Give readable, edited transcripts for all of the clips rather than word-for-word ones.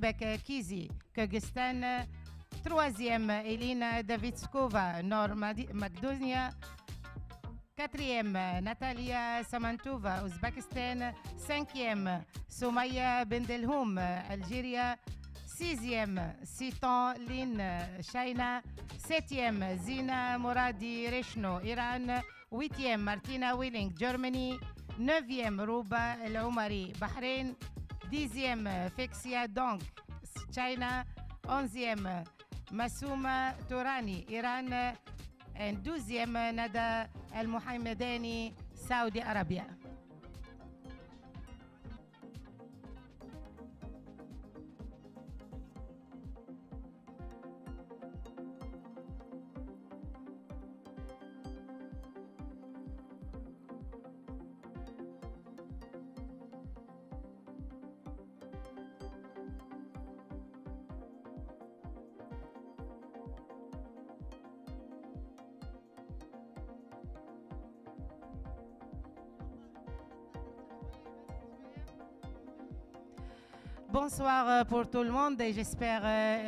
Uzbek Kizi, Kyrgyzstan. Troisième, Elina Davitskova, Nord-Macedonia. Quatrième, Natalia Samantova, Ouzbékistan. Cinquième, Soumaya Bendelhoum, Algérie. Sixième, Sitan Lin, China. Septième, Zina Moradi Reshno, Iran. Huitième, Martina Willing, Germany. Neuvième, Rouba El Oumari, Bahreïn. Dixième, Fexia Dong, China. Onzième, Massouma Tourani, Iran. Et douzième, Nada El Mohamedani, Saudi Arabia. Bonsoir pour tout le monde et j'espère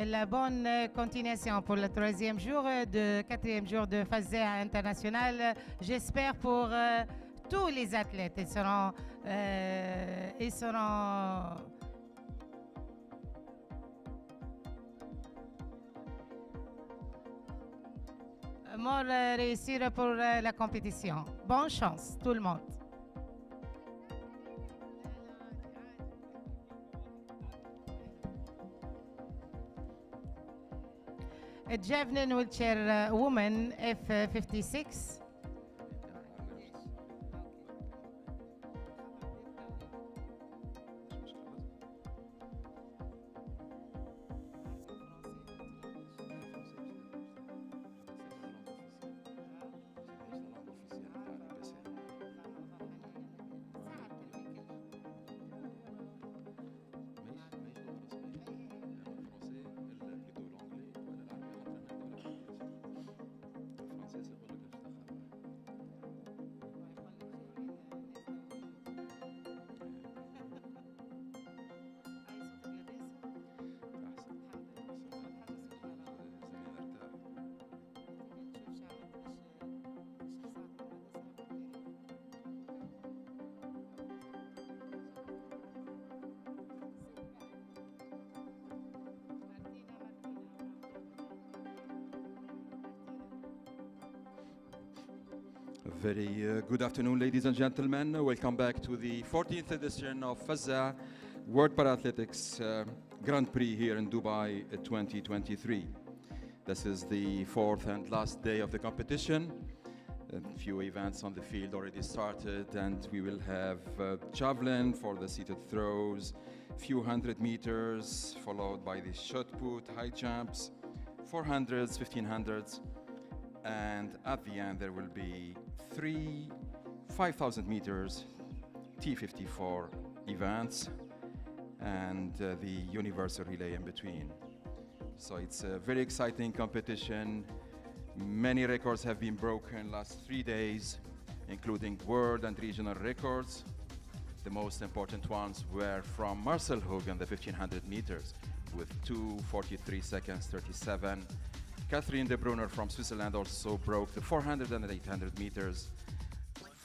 la bonne continuation pour le troisième jour quatrième jour de Fazza international. J'espère pour tous les athlètes. Ils seront more réussir pour la compétition. Bonne chance tout le monde. A javelin wheelchair woman, F56. Very good afternoon, ladies and gentlemen. Welcome back to the 14th edition of Fazza World Parathletics Grand Prix here in Dubai 2023. This is the fourth and last day of the competition. A few events on the field already started, and we will have javelin for the seated throws, few 100 meters, followed by the shot put, high jumps, 400s, 1500s, and at the end there will be 3 5,000 meters T54 events and the universal relay in between. So it's a very exciting competition. Many records have been broken last 3 days, including world and regional records. The most important ones were from Marcel Hug in the 1500 meters with 2:43 seconds 37. Catherine De Brunner from Switzerland also broke the 400 and 800 meters.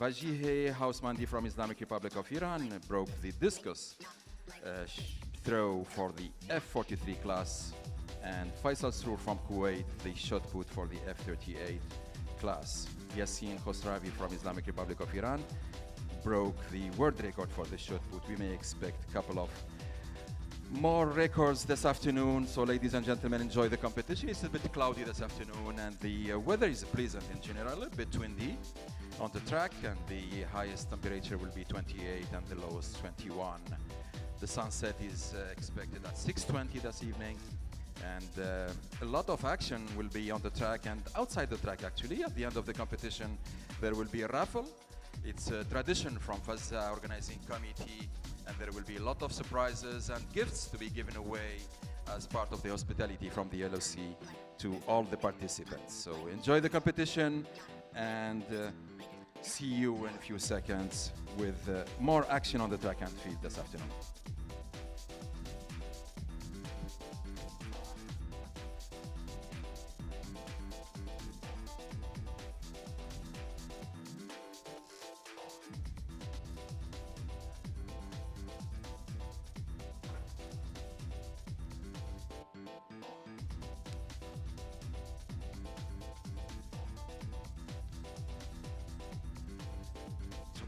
Vajih Hausmandi from Islamic Republic of Iran broke the discus throw for the F43 class, and Faisal Srour from Kuwait the shot put for the F38 class. Yassin Khosravi from Islamic Republic of Iran broke the world record for the shot put. We may expect a couple of more records this afternoon. So ladies and gentlemen, enjoy the competition. It's a bit cloudy this afternoon and the weather is pleasant in general, a bit windy on the track, and the highest temperature will be 28 and the lowest 21. The sunset is expected at 6:20 this evening, and a lot of action will be on the track and outside the track actually. At the end of the competition there will be a raffle. It's a tradition from Fazza organizing committee, and there will be a lot of surprises and gifts to be given away as part of the hospitality from the LOC to all the participants. So enjoy the competition, and see you in a few seconds with more action on the track and field this afternoon.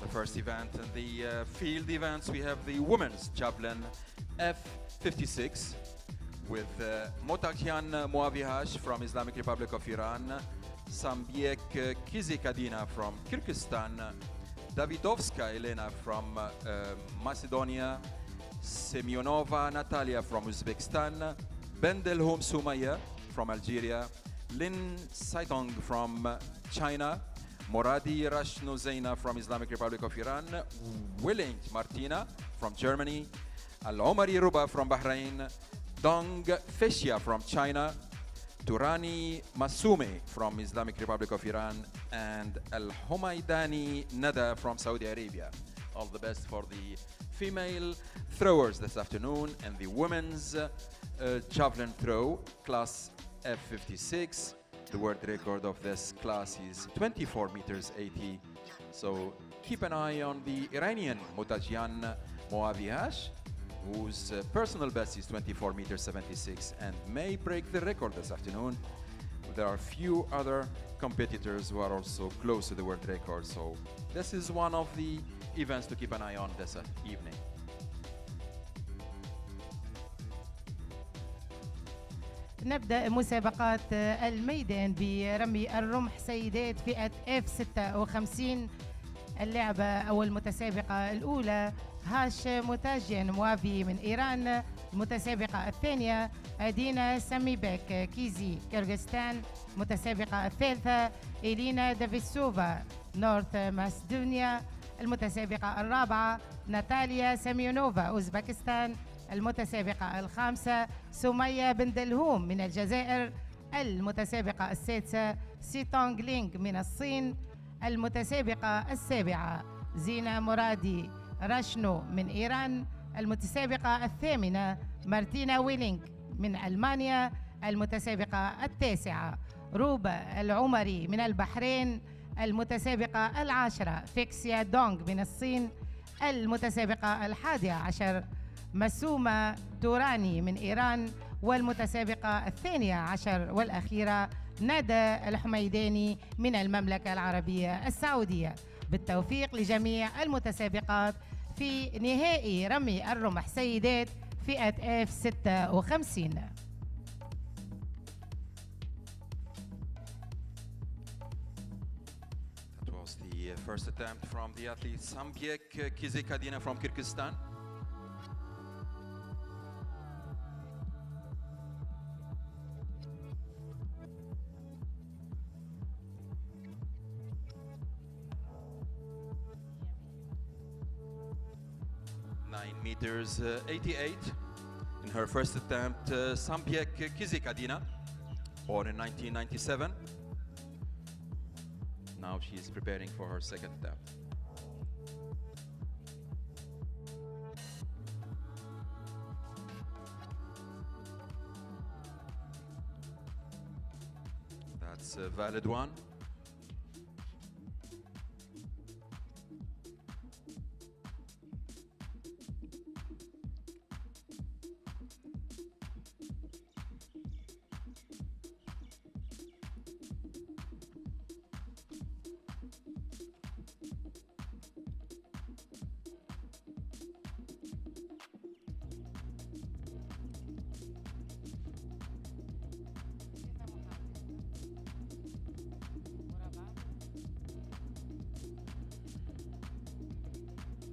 The first event in the field events, we have the women's javelin F56 with Motakyan Muavihash from Islamic Republic of Iran, Sambiek Kizikadina from Kyrgyzstan, Davidovska Elena from Macedonia, Semyonova Natalia from Uzbekistan, Bendelhoum Sumaya from Algeria, Lin Saidong from China, Moradi Rashno Zaina from Islamic Republic of Iran, Willing Martina from Germany, Al-Omari Ruba from Bahrain, Dong Feshia from China, Turani Masume from Islamic Republic of Iran, and Al-Humaydani Nada from Saudi Arabia. All the best for the female throwers this afternoon, and the women's javelin throw, class F56. The world record of this class is 24 meters 80. So keep an eye on the Iranian Motajian Moavihash, whose personal best is 24 meters 76 and may break the record this afternoon. There are a few other competitors who are also close to the world record. So this is one of the events to keep an eye on this evening. نبدأ مسابقات الميدان برمي الرمح سيدات فئة F56. اللعبة أو المتسابقة الأولى هاش موتاجين موافي من إيران. المتسابقة الثانية أدينا سميبك كيزي كيرغستان. المتسابقة الثالثة إلينا دافيسوفا نورث ماسدونيا. المتسابقة الرابعة ناتاليا سميونوفا أوزبكستان. المتسابقة الخامسة سمية بن دلهوم من الجزائر. المتسابقة السادسة سيتونغ لينغ من الصين. المتسابقة السابعة زينة مرادي راشنو من إيران. المتسابقة الثامنة مارتينا ويلينغ من ألمانيا. المتسابقة التاسعة روبا العمري من البحرين. المتسابقة العاشرة فيكسيا دونغ من الصين. المتسابقة الحادية عشر مسومة توراني من إيران. والمتسابقة الثانية عشر والأخيرة ندى الحميداني من المملكة العربية السعودية. بالتوفيق لجميع المتسابقات في نهائي رمي الرمح سيدات فئة F56. That was the first attempt from the athlete Sambiek Kizikadina from Kyrgyzstan. Meters 88 in her first attempt. Sambiek Kizikadina, born in 1997. Now she is preparing for her second attempt. That's a valid one.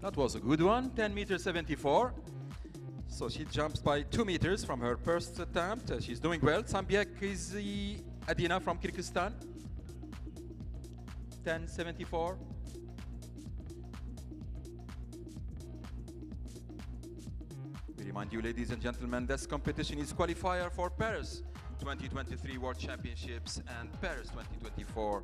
That was a good one, 10 meters 74. So she jumps by 2 meters from her first attempt. She's doing well. Sambiek Adina from Kyrgyzstan, 10.74. We remind you, ladies and gentlemen, this competition is qualifier for Paris 2023 World Championships and Paris 2024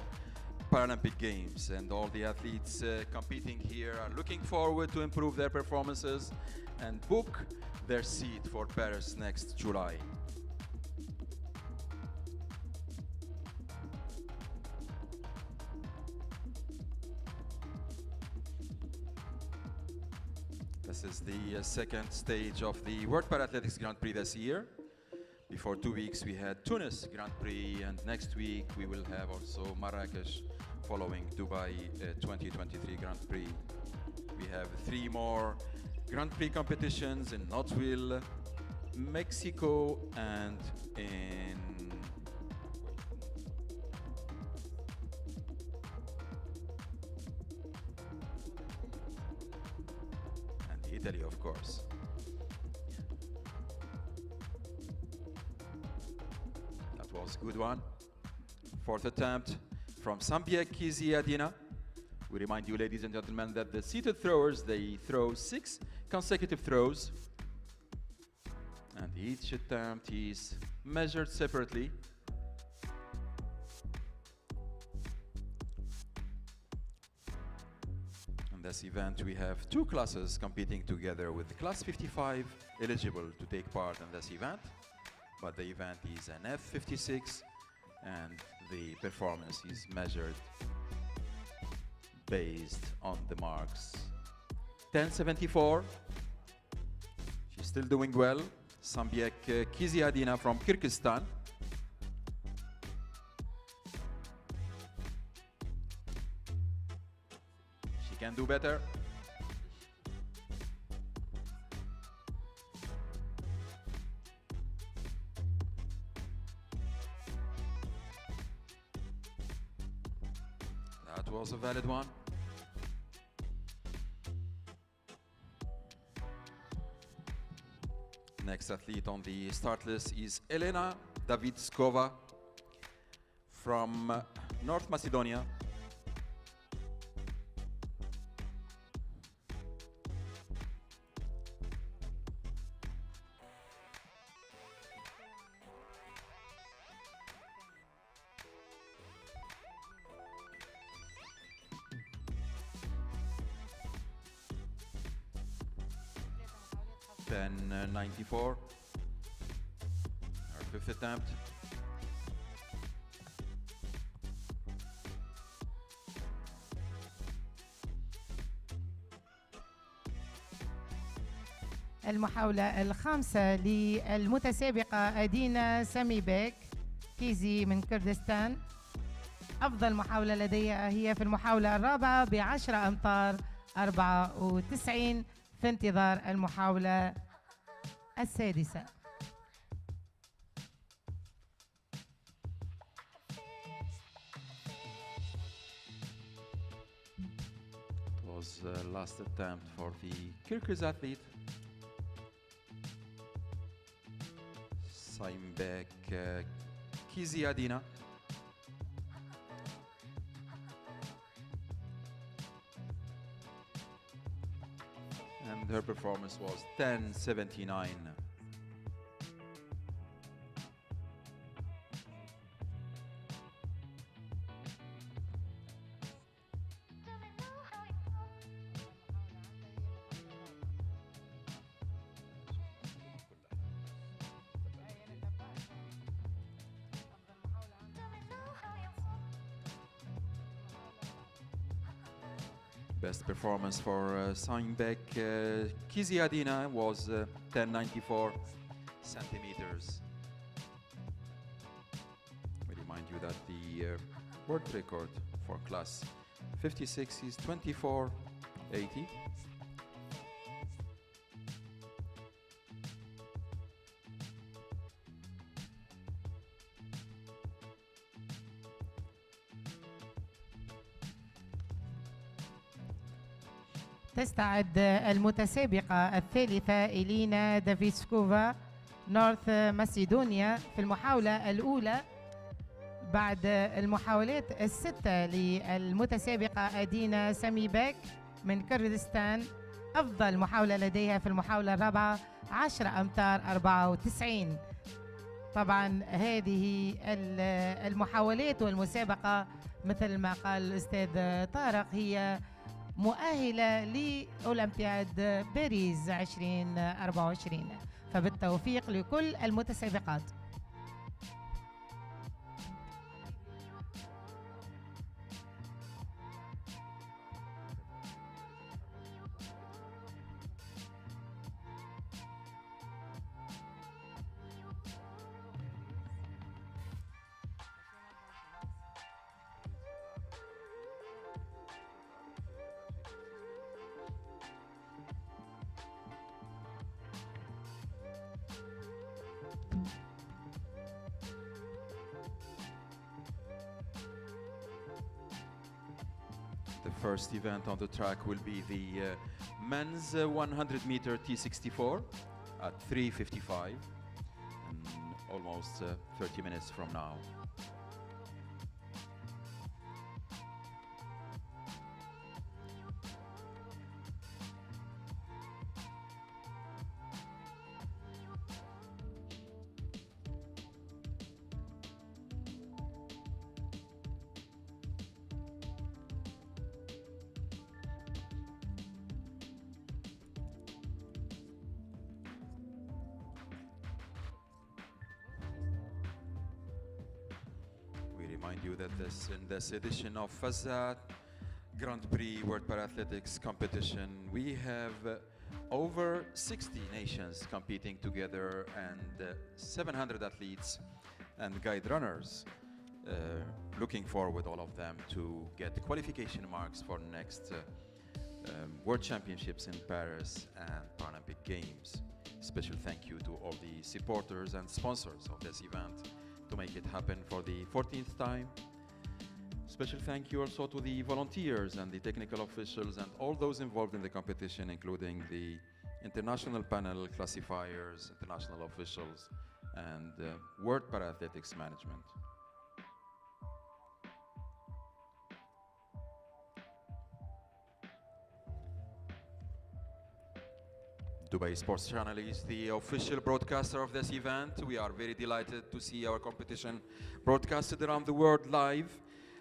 Paralympic Games, and all the athletes competing here are looking forward to improve their performances and book their seat for Paris next July. This is the second stage of the World Paralympics Grand Prix this year. Before 2 weeks we had Tunis Grand Prix, and next week we will have also Marrakesh following Dubai 2023 Grand Prix. we have 3 more Grand Prix competitions in Knoxville, Mexico, and in Italy, of course. That was a good one. 4th attempt from Sambiek Kiziadina. We remind you, ladies and gentlemen, that the seated throwers, they throw 6 consecutive throws. And each attempt is measured separately. In this event, we have 2 classes competing together, with the class 55 eligible to take part in this event. But the event is an F56, and the performance is measured based on the marks. 1074. She's still doing well. Sambiek Kiziadina from Kyrgyzstan. She can do better. That was a valid one. Next athlete on the start list is Elena Davidskova from North Macedonia. Then 94, our 5th attempt. المحاولة الخامسة للمتسابقة أدينا ساميبيك كيزي من كردستان. أفضل محاولة لديها هي في المحاولة الرابعة ب10 أمتار 94 في انتظار المحاولة السادسة. It was the last attempt for the Kyrgyz athlete. Saimbek Kiziadina. And her performance was 10.79. Best performance for Saimbek Kiziadina was 10.94 centimeters. We remind you that the world record for class 56 is 24.80. تستعد المتسابقة الثالثة إلينا دافيسكوفا نورث ماسيدونيا في المحاولة الأولى بعد المحاولات الستة للمتسابقة أدينا ساميبيك من كردستان. أفضل محاولة لديها في المحاولة الرابعة 10 أمتار 94. طبعا هذه المحاولات والمسابقة مثل ما قال الأستاذ طارق هي مؤهلة لأولمبياد باريس 2024. فبالتوفيق لكل المتسابقات. The first event on the track will be the men's 100 meter T64 at 3:55, and almost 30 minutes from now. Remind you that in this edition of Fazza Grand Prix World Parathletics competition, we have over 60 nations competing together and 700 athletes and guide runners. Looking forward, all of them, to get qualification marks for next World Championships in Paris and Paralympic Games. Special thank you to all the supporters and sponsors of this event to make it happen for the 14th time. Special thank you also to the volunteers and the technical officials and all those involved in the competition, including the international panel, classifiers, international officials, and World Parathletics management. Dubai Sports Channel is the official broadcaster of this event. We are very delighted to see our competition broadcasted around the world live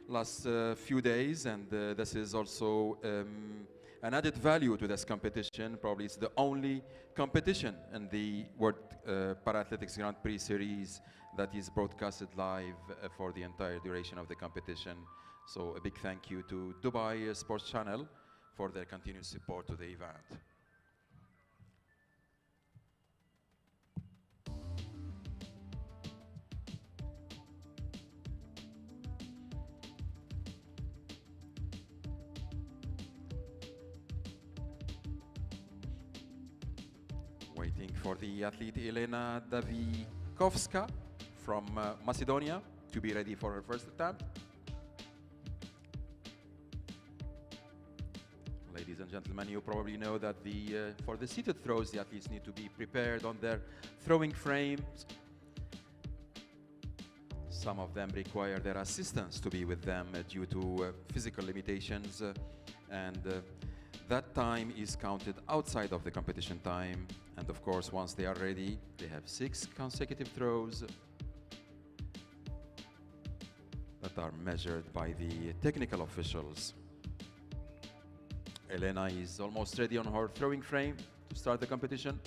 last few days, and this is also an added value to this competition. Probably it's the only competition in the World Parathletics Grand Prix series that is broadcasted live for the entire duration of the competition. So a big thank you to Dubai Sports Channel for their continued support to the event. Waiting for the athlete Elena Davikovska from Macedonia to be ready for her first attempt. Ladies and gentlemen, you probably know that for the seated throws, the athletes need to be prepared on their throwing frames. Some of them require their assistants to be with them due to physical limitations, and that time is counted outside of the competition time. And of course, once they are ready, they have 6 consecutive throws that are measured by the technical officials. Elena is almost ready on her throwing frame to start the competition.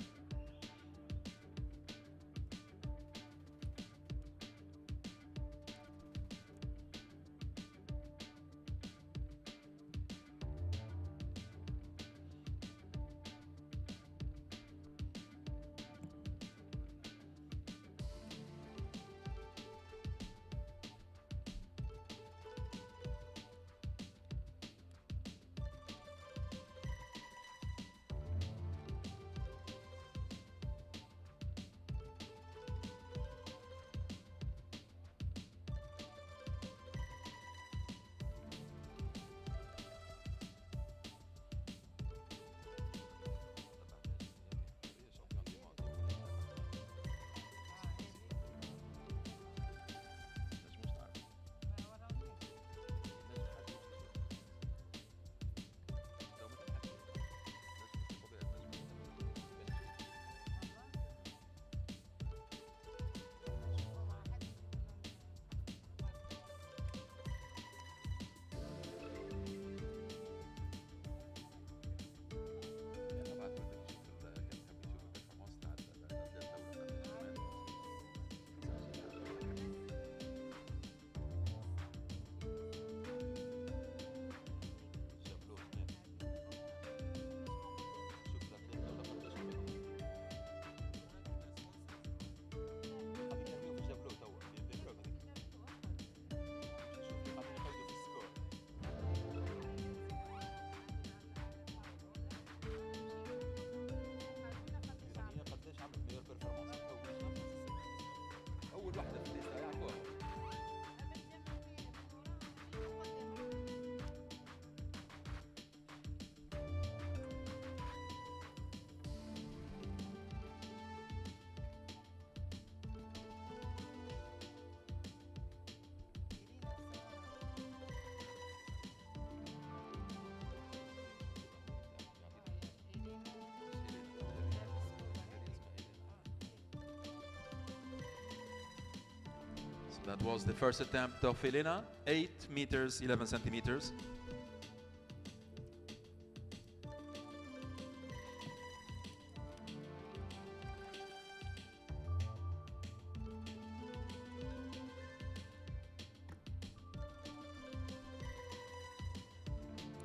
That was the first attempt of Elena, 8 meters, 11 centimeters.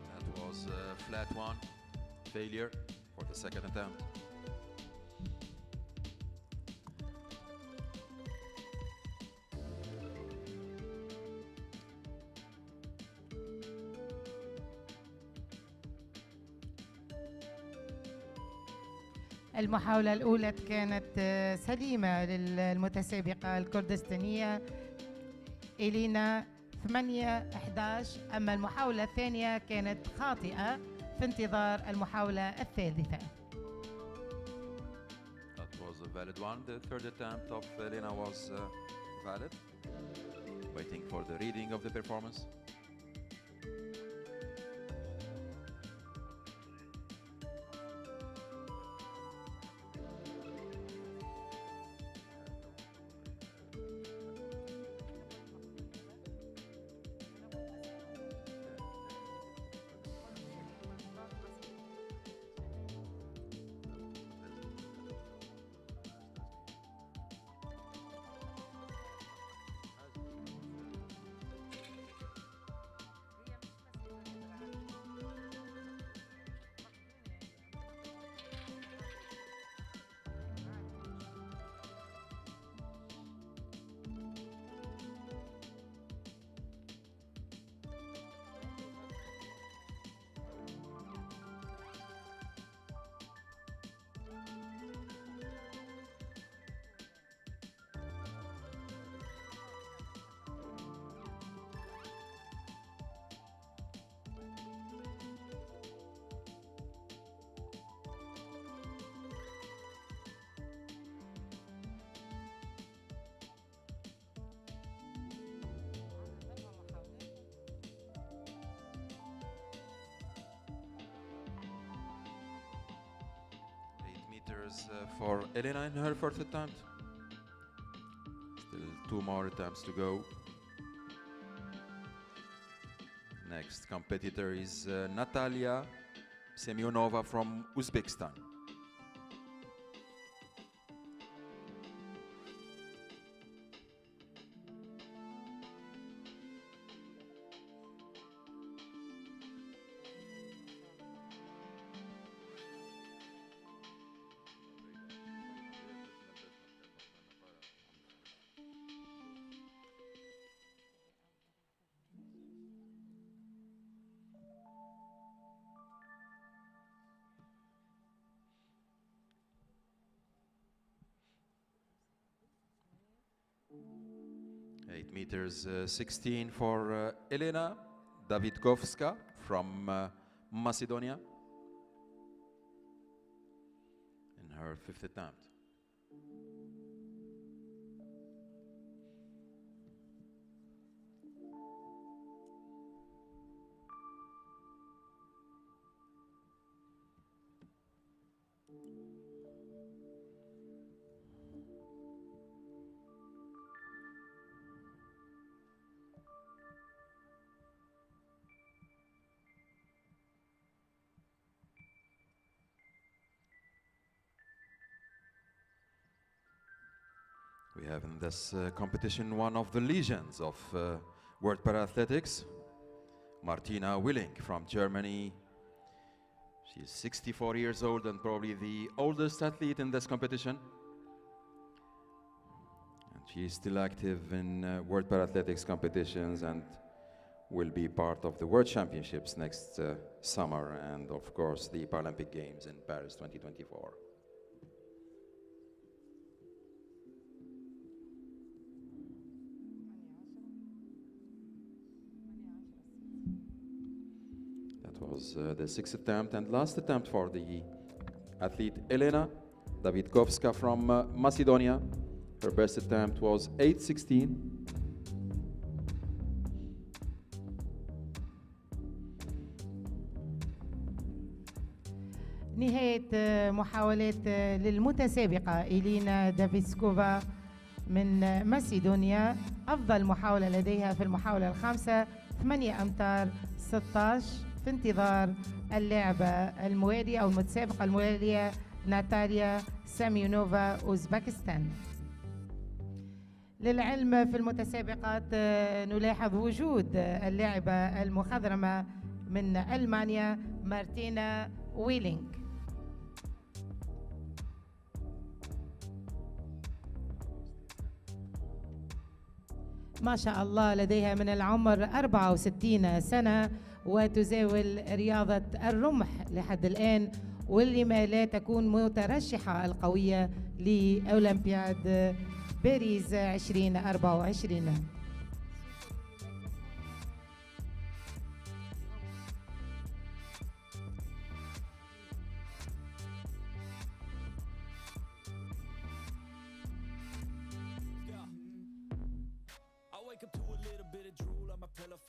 That was a flat one, failure for the second attempt. المحاولة الأولى كانت سليمة للمتسابقة الكردستانية إلينا 8-11. أما المحاولة الثانية كانت خاطئة في انتظار المحاولة الثالثة. That was a valid one. The third attempt of Elena was valid. Waiting for the reading of the performance. For Elena in her first attempt. Still 2 more attempts to go. Next competitor is Natalia Semyonova from Uzbekistan. Meters 16 for Elena Davidkovska from Macedonia in her 5th attempt. We have in this competition one of the legends of World Para-Athletics, Martina Willing from Germany. She's 64 years old and probably the oldest athlete in this competition. And she's still active in World Para-Athletics competitions and will be part of the World Championships next summer and of course the Paralympic Games in Paris 2024. Was the 6th attempt and last attempt for the athlete Elena Davidkovska from Macedonia. Her best attempt was 8:16. نهاية محاولات للمتسابقة إلينا دافيسكوفا من ماسيدونيا. أفضل محاولة لديها في المحاولة الخامسة 8 أمتار 16. في انتظار اللعبة الموالية أو المتسابقة الموالية ناتاليا ساميونوفا أوزبكستان. للعلم في المتسابقات نلاحظ وجود اللاعبة المخضرمة من ألمانيا مارتينا ويلينغ. ما شاء الله لديها من العمر 64 سنة وتزاول رياضة الرمح لحد الآن، واللي ما لا تكون مترشحة القوية لأولمبياد باريس 2024.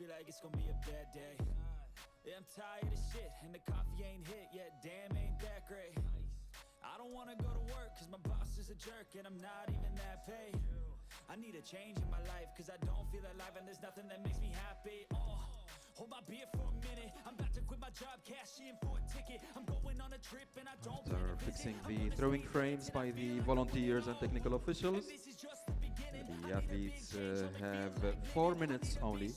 Feel like it's gonna be a bad day. Yeah, I'm tired of shit and the coffee ain't hit yet. Damn, ain't that great. I don't wanna go to work cause my boss is a jerk and I'm not even that paid. I need a change in my life cause I don't feel alive and there's nothing that makes me happy. Hold my beer for a minute. I'm about to quit my job, cash in for a ticket. I'm going on a trip and I don't plan to fixing the throwing frames by the volunteers and technical officials. The athletes have 4 minutes only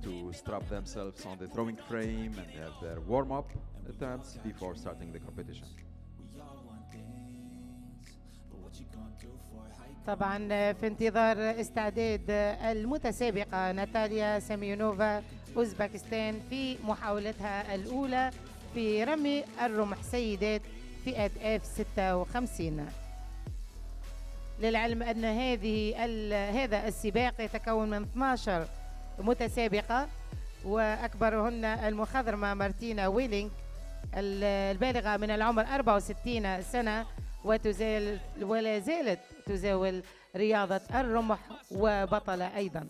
to strap themselves on the throwing frame and have their warm-up attempts before starting the competition. طبعا في انتظار استعداد المتسابقة ناتاليا ساميونوفا أوزبكستان في محاولتها الأولى في رمي الرمح سيدات فئة F56. للعلم أن هذا السباق يتكون من 12 متسابقة، وأكبرهن المخضرمة مارتينا ويلينغ البالغة من العمر 64 سنة ولا زالت تزاول رياضة الرمح وبطلة أيضاً.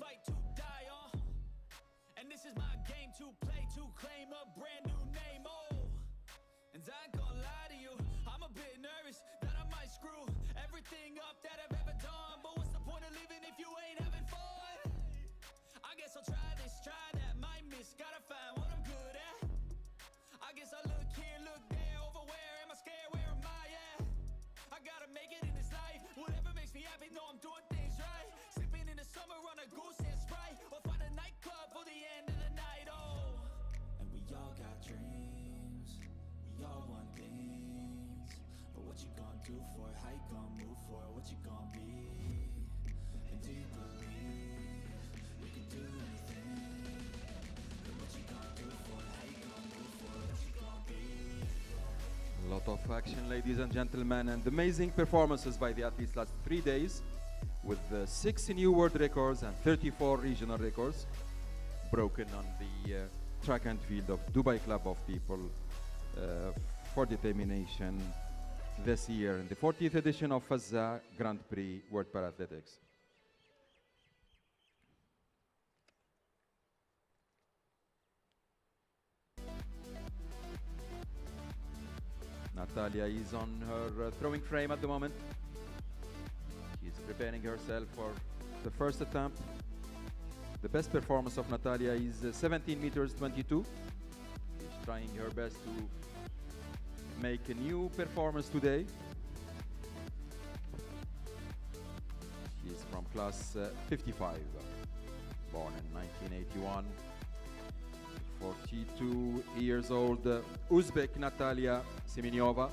A lot of action, ladies and gentlemen, and amazing performances by the athletes last 3 days with 6 new world records and 34 regional records broken on the track and field of Dubai Club of People for determination this year in the 40th edition of Fazza Grand Prix World Parathletics. Natalia is on her throwing frame at the moment. She's preparing herself for the first attempt. The best performance of Natalia is 17 meters 22. She's trying her best to make a new performance today. She's from class 55, born in 1981. 42 years old, Uzbek Natalia Semeniova.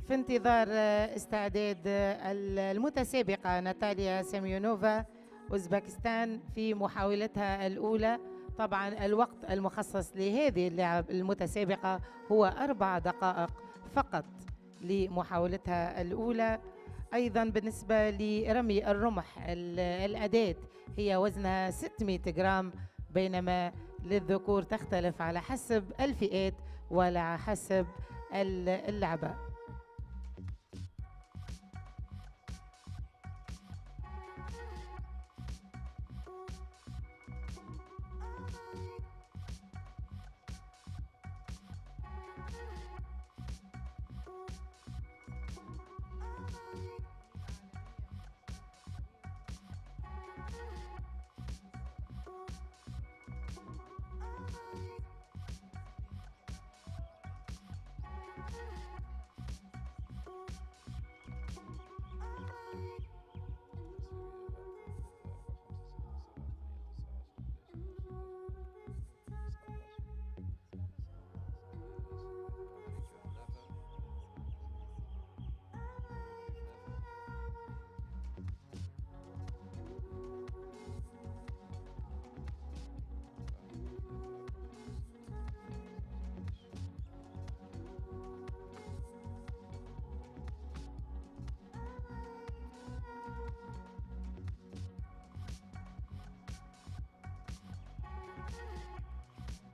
في انتظار استعداد المتسابقة ناتاليا ساميونوفا أوزبكستان في محاولتها الأولى طبعا الوقت المخصص لهذه اللعب المتسابقة هو 4 دقائق فقط لمحاولتها الأولى. أيضا بالنسبة لرمي الرمح الأداة هي وزنها 600 جرام، بينما للذكور تختلف على حسب الفئات وعلى حسب اللعبة.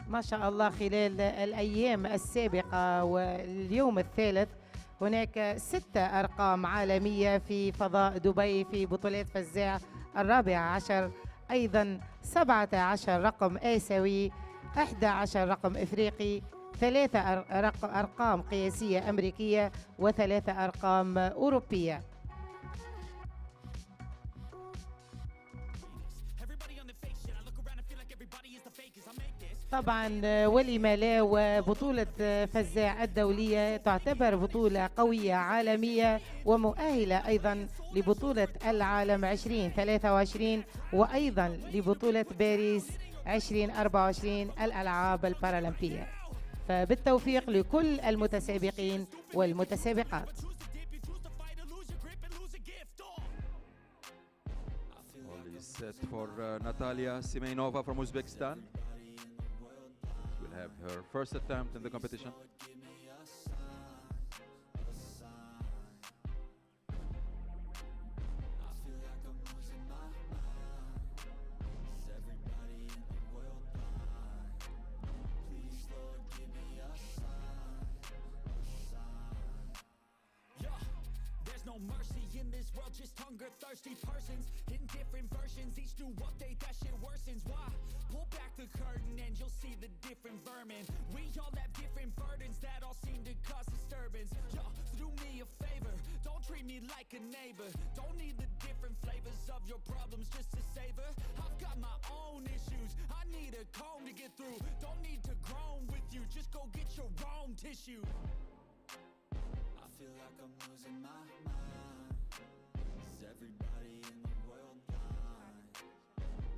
ما شاء الله خلال الأيام السابقة واليوم الثالث هناك 6 أرقام عالمية في فضاء دبي في بطولات فزاع 14، أيضا 17 رقم آسيوي، 11 رقم إفريقي، 3 أرقام قياسية أمريكية و3 أرقام أوروبية. طبعا ولما لا، وبطولة فزاع الدولية تعتبر بطولة قوية عالمية ومؤهلة أيضا لبطولة العالم 2023 وأيضا لبطولة باريس 2024 الألعاب البارالمبية. فبالتوفيق لكل المتسابقين والمتسابقات. Set for Natalia Simenova from Uzbekistan. She will have her first attempt in the competition. Thirsty persons in different versions, each new update that shit worsens. Why? Pull back the curtain and you'll see the different vermin. We all have different burdens that all seem to cause disturbance. Yo, so do me a favor, don't treat me like a neighbor. Don't need the different flavors of your problems just to savor. I've got my own issues, I need a comb to get through. Don't need to groan with you, just go get your own tissue. I feel like I'm losing my mind. Everybody in the world blind.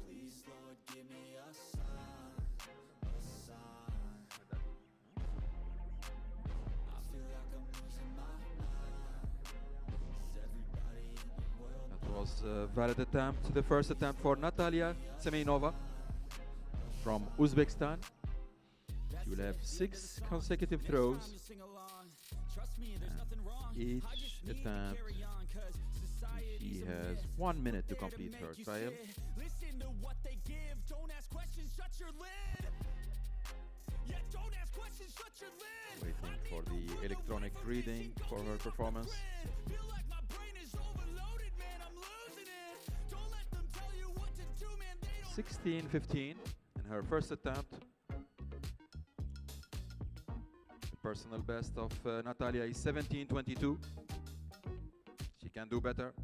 Please, Lord, give me a sign, a sign. I feel like I'm losing my mind. Everybody in the world. That was a valid attempt, the first attempt for Natalia Semenova from Uzbekistan. She will have 6 consecutive throws. Each attempt, she has 1 minute to complete her trial. Listen to what they give, don't ask questions, shut your lid. Yeah, don't ask questions, shut your lid. Waiting for the electronic reading for her performance. Feel like my brain is overloaded, man, I'm losing it. Don't let them tell you what to do, man, they don't. 16-15 in her first attempt. The personal best of Natalia is 17-22. She can do better.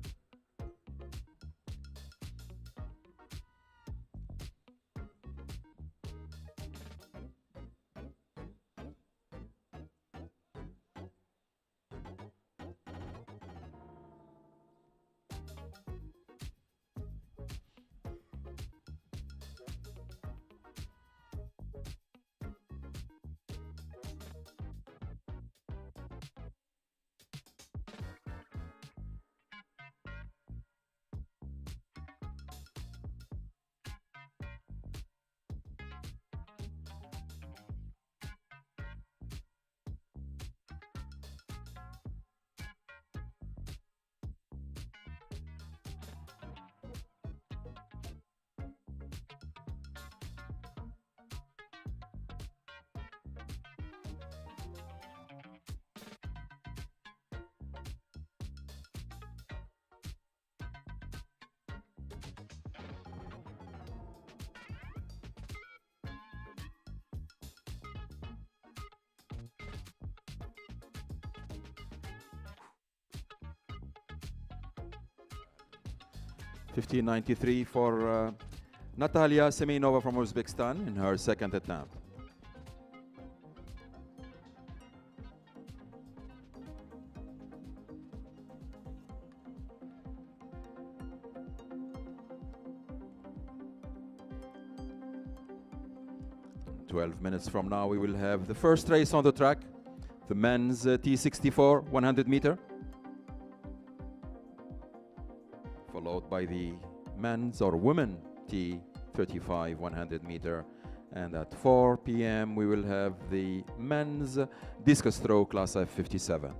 1593 for Natalia Semenova from Uzbekistan in her second attempt. In 12 minutes from now, we will have the first race on the track, the men's T64 100 meter, followed by the men's or women T35 100 meter, and at 4 p.m. we will have the men's discus throw class F57.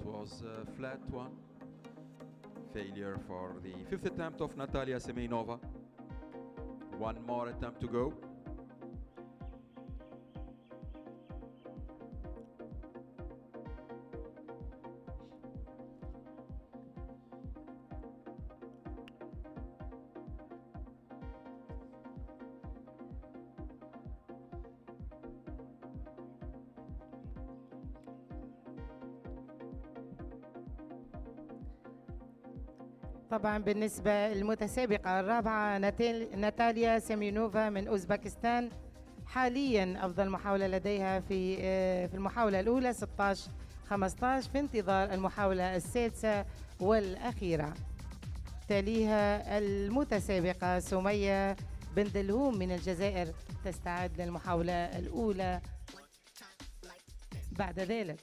Was a flat one. Failure for the fifth attempt of Natalia Semenova. One more attempt to go. طبعا بالنسبة للمتسابقة الرابعة ناتاليا سيمينوفا من أوزبكستان، حاليا أفضل محاولة لديها في المحاولة الأولى 16-15 في انتظار المحاولة السادسة والأخيرة. تليها المتسابقة سمية بن دلهوم من الجزائر تستعد للمحاولة الأولى بعد ذلك.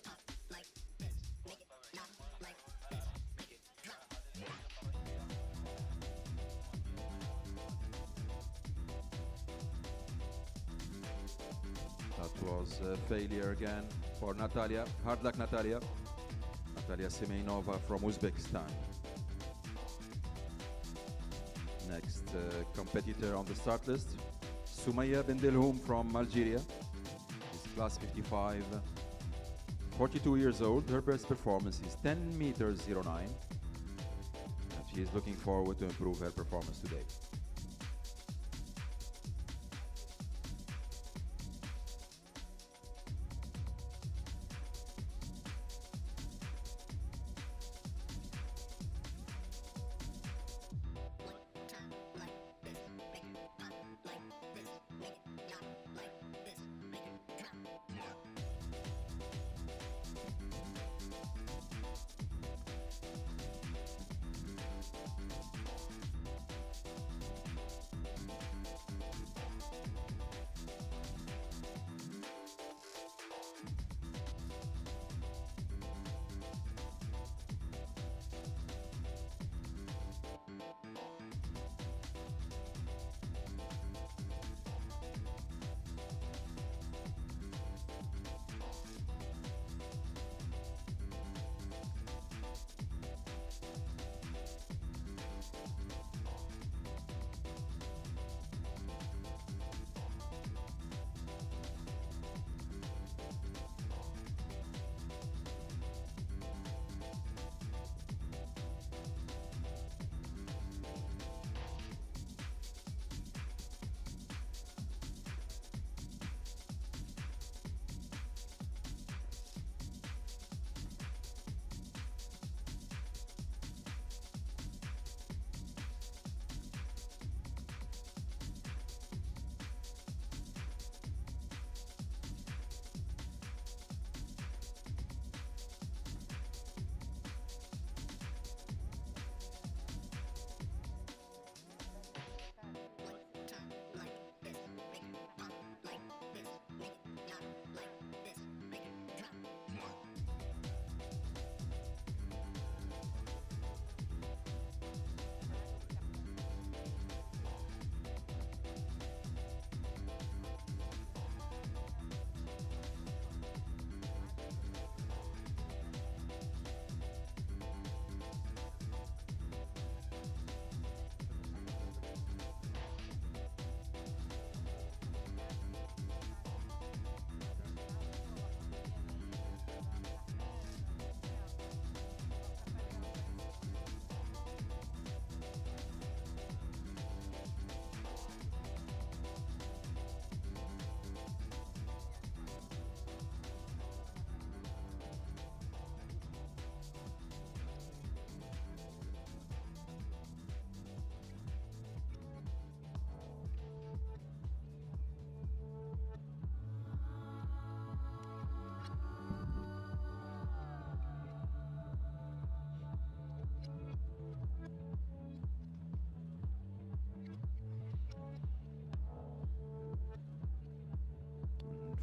Was a failure again for Natalia. Hard luck, Natalia. Natalia Semenova from Uzbekistan. Next competitor on the start list, Sumaya bin Delhoum from Algeria. She's class 55, 42 years old. Her best performance is 10 meters 09. And she is looking forward to improve her performance today.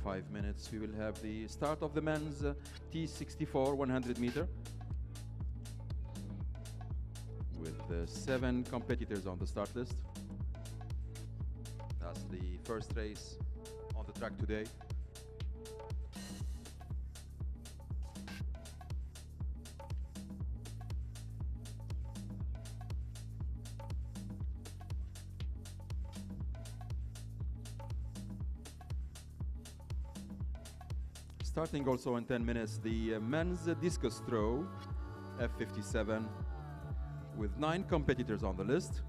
5 minutes, we will have the start of the men's T64 100 meter with 7 competitors on the start list. That's the first race on the track today. Starting also in 10 minutes, the men's discus throw, F57, with 9 competitors on the list.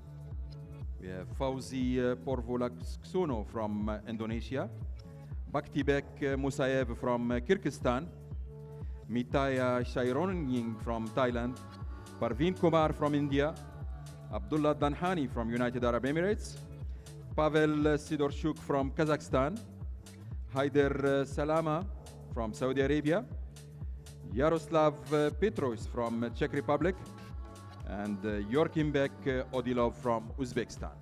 We have Fauzi Porvolaksono from Indonesia, Baktibek Musayev from Kyrgyzstan, Mitaya Shaironing from Thailand, Parveen Kumar from India, Abdullah Danhani from United Arab Emirates, Pavel Sidorchuk from Kazakhstan, Haider Salama from Saudi Arabia, Yaroslav Petros from Czech Republic, and Yorkimbek Odilov from Uzbekistan.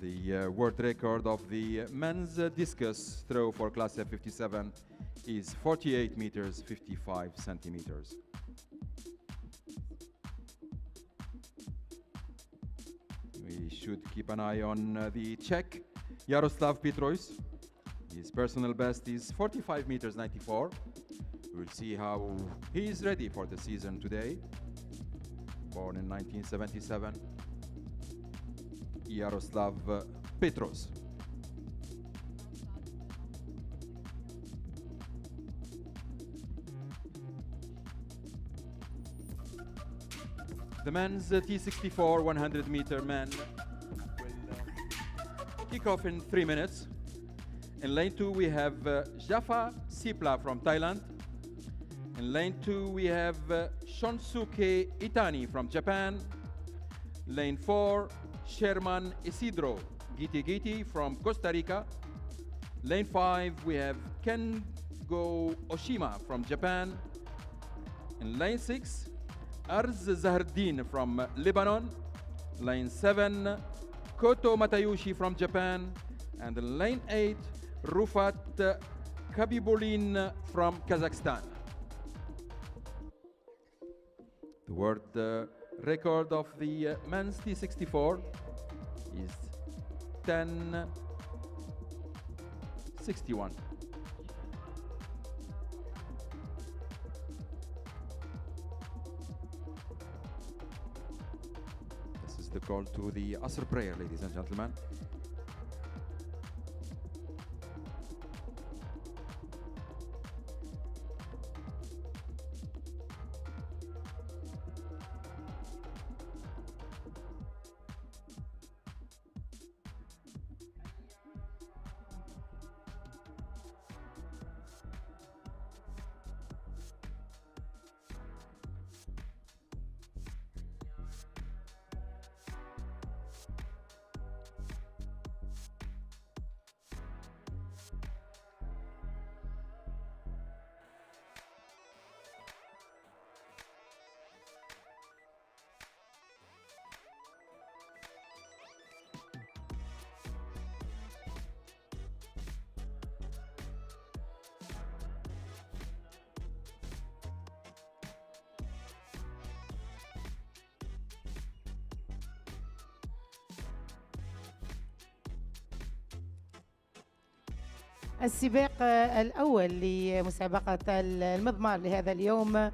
The world record of the men's discus throw for class F57 is 48 meters, 55 centimeters. We should keep an eye on the Czech Yaroslav Petros. His personal best is 45 meters 94. We'll see how he is ready for the season today. Born in 1977, Yaroslav Petros. The men's T64 100 meter men will kick off in 3 minutes. In lane 2, we have Jaffa Sipla from Thailand. In lane 2, we have Shonsuke Itani from Japan. Lane 4, Sherman Isidro Giti from Costa Rica. Lane 5, we have Kengo Oshima from Japan. In lane 6, Arz Zahardin from Lebanon. Lane 7, Koto Matayushi from Japan. And in lane 8, Rufat Kabibolin from Kazakhstan. The world record of the men's T64 is 10:61. This is the call to the Asr prayer, ladies and gentlemen. السباق الأول لمسابقة المضمار لهذا اليوم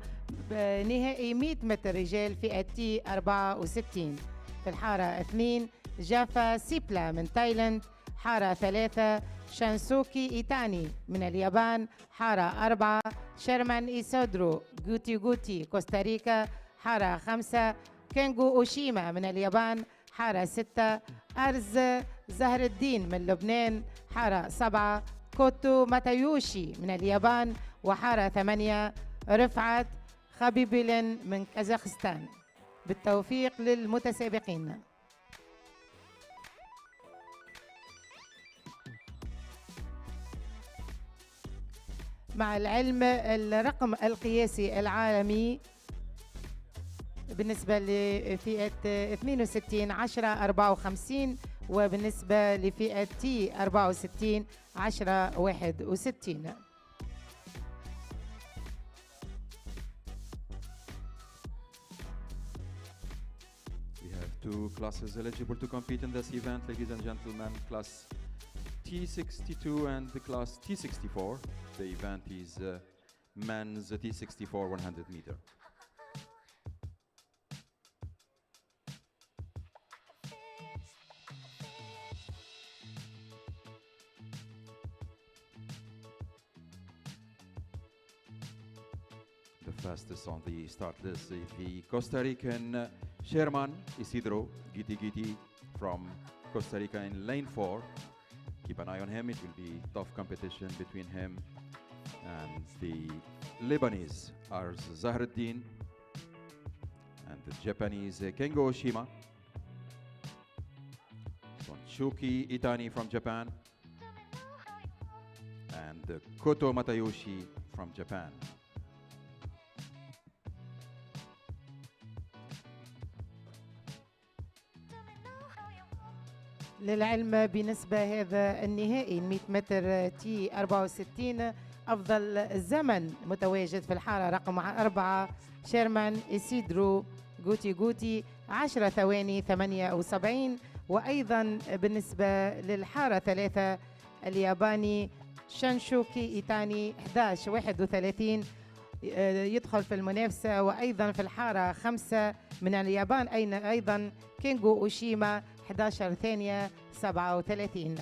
نهائي 100 متر رجال فئة تي 64. في الحارة 2 جافا سيبلا من تايلاند، حارة 3 شانسوكي إيتاني من اليابان، حارة 4 شيرمان إيسودرو جوتي كوستاريكا، حارة 5 كينغو أوشيما من اليابان، حارة 6 أرز زهر الدين من لبنان، حارة 7 كوتو ماتايوشي من اليابان، وحارة 8 رفعت خبيبلن من كازاخستان. بالتوفيق للمتسابقين. مع العلم الرقم القياسي العالمي بالنسبة لفئة 62 10 54 وبالنسبة لفئة تي 64 10-61. We have two classes eligible to compete in this event, ladies and gentlemen, class T62 and the class T64. The event is men's T64 100 meter. The fastest on the start list is the Costa Rican Sherman Isidro Giti from Costa Rica in lane 4. Keep an eye on him. It will be tough competition between him and the Lebanese Arz Zahreddin and the Japanese Kengo Oshima. Shuki Itani from Japan and Koto Matayoshi from Japan. للعلم بالنسبة هذا النهائي 100 متر تي 64 أفضل زمن متواجد في الحارة رقم 4 شيرمان إسيدرو جوتي 10 ثواني 78. وأيضا بالنسبة للحارة 3 الياباني شانشوكي إيتاني 11:31 يدخل في المنافسة. وأيضا في الحارة 5 من اليابان أيضا كينغو أوشيما 11 ثانية 37.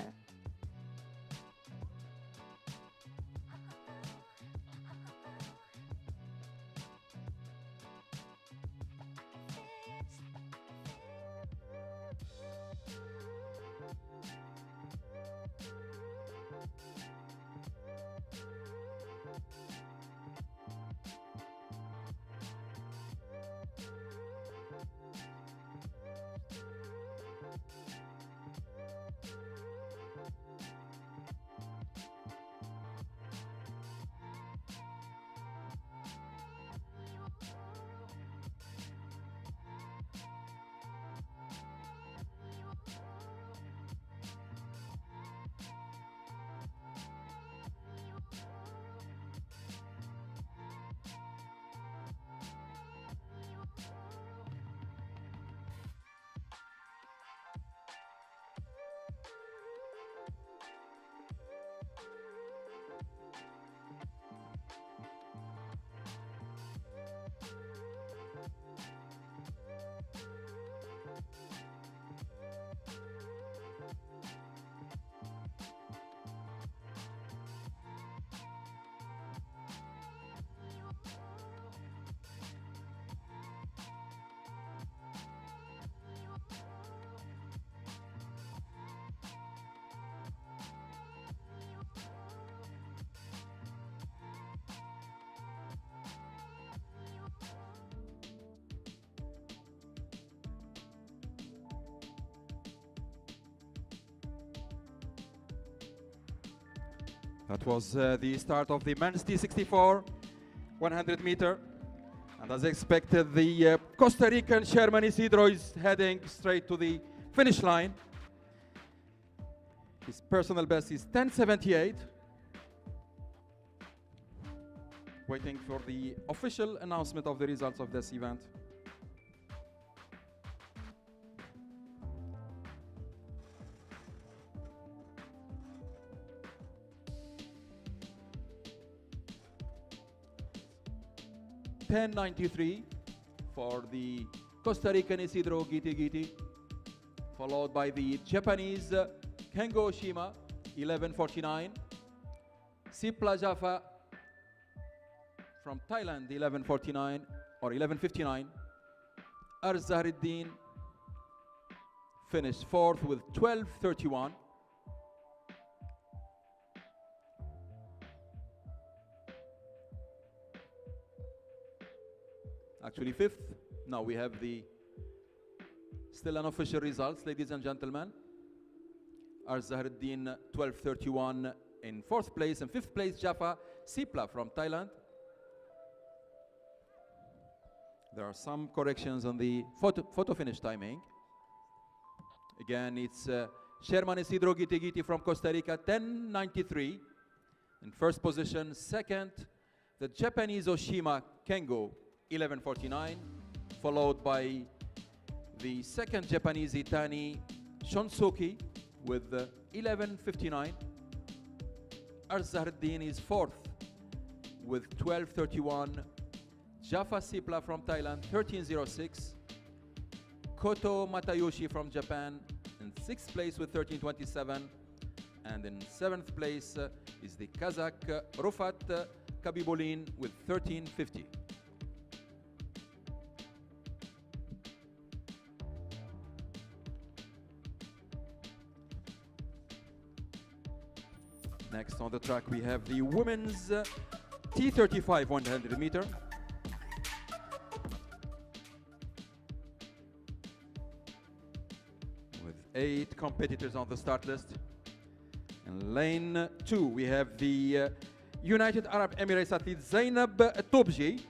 That was the start of the men's T64 100 meter. And as expected, the Costa Rican Sherman Isidro is heading straight to the finish line. His personal best is 10:78. Waiting for the official announcement of the results of this event. $10.93 for the Costa Rican Isidro Giti, followed by the Japanese Kengo Oshima, 11:49. Sipla Jaffa from Thailand, 11:49 or 11:59. Arz Zahreddin finished fourth with 12:31. Actually fifth. Now we have the still unofficial results, ladies and gentlemen. Arz Zahreddin 12:31 in fourth place. In fifth place, Jaffa Sipla from Thailand. There are some corrections on the photo finish timing. Again, it's Sherman Isidro Giti from Costa Rica, 10.93 in first position. Second, the Japanese Oshima Kengo, 11.49, followed by the second Japanese Itani Shonsuki with 11.59. Arzahruddin is fourth with 12.31. Jaffa Sipla from Thailand, 13.06. Koto Matayoshi from Japan in sixth place with 13.27. And in seventh place is the Kazakh Rufat Kabibulin with 13.50. Next on the track we have the women's T35 100 meter. With 8 competitors on the start list. In lane 2 we have the United Arab Emirates athlete Zainab Tobji.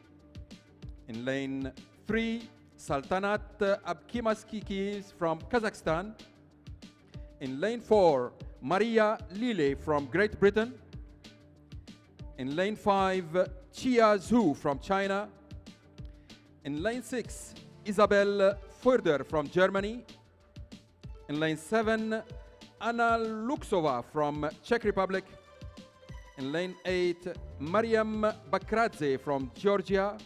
In lane 3 Saltanat Abkimaskiki from Kazakhstan. In lane 4 Maria Lille from Great Britain. In lane 5 Chia Zhu from China. In lane 6 Isabel Furder from Germany. In lane 7 Anna Luxova from Czech Republic. In lane 8 Mariam Bakradze from Georgia.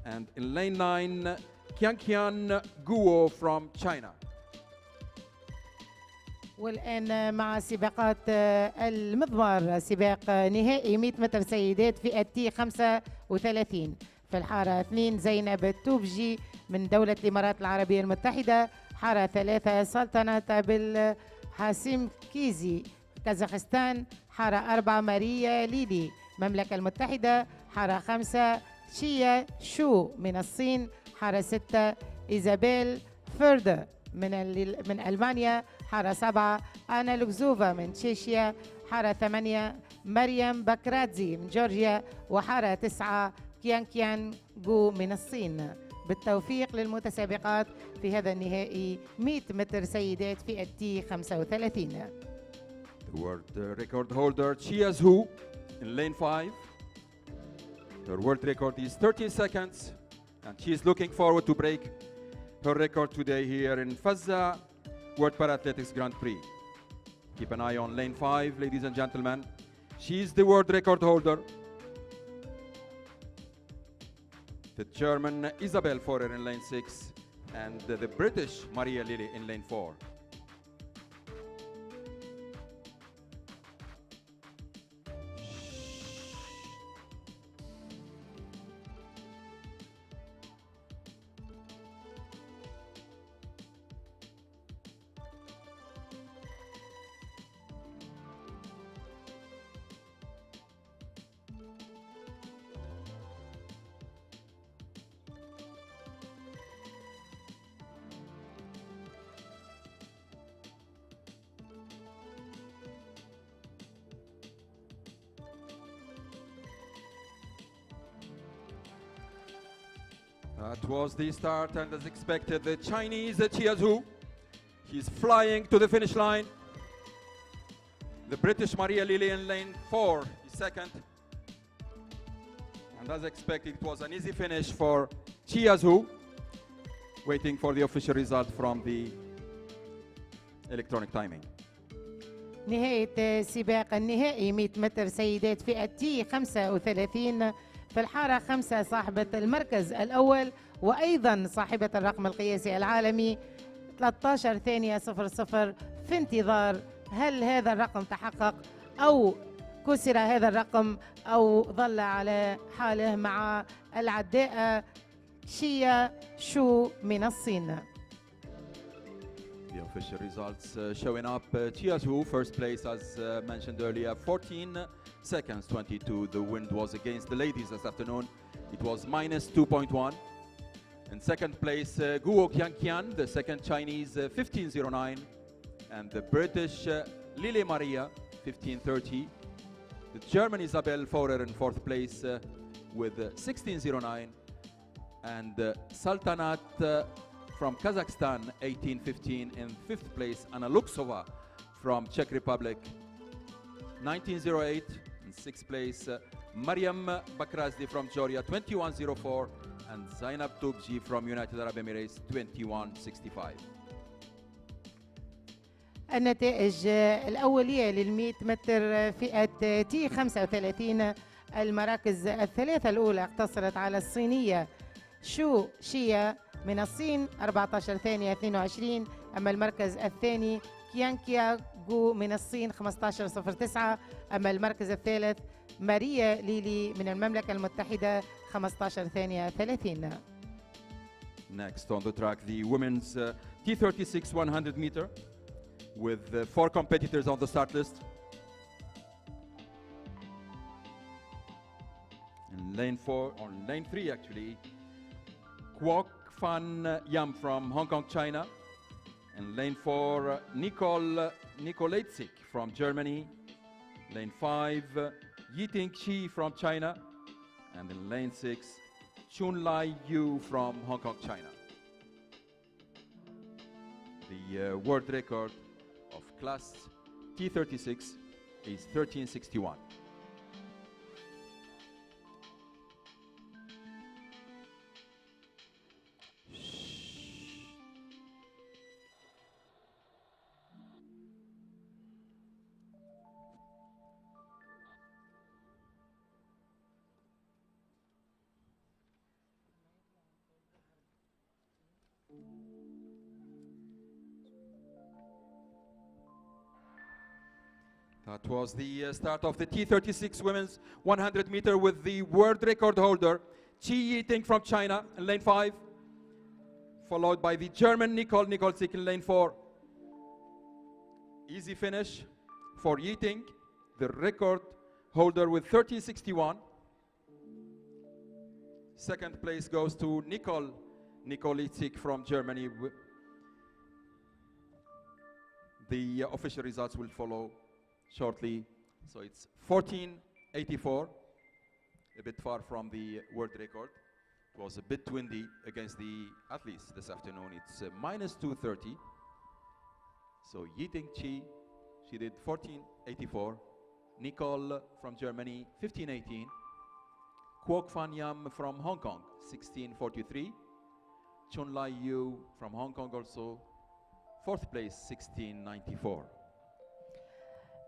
And in lane 9 Qianqian Guo from China. والآن مع سباقات المضمار، سباق نهائي 100 متر سيدات فئة تي 35. في الحارة 2 زينب التوبجي من دولة الإمارات العربية المتحدة. حارة 3 سلطنة بالحاسم كيزي كازاخستان. حارة 4 ماريا ليدي المملكة المتحدة. حارة 5 شيا شو من الصين. حارة 6 إيزابيل فيردر من ألمانيا. حارة 7 أنا لوكزوفا من تشيشيا. حارة 8 مريم بكرادزي من جورجيا. وحارة 9 كيان جو من الصين. بالتوفيق للمتسابقات في هذا النهائي 100 متر سيدات فئة تي 35. The world record holder Chia Zhu in lane 5. Her world record is 13 seconds and she is looking forward to break her record today here in Fazza World Parathletics Grand Prix. Keep an eye on lane 5, ladies and gentlemen. She is the world record holder. The German Isabel Forer in lane 6 and the British Maria Lille in lane 4. That was the start, and as expected, the Chinese Chia Zhu. He's flying to the finish line. The British Maria Lille in lane 4 is second. And as expected, it was an easy finish for Chia Zhu. Waiting for the official result from the electronic timing. نهاية سباق النهائي 100 متر سيدات فئة تي 35. في الحارة 5 صاحبة المركز الأول وأيضا صاحبة الرقم القياسي العالمي 13 ثانية 00. في انتظار هل هذا الرقم تحقق أو كسر هذا الرقم أو ظل على حاله مع العداءة شيا شو من الصين. The official results showing up. Chia Zhu, first place as mentioned earlier, 14 seconds 22. The wind was against the ladies this afternoon. It was minus 2.1. In second place, Guo Qianqian, the second Chinese, 15.09. And the British Lille Maria, 15.30. The German Isabel Forer in fourth place with 16.09. And Saltanat from Kazakhstan, 1815. In 5th place, Anna Luxova from Czech Republic, 1908. In 6th place, Mariam Bakrazdi from Georgia, 2104. And Zainab Tugji from United Arab Emirates, 2165. النتائج الأولية لل100 متر فئة تي 35. المراكز الثلاثة الأولى اقتصرت على الصينية شو شيا من الصين 14 ثانية 22. أما المركز الثاني كيانكيا جو من الصين 15.09. أما المركز الثالث ماريا ليلي من المملكة المتحدة 15 ثانية 30. Next on the track, the women's T36 100 meter with 4 competitors on the start list. In lane 4, or lane 3 actually, Kwok Fan Yam from Hong Kong, China. In lane 4, Nikolaitzig from Germany. Lane 5, Yiting Qi from China. And in lane 6, Chunlai Yu from Hong Kong, China. The world record of class T36 is 1361. That was the start of the T36 women's 100 meter with the world record holder, Qi Yiting from China in lane 5, followed by the German Nikolaitzig in lane 4. Easy finish for Yiting, the record holder with 1361. Second place goes to Nikolaitzig from Germany. The official results will follow shortly. So it's 1484, a bit far from the world record. It was a bit windy against the athletes this afternoon. It's minus 230. So Yiting Qi, she did 1484. Nicole from Germany, 1518. Kwok Fan Yam from Hong Kong, 1643. Chunlai Yu from Hong Kong also, 4th place, 1694.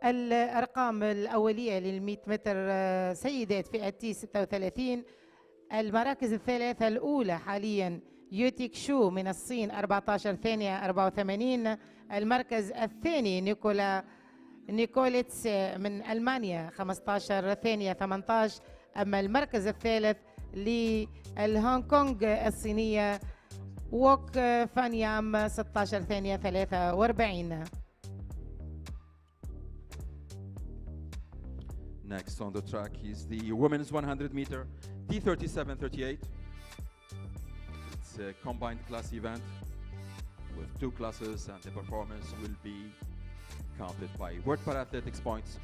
الأرقام الأولية لل100 متر سيدات فئة تي 36. المراكز الثلاثة الأولى حالياً يوتيك شو من الصين 14 ثانية 84. المركز الثاني نيكوليتس من ألمانيا 15 ثانية 18. أما المركز الثالث للهونغ كونغ الصينية ووك فانيام 16 ثانية 43. Next on the track is the women's 100 meter T37-38. It's a combined class event with 2 classes, and the performance will be counted by World Parathletics points.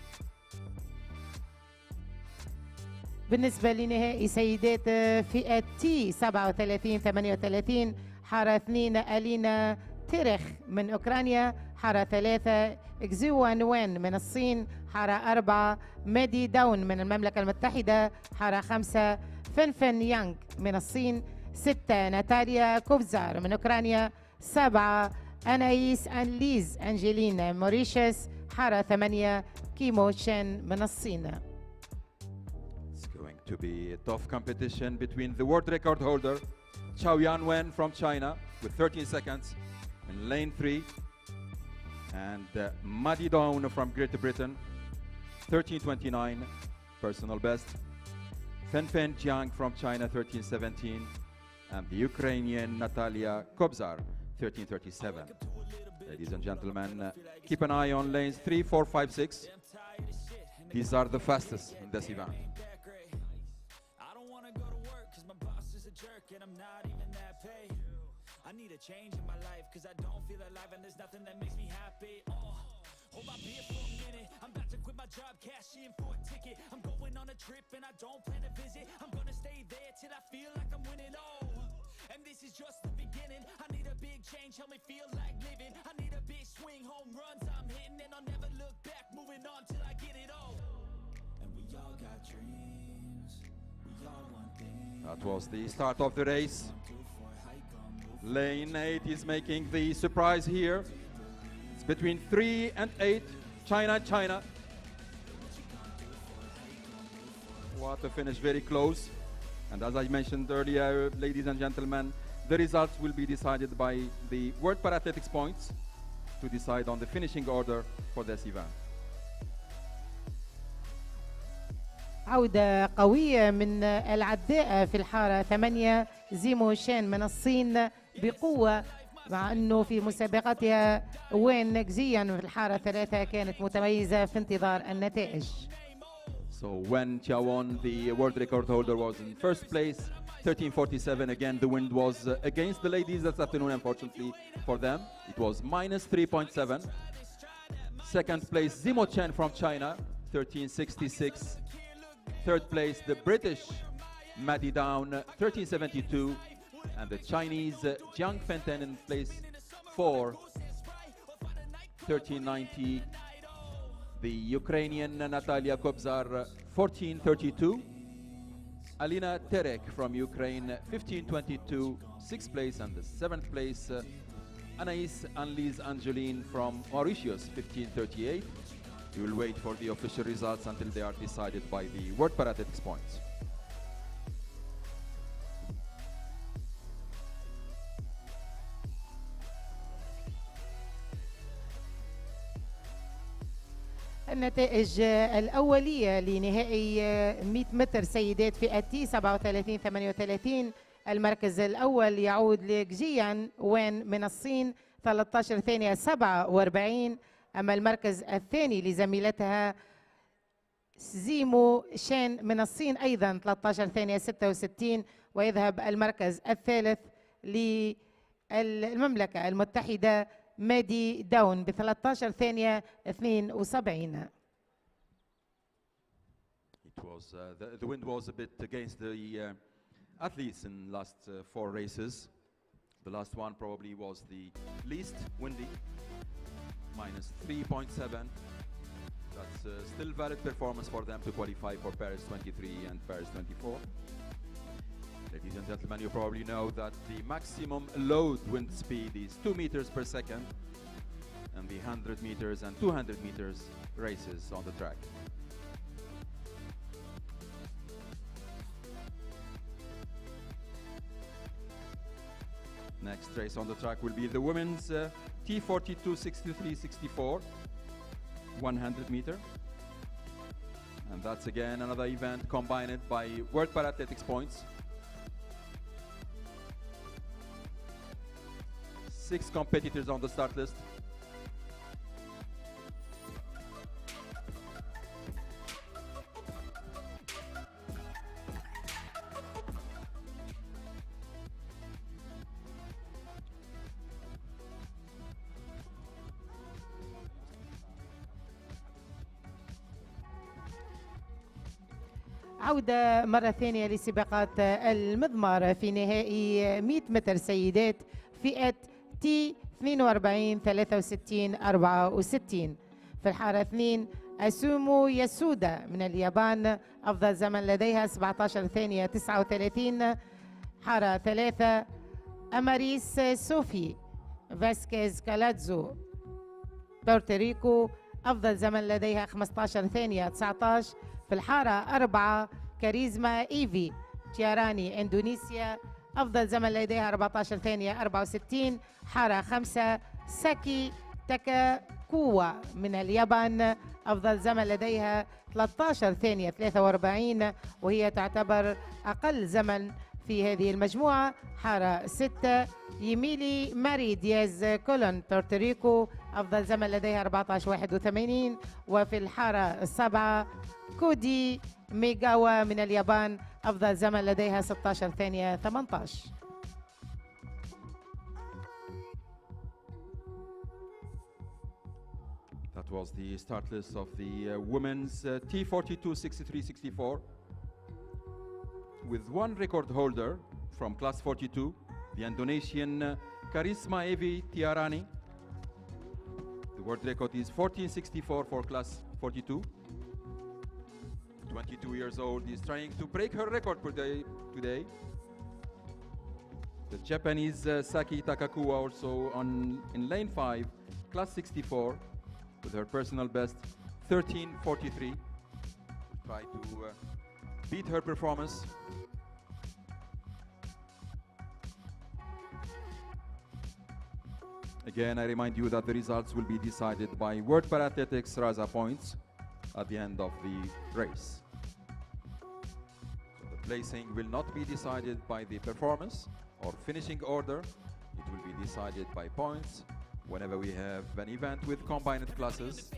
بالنسبة لنهائي سيدات فئة تي 37-38 حارة 2 ألينا تيرخ من أوكرانيا، حارة 3 إكزوان وين من الصين، حارة 4 ميدي داون من المملكة المتحدة، حارة 5 فنفن يانغ من الصين، 6 ناتاليا كوفزار من أوكرانيا، 7 أنايس أنليز أنجلين موريشيس، حارة 8 كيمو تشين من الصين. It's going to be a tough competition between the world record holder Chao Yanwen from China with 13 seconds in lane 3 and Madi Dawn from Great Britain, 13:29 personal best. Fenfen Jiang from China, 13:17, and the Ukrainian Natalia Kobzar, 13:37. Ladies and gentlemen, keep an eye on lanes 3, 4, 5, 6. These are the fastest in this event. I need a change in my life, cause I don't feel alive and there's nothing that makes me happy. Hold my beer for a minute, I'm about to quit my job, cash in for a ticket. I'm going on a trip and I don't plan to visit. I'm gonna stay there till I feel like I'm winning. And this is just the beginning. I need a big change, help me feel like living. I need a big swing, home runs I'm hitting, and I'll never look back, moving on till I get it all. And we all got dreams, we all want things. That was the start of the race. Lane 8 is making the surprise here. It's between 3 and 8. China. What a finish, very close. And as I mentioned earlier, ladies and gentlemen, the results will be decided by the World Paralympics points to decide on the finishing order for this event. عودة قوية من العداء في الحارة 8 زيمو شين من الصين بقوة، مع أنه في مسابقتها وين نجزيا في الحارة 3 كانت متميزة في انتظار النتائج. So when Tiawon, the world record holder, was in first place, 13:47, again the wind was against the ladies this afternoon, unfortunately for them. It was minus 3.7. Second place, Zimo Chen from China, 13:66. Third place, the British Maddie Down, 13:72. And the Chinese Jiang Fenten in place 4, 13:90. The Ukrainian Natalia Kobzar, 14:32. Alina Terek from Ukraine, 15:22, 6th place, and the 7th place, Anais Anlise Angeline from Mauritius, 15:38. We will wait for the official results until they are decided by the World Paralympics points. النتائج الأولية لنهائي 100 متر سيدات فئة تي 37-38. المركز الأول يعود لجيان وين من الصين 13 ثانية 47. أما المركز الثاني لزميلتها زيمو شين من الصين أيضا 13 ثانية 66. ويذهب المركز الثالث للمملكة المتحدة مادي داون ب 13 ثانية 72. It was the wind was a bit against the athletes in last 4 races. The last one probably was the least windy, minus 3.7. That's still valid performance for them to qualify for Paris 23 and Paris 24. Ladies and gentlemen, you probably know that the maximum load wind speed is 2 meters per second, and the 100 meters and 200 meters races on the track. Next race on the track will be the women's T42 63-64 100 meter. And that's again another event combined by World Paralympics points. 6 competitors on the start list. عودة مرة ثانية لسباقات المضمار في نهائي 100 متر سيدات فئة تي 42-63-64. في الحارة 2 أسومو ياسودا من اليابان، أفضل زمن لديها 17 ثانية 39. حارة 3 أماريس سوفي فاسكيز كالاتزو بورتوريكو، أفضل زمن لديها 15 ثانية 19. في الحارة 4 كاريزما إيفي تياراني إندونيسيا، أفضل زمن لديها 14 ثانية 64. حارة 5 ساكي تاكاكوا من اليابان، أفضل زمن لديها 13 ثانية 43، وهي تعتبر أقل زمن في هذه المجموعة. حارة 6 يميلي ماري دياز كولون بورتوريكو، أفضل زمن لديها 14 81. وفي الحارة 7 كودي ميغاوا من اليابان، أفضل زمن لديها 16 ثانية 18. That was the start list of the women's T42 63-64 with one record holder from class 42, the Indonesian Karisma Evi Tiarani. The world record is 1464 for class 42. 22 years old, is trying to break her record today. The Japanese Saki Takakuwa also in lane 5, class 64, with her personal best 13:43. Try to beat her performance. Again, I remind you that the results will be decided by World Parathletics Raza points at the end of the race. So the placing will not be decided by the performance or finishing order. It will be decided by points whenever we have an event with combined classes.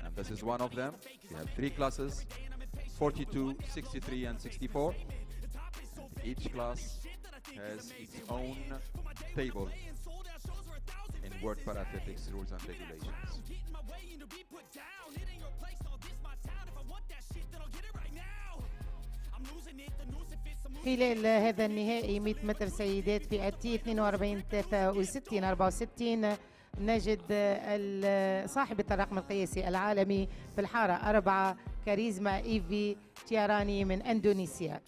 And this is one of them. We have 3 classes, 42, 63, and 64. And each class has its own table in World Parathletics rules and regulations. خلال هذا النهائي 100 متر سيدات فئة تي 42 63 64 نجد صاحبة الرقم القياسي العالمي في الحارة 4 كاريزما إيفي تياراني من أندونيسيا.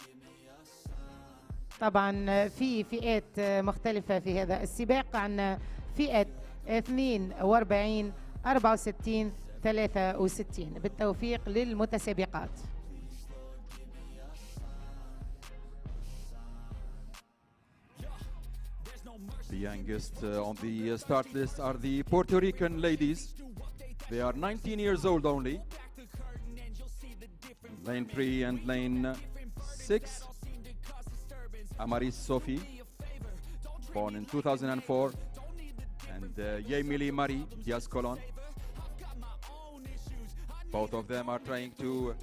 طبعا في فئات مختلفة في هذا السباق، عندنا فئة 42 64 63. بالتوفيق للمتسابقات. The youngest on the start list are the Puerto Rican ladies. They are 19 years old only. Lane 3 and lane 6. Amaris Sophie, born in 2004. And Yemili Marie Diaz Colon. Both of them are trying to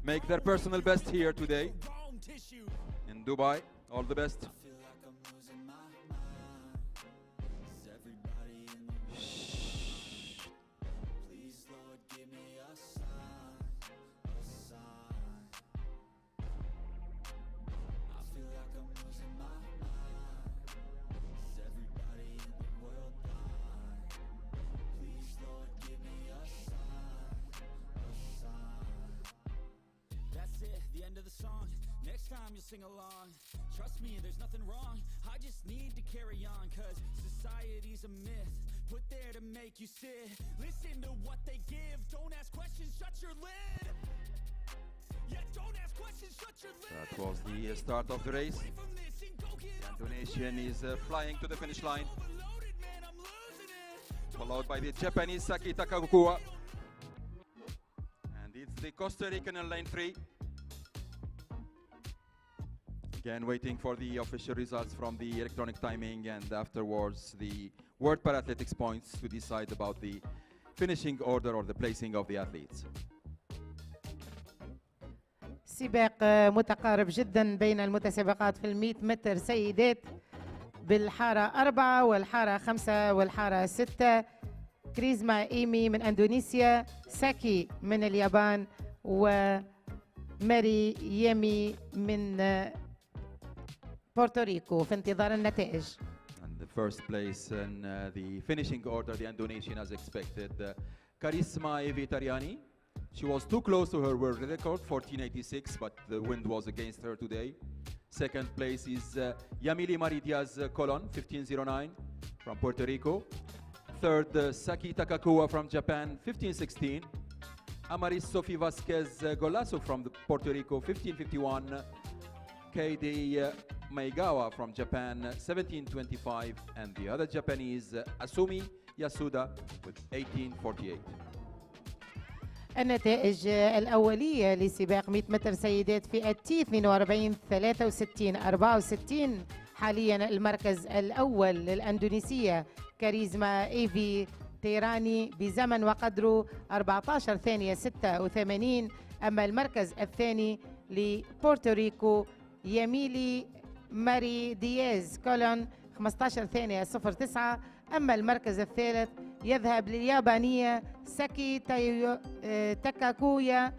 make their personal best here today in Dubai. All the best. Sing along, trust me, there's nothing wrong. I just need to carry on, cause society's a myth put there to make you sit. Listen to what they give, don't ask questions, shut your lid. Yeah, don't ask questions, shut your lid. That was the start of the race. The Indonesian is flying to the finish line, followed by the Japanese Saki Takakuwa, and it's the Costa Rican in lane 3. Again, waiting for the official results from the electronic timing and afterwards the World Parathletics points to decide about the finishing order or the placing of the athletes. سباق متقارب جدا بين المتسابقات في 100 متر سيدات بالحارة 4 والحارة 5 والحارة 6. كريزما إيمي من أندونيسيا، ساكي من اليابان، وماري يمي من بورتوريكو في انتظار النتائج. And the first place in the finishing order, the Indonesian as expected, Karisma Evitariani. She was too close to her world record, 1486, but the wind was against her today. Second place is Yamili Maridiaz Colon, 1509 from Puerto Rico. Third, Saki Takakuwa from Japan, 1516. Amaris Sophie Vasquez Golasso from Puerto Rico, 1551. KD Maigawa from Japan, 1725. And the other Japanese, Asumi Yasuda with 1848. النتائج الأولية لسباق 100 متر سيدات فئة تي 42 63 64. حاليا المركز الأول للأندونيسية كاريزما إيفي تيراني بزمن وقدره 14 ثانية 86. أما المركز الثاني لبورتوريكو يميلي ماري دياز كولون 15 ثانية 09. أما المركز الثالث يذهب لليابانية ساكي تاكاكويا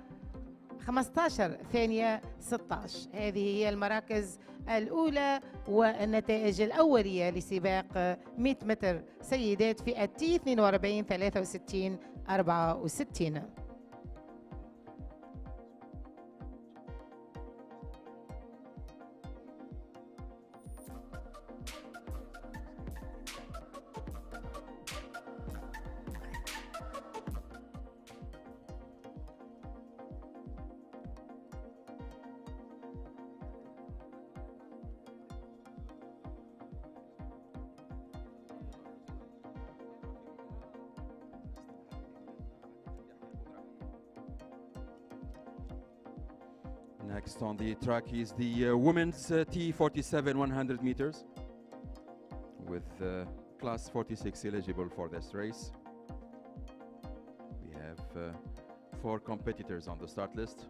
15 ثانية 16. هذه هي المراكز الأولى والنتائج الأولية لسباق 100 متر سيدات فئة تي 42 63 64. Next on the track is the women's T47 100 meters with class 46 eligible for this race. We have 4 competitors on the start list.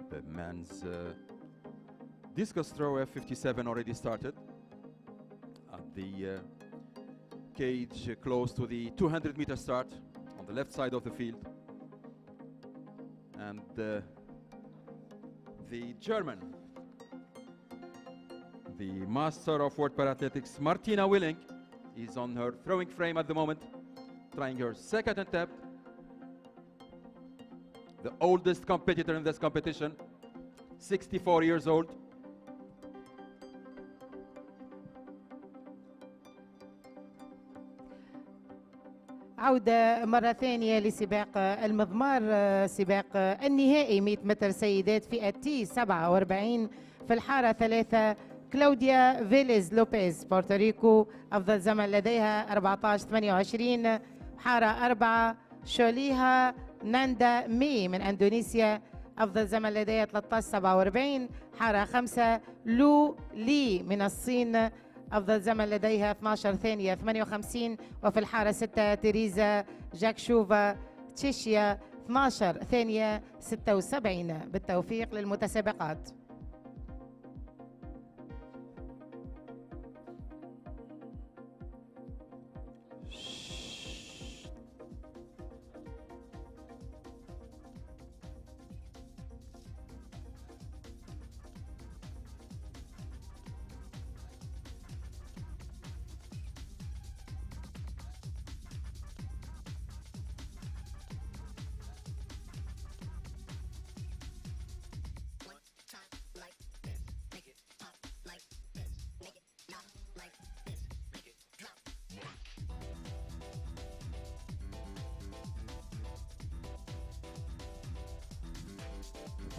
The men's discus throw F57 already started at the cage close to the 200-meter start on the left side of the field. And the German, the master of world parathletics, Martina Willing, is on her throwing frame at the moment, trying her second attempt. The oldest competitor in this competition, 64 years old. عودة مرة ثانية لسباق المضمار، سباق النهائي 100 متر سيدات فئة تي 47 في الحارة 3. كلاوديا فيليز لوبيز بورتوريكو، أفضل زمن لديها 14:28. حارة 4 شوليها ناندا مي من أندونيسيا، أفضل زمن لديها 13:47. حارة 5 لو لي من الصين، أفضل زمن لديها 12:58. وفي الحارة 6 تيريزا جاكشوفا تشيشيا 12:76. بالتوفيق للمتسابقات.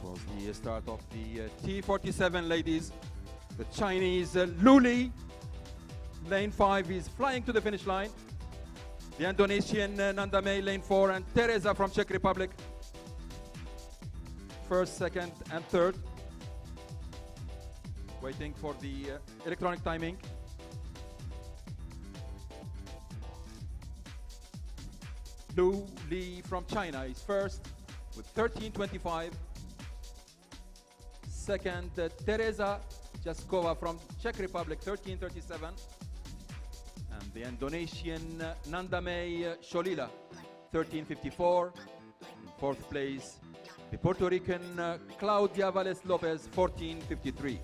Was the start of the T47 ladies. The Chinese Luli, lane 5, is flying to the finish line. The Indonesian Nandamei, lane 4, and Teresa from Czech Republic, first, second, and third. Waiting for the electronic timing. Lu Li from China is first with 13:25. Second, Teresa Jaskova from Czech Republic, 13:37. And the Indonesian Nandamei Sholila, 13:54. In fourth place, the Puerto Rican Claudia Valles Lopez, 14:53.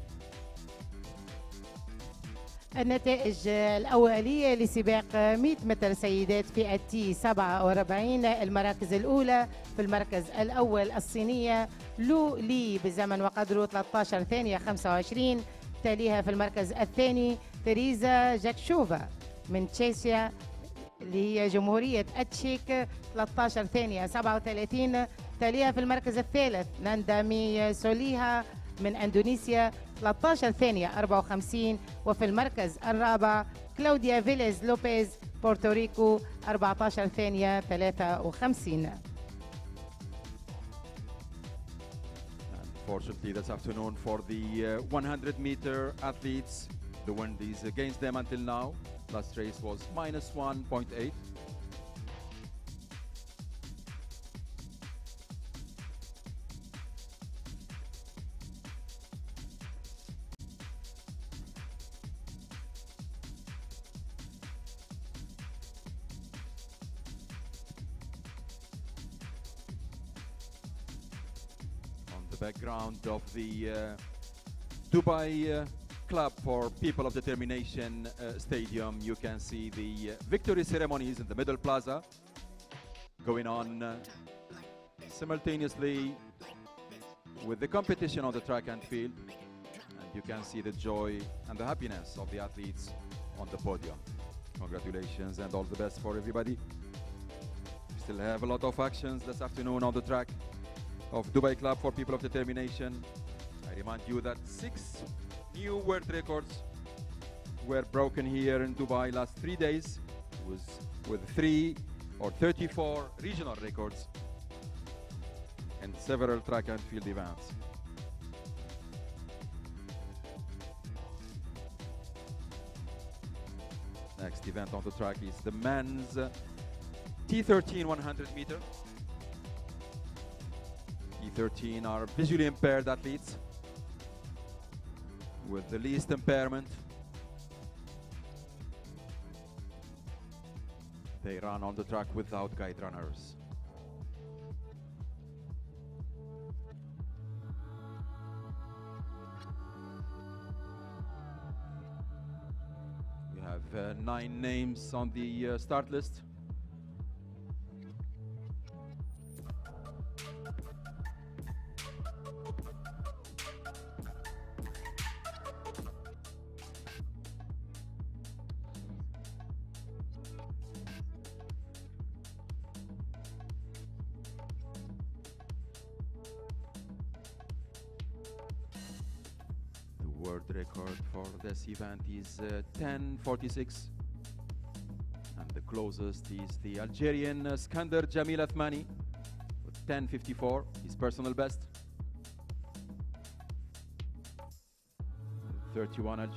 النتائج الأولية لسباق 100 متر سيدات فئة تي 47. المراكز الأولى: في المركز الأول الصينية لو لي بزمن وقدره 13:25. تاليها في المركز الثاني تريزا جاكشوفا من تشيشيا اللي هي جمهورية التشيك، 13:37. تاليها في المركز الثالث ناندامي سوليها من أندونيسيا، 13:54. وفي المركز الرابع كلاوديا فيليز لوبيز بورتوريكو، 14:53. Unfortunately, this afternoon for the 100-meter athletes, the wind is against them until now. Last race was -1.8. the background of the Dubai Club for People of Determination Stadium, you can see the victory ceremonies in the middle plaza going on simultaneously with the competition on the track and field. And you can see the joy and the happiness of the athletes on the podium. Congratulations and all the best for everybody. We still have a lot of actions this afternoon on the track of Dubai Club for People of Determination. I remind you that 6 new world records were broken here in Dubai last 3 days. It was with 3 or 34 regional records and several track and field events. Next event on the track is the men's T13 100 meter. T13 are visually impaired athletes with the least impairment. They run on the track without guide runners. We have 9 names on the start list. World record for this event is 10:46, and the closest is the Algerian Skander Jamil Athmani with 10:54, his personal best. 31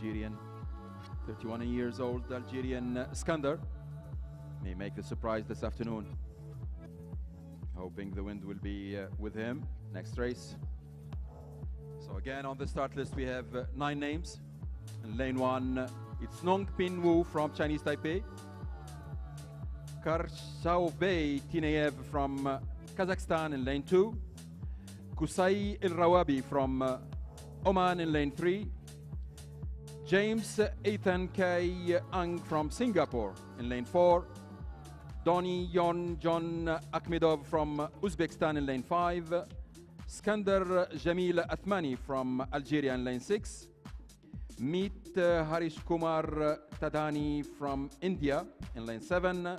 years old Algerian Skander may make the surprise this afternoon. Hoping the wind will be with him next race. So again, on the start list, we have 9 names. In lane 1, it's Nong Pin Wu from Chinese Taipei. Karshaobei Tineyev from Kazakhstan in lane 2. Kusai El Rawabi from Oman in lane 3. James Ethan K. Ang from Singapore in lane 4. Donny Yon John Akhmedov from Uzbekistan in lane 5. Skander Jamil Athmani from Algeria in lane 6. Meet Harish Kumar Tadani from India in lane 7.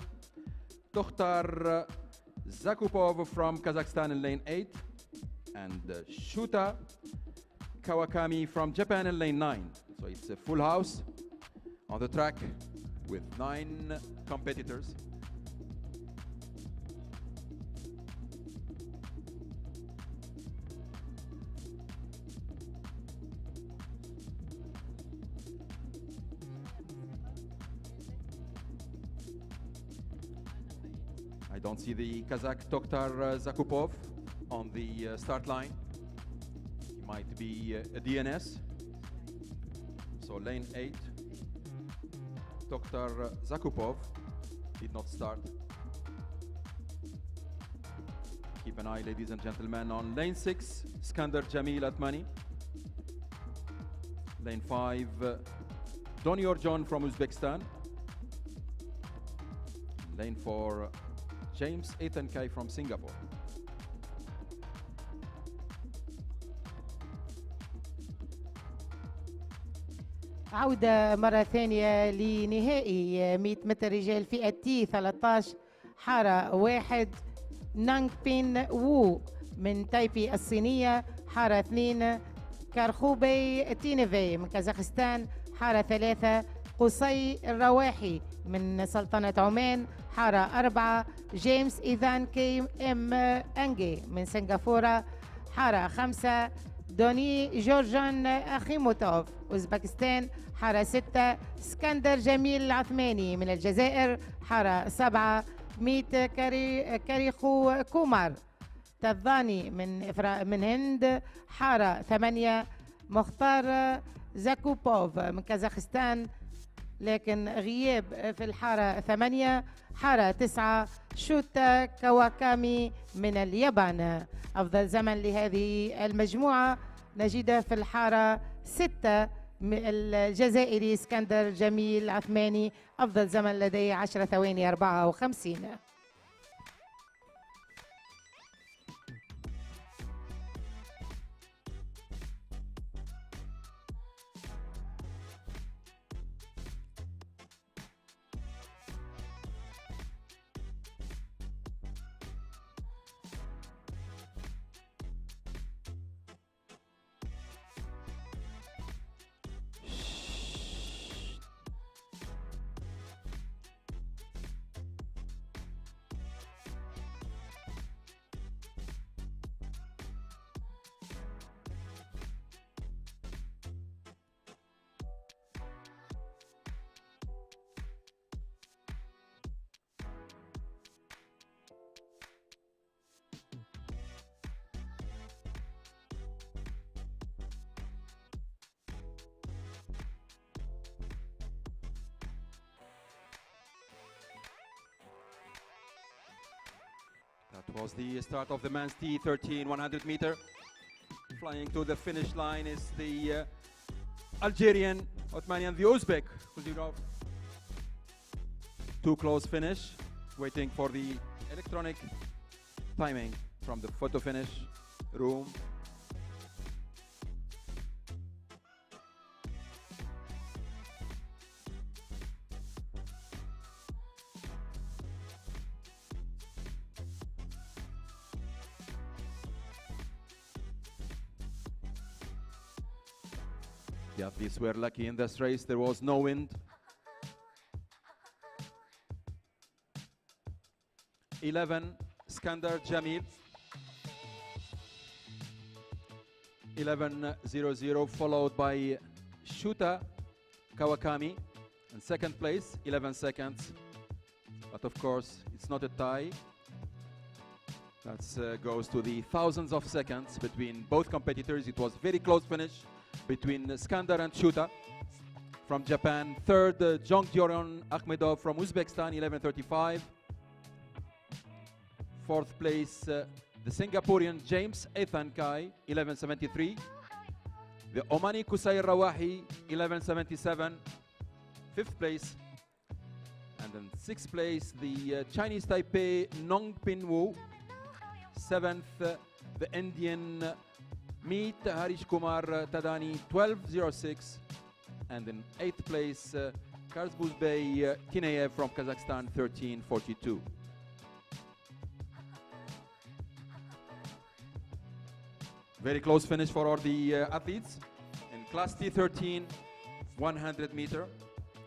Tokhtar Zakupov from Kazakhstan in lane 8. And Shuta Kawakami from Japan in lane 9. So it's a full house on the track with 9 competitors. I don't see the Kazakh Tokhtar Zakupov on the start line. He might be a DNS. So lane 8, Tokhtar Zakupov did not start. Keep an eye, ladies and gentlemen, on lane 6, Skander Jamil Athmani. Lane 5, Donior John from Uzbekistan. Lane 4, James Ethan Kai from Singapore. عودة مرة ثانية لنهائي 100 متر رجال فئة تي 13 حارة 1 نانغ بين وو من تايبي الصينية. حارة 2 كارخوبي تينيفي من كازاخستان. حارة 3 قصي الرواحي من سلطنة عمان. حارة 4 جيمس إيذان كي إم أنجي من سنغافورة. حارة 5 دوني جورجان أخيموتوف أوزبكستان. حارة 6 اسكندر جميل العثماني من الجزائر. حارة 7 ميت كاريخو كومار تضاني من هند. حارة 8 مختار زاكوبوف من كازاخستان. لكن غياب في الحارة 8. حارة 9 شوتا كاواكامي من اليابان. أفضل زمن لهذه المجموعة نجده في الحارة 6 الجزائري اسكندر جميل عثماني. أفضل زمن لديه 10 ثواني 54. That was the start of the men's T13 100 meter. Flying to the finish line is the Algerian, Othmani and the Uzbek. Too close finish, waiting for the electronic timing from the photo finish room. The athletes were lucky in this race. There was no wind. 11, Skandar Jamil. 11.00, followed by Shuta Kawakami in second place, 11 seconds. But of course, it's not a tie. That goes to the thousands of seconds between both competitors. It was very close finish between Skandar and Shuta from Japan. Third, Jongdyoron Akhmedov from Uzbekistan, 11.35. Fourth place, the Singaporean James Ethan Kai, 11.73. The Omani Kusai Rawahi, 11.77. Fifth place. And then sixth place, the Chinese Taipei Nongpin Wu. Seventh, the Indian Meet Harish Kumar Tadani, 12.06. And in eighth place, Karzbuzbey Kineyev from Kazakhstan, 13.42. Very close finish for all the athletes. In class T13, 100 meter,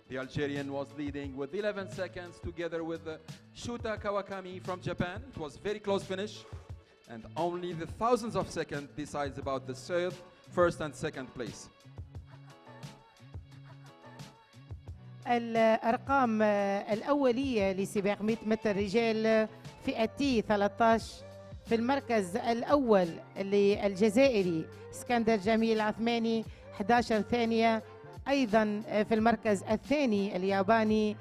the Algerian was leading with 11 seconds together with Shuta Kawakami from Japan. It was very close finish, and only the thousands of seconds decides about the third, first and second place. الأرقام الأولية لسباق 100 متر رجال فئة تي 13. في المركز الأول للجزائري اسكندر جميل عثماني 11 ثانية. أيضا في المركز الثاني الياباني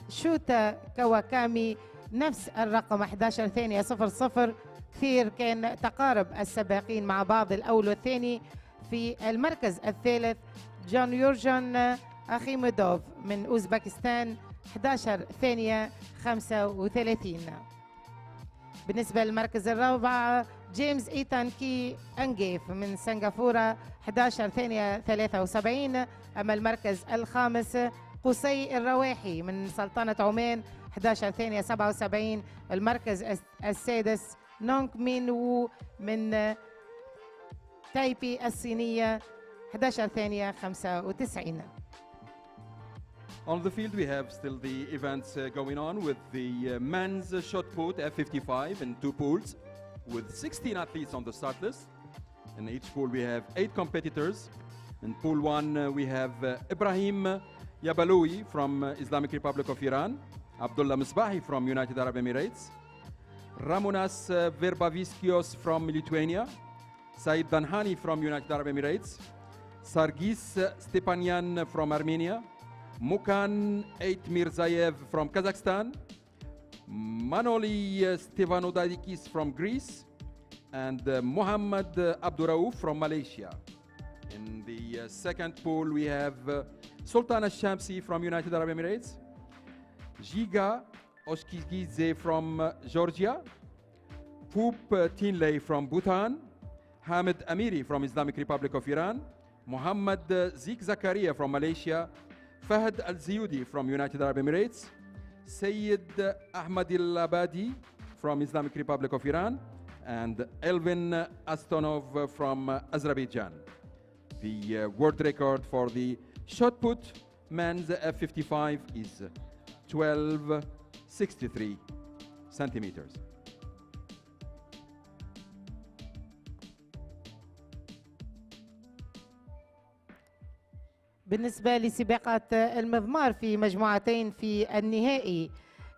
شوتا كاواكامي نفس الرقم 11 ثانية 00. كثير كان تقارب السباقين مع بعض الأول والثاني. في المركز الثالث جون يورجن أخيمودوف من أوزبكستان 11 ثانية 35. بالنسبة للمركز الرابع جيمس إيتان كي أنجيف من سنغافورة 11 ثانية 73. أما المركز الخامس قصي الرواحي من سلطنة عمان 11 ثانية 77. المركز السادس نونغ مين وو من تايبي الصينية 11 ثانية 95. On the field, we have still the events going on with the men's shot put F55 in two pools with 16 athletes on the start list. In each pool, we have 8 competitors. In pool 1, we have Ibrahim Yabaloui from Islamic Republic of Iran, Abdullah Misbahi from United Arab Emirates, Ramonas Verbaviskios from Lithuania, Said Danhani from United Arab Emirates, Sargis Stepanyan from Armenia, Mukan 8 Mirzayev from Kazakhstan, Manoli Stevanodadikis from Greece, and Muhammad Abduraouf from Malaysia. In the second pool, we have Sultana Shamsi from United Arab Emirates, Giga Oshkigidze from Georgia, Poop Tinley from Bhutan, Hamid Amiri from Islamic Republic of Iran, Muhammad Zik Zakaria from Malaysia, Fahad Al-Ziyudi from United Arab Emirates, Sayyid Ahmad Al-Abadi from Islamic Republic of Iran, and Elvin Astonov from Azerbaijan. The world record for the shot put men's F55 is 1263 centimeters. بالنسبة لسباقات المضمار في مجموعتين في النهائي،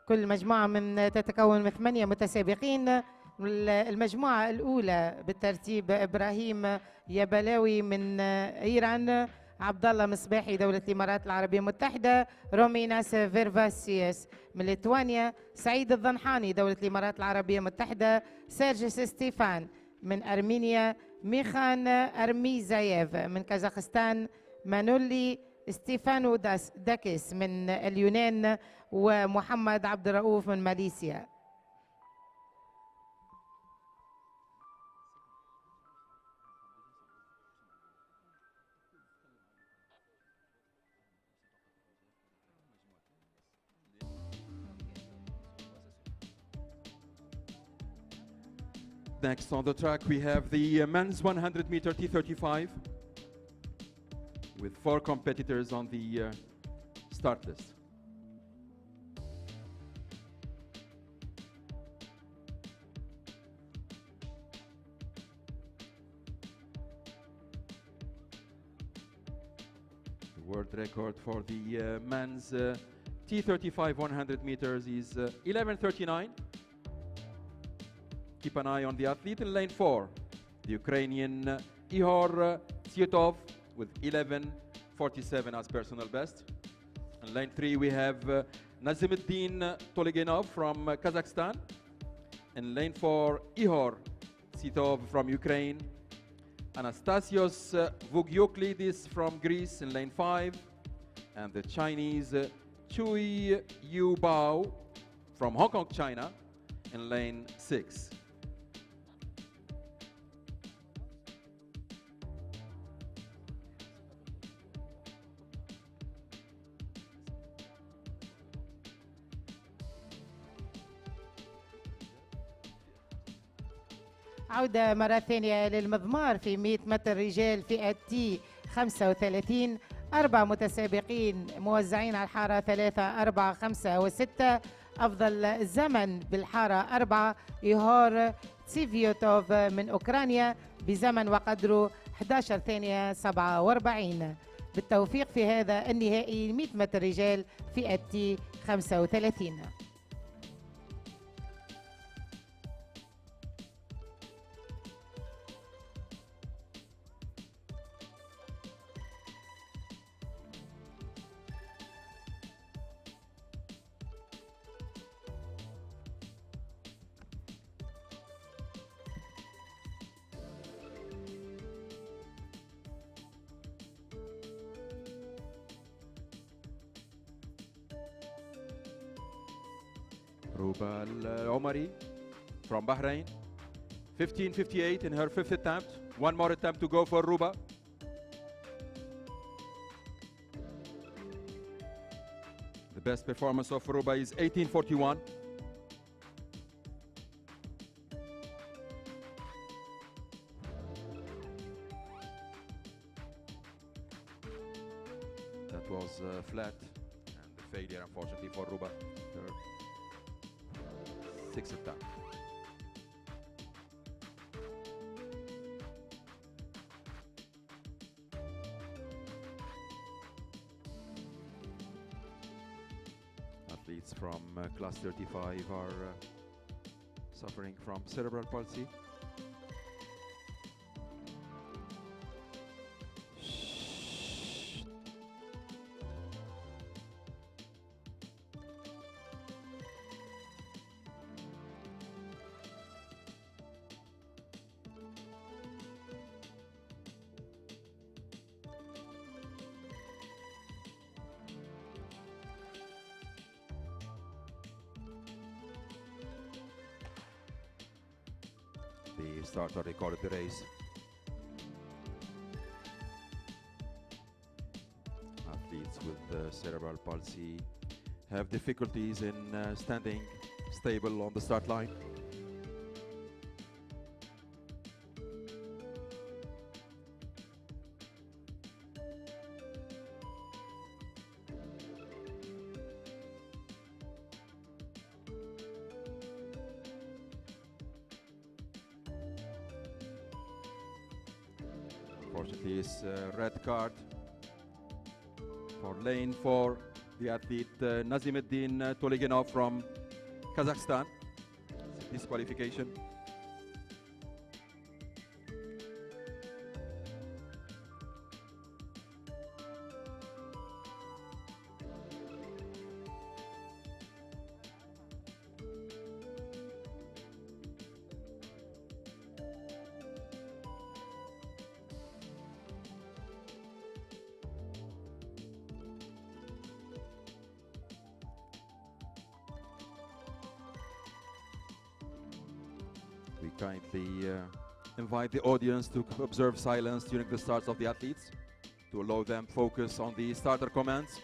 كل مجموعة تتكون من 8 متسابقين. المجموعة الأولى بالترتيب إبراهيم يبلاوي من إيران، عبد الله مصباحي دولة الإمارات العربية المتحدة، روميناس فيرفاسيوس من ليتوانيا، سعيد الضنحاني دولة الإمارات العربية المتحدة، سيرجيس ستيفان من أرمينيا، ميخان أرميزايف من كازاخستان، مانولي ستيفانو داكيس من اليونان، ومحمد عبد الرؤوف من ماليزيا. Next on the track, we have the men's 100 meter T35 with 4 competitors on the start list. The world record for the men's T35 100 meters is 11:39. Keep an eye on the athlete in lane 4, the Ukrainian Ihor Tsiotov with 11:47 as personal best. In lane 3, we have Nazimuddin Tolegenov from Kazakhstan. In lane 4, Ihor Tsiotov from Ukraine. Anastasios Vugioklidis from Greece in lane 5. And the Chinese Chui Yu Bao from Hong Kong, China in lane 6. عودة مرة ثانية للمضمار في 100 متر رجال فئة تي 35. 4 متسابقين موزعين على الحارة 3 4 5 و6. أفضل زمن بالحارة 4 إيهور تسيفيوتوف من أوكرانيا بزمن وقدره 11 ثانية 47. بالتوفيق في هذا النهائي 100 متر رجال فئة تي 35. Ruba Al-Omari from Bahrain, 15:58 in her 5th attempt. One more attempt to go for Ruba. The best performance of Ruba is 18:41. That was flat, and the failure, unfortunately, for Ruba. Her 6th attempt. Athletes from class 35 are suffering from cerebral palsy. starter recorded the race. Athletes with cerebral palsy have difficulties in standing stable on the start line. Unfortunately, it's a red card for lane 4, the athlete Nazimuddin Toleginov from Kazakhstan. It's a disqualification. We kindly invite the audience to observe silence during the starts of the athletes to allow them focus on the starter commands.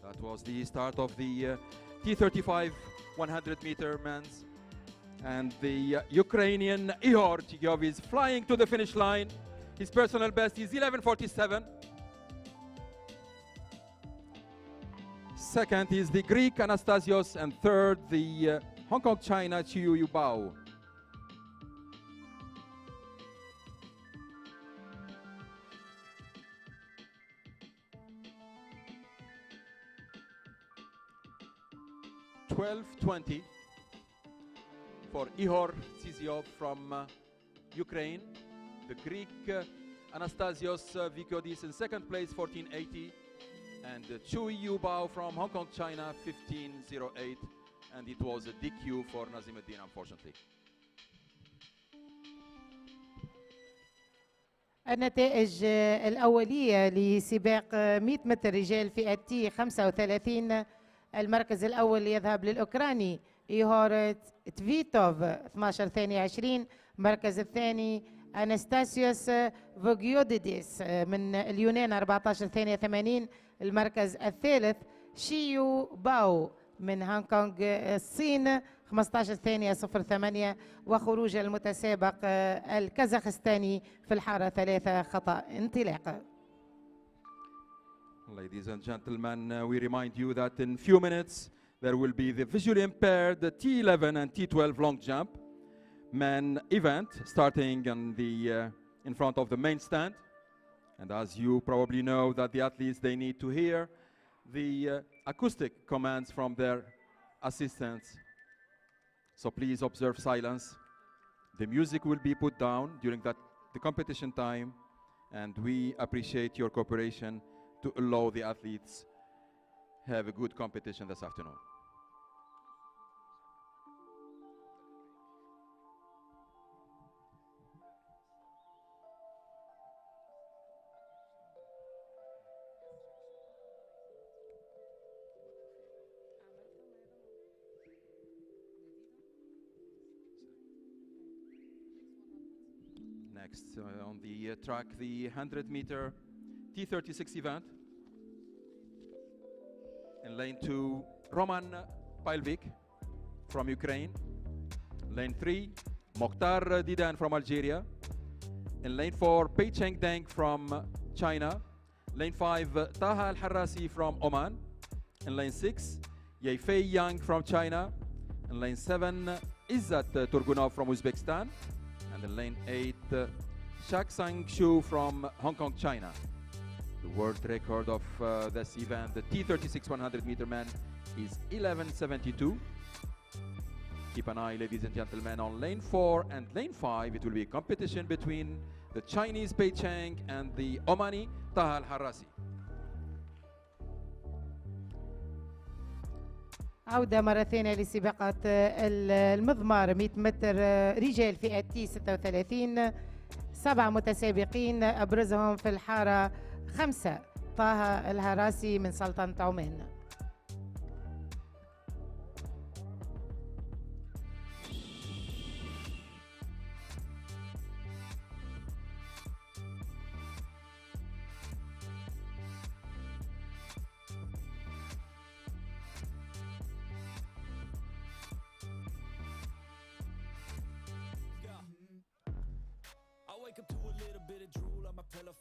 That was the start of the T35 100-meter men's. And the Ukrainian Ihor Chigyov is flying to the finish line. His personal best is 11:47. Second is the Greek Anastasios, and third the Hong Kong China Chiu Yubao. $12:20 for Ihor Tsizyov from Ukraine. The Greek Anastasios Vikiodis in second place, 14:80. And Chui Yubao from Hong Kong, China, 15:08. And it was a DQ for Nazimuddin, unfortunately. النتائج الأولية لسباق 100 متر رجال فئة تي 35. المركز الأول يذهب للأوكراني إيهور تفيتوف 12 ثانية 20. المركز الثاني أنستاسيوس فوغيوديديس من اليونان 14 ثانية 80. المركز الثالث شيو باو من هونغ كونغ الصين 15 ثانية 08. وخروج المتسابق الكازاخستاني في الحارة 3 خطأ انطلاق. Ladies and gentlemen, we remind you that in few minutes there will be the visually impaired T11 and T12 long jump men event starting in front of the main stand. And as you probably know, that the athletes, they need to hear the acoustic commands from their assistants. So please observe silence. The music will be put down during the competition time, and we appreciate your cooperation to allow the athletes have a good competition this afternoon. Next on the track, the 100-meter T36 event. In lane 2, Roman Pailvik from Ukraine. Lane 3, Mokhtar Didan from Algeria. In lane 4, Pei Cheng Deng from China. Lane 5, Taha Al-Harrasi from Oman. In lane 6, Yeifei Yang from China. In lane 7, Izzat Turgunov from Uzbekistan. And in lane 8, Shak Sang Shu from Hong Kong, China. The world record of this event, the T36 100-meter man, is 11:72. Keep an eye, ladies and gentlemen, on lane 4 and lane 5. It will be a competition between the Chinese Pei Chang and the Omani Taha Al-Harrasi. عودة مرة ثانية لسباقات المضمار 100 متر رجال فئة تي 36 7 متسابقين أبرزهم في الحارة 5 طه الهراسي من سلطنة عمان.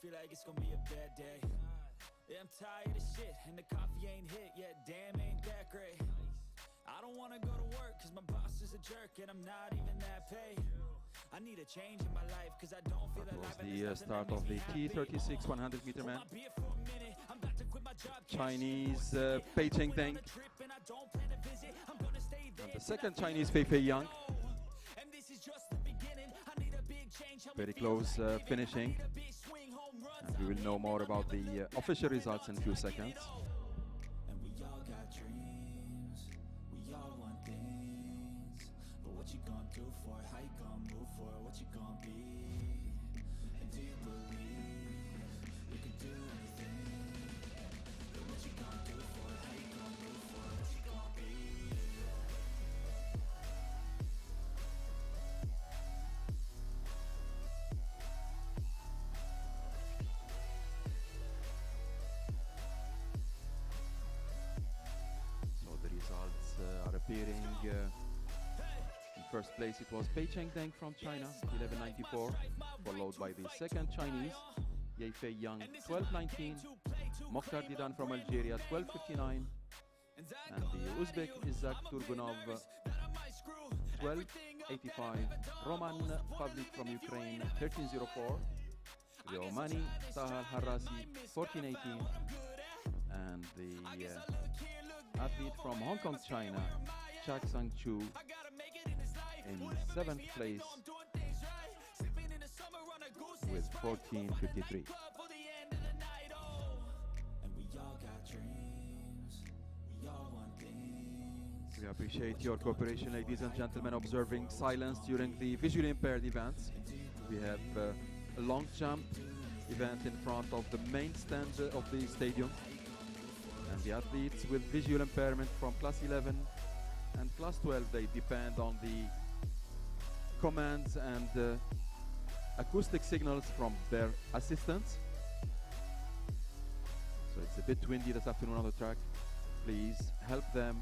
Feel like it's gonna be a bad day. Yeah, I'm tired of shit and the coffee ain't hit yet. Damn, ain't that great. I don't wanna go to work cause my boss is a jerk and I'm not even that paid. I need a change in my life cause I don't feel alive. That was the start of the T36 100 meter man. Chinese Pei Cheng Deng. And the second Chinese Fei Fei Yang. Very close finishing. And we will know more about the official results in a few seconds. And we all got dreams, we all want things, but what you gonna do for it? How you gonna move for it? What you gonna be? And do you believe you can do anything? But what you gonna do for it? How you gonna move for it? What you gonna be? Are appearing. In first place it was Pei Cheng Deng from China, 11.94, followed by the second Chinese, Ye Fei Yang, 12.19, Mokhtar Didan from Algeria, 12.59, and the Uzbek Izzak Turgunov, 12.85, Roman Pavlik from Ukraine, 13.04, the Omani Taha Al-Harrasi, 14.18, and the athlete from Hong Kong, China, Chak Sang Chu, in 7th place with 14.53. We appreciate your cooperation, ladies and gentlemen, observing silence during the visually impaired events. We have a long jump event in front of the main stand of the stadium. And the athletes with visual impairment from class 11 and class 12, they depend on the commands and acoustic signals from their assistants. So it's a bit windy this afternoon on the track. Please help them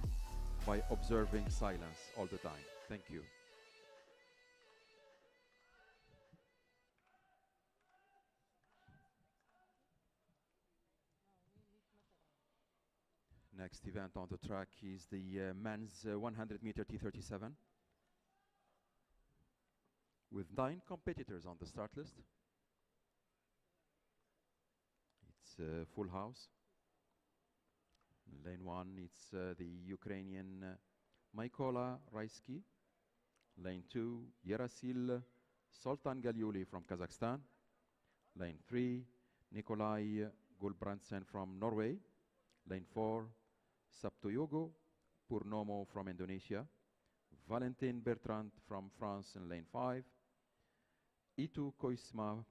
by observing silence all the time. Thank you. Next event on the track is the men's 100 meter T37 with 9 competitors on the start list. It's a full house. Lane 1, it's the Ukrainian Mykola Raisky. Lane 2, Yerasil Soltan Galiuli from Kazakhstan. Lane 3, Nikolai Gulbrandsen from Norway. Lane 4, Saptoyogo Purnomo from Indonesia. Valentin Bertrand from France in lane 5. Itu Koisma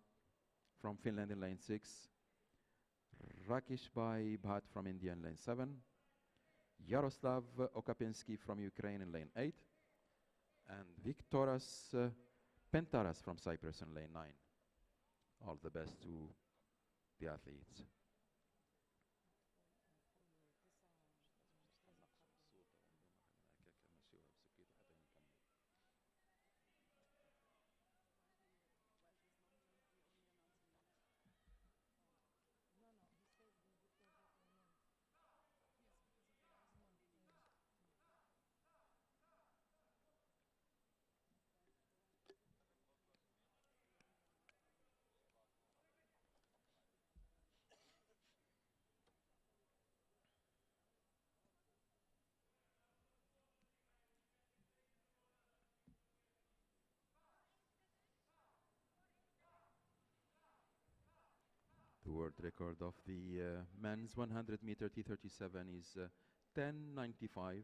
from Finland in lane 6. Rakesh Bhai Bhat from India in lane 7. Yaroslav Okapinski from Ukraine in lane 8. And Viktoras Pentaras from Cyprus in lane 9. All the best to the athletes. world record of the men's 100 meter T37 is 10:95.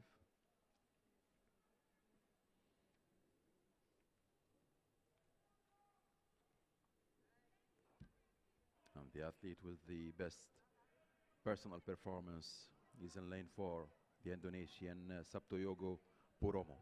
And the athlete with the best personal performance is in lane 4, the Indonesian Sabtoyogo Purnomo.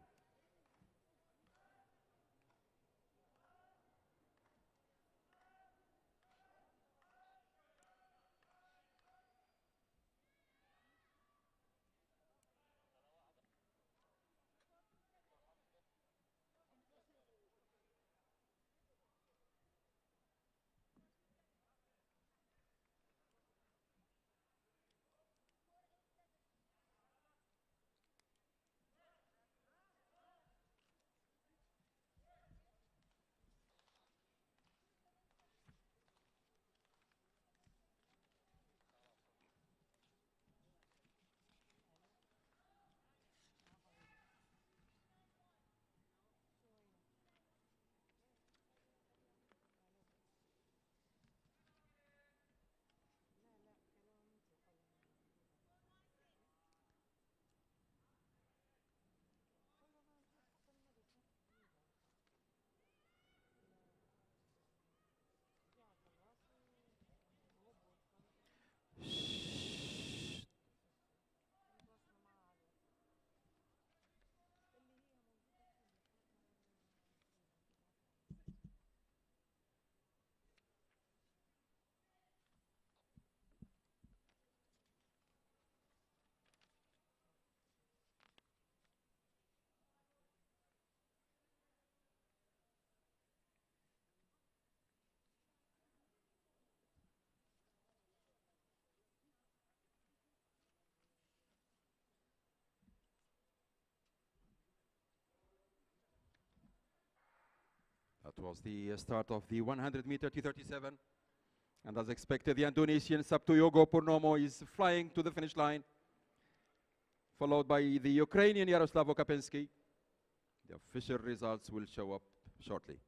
That was the start of the 100 meter T37. And as expected, the Indonesian Sabtoyogo Purnomo is flying to the finish line, followed by the Ukrainian Yaroslav Okapensky. The official results will show up shortly.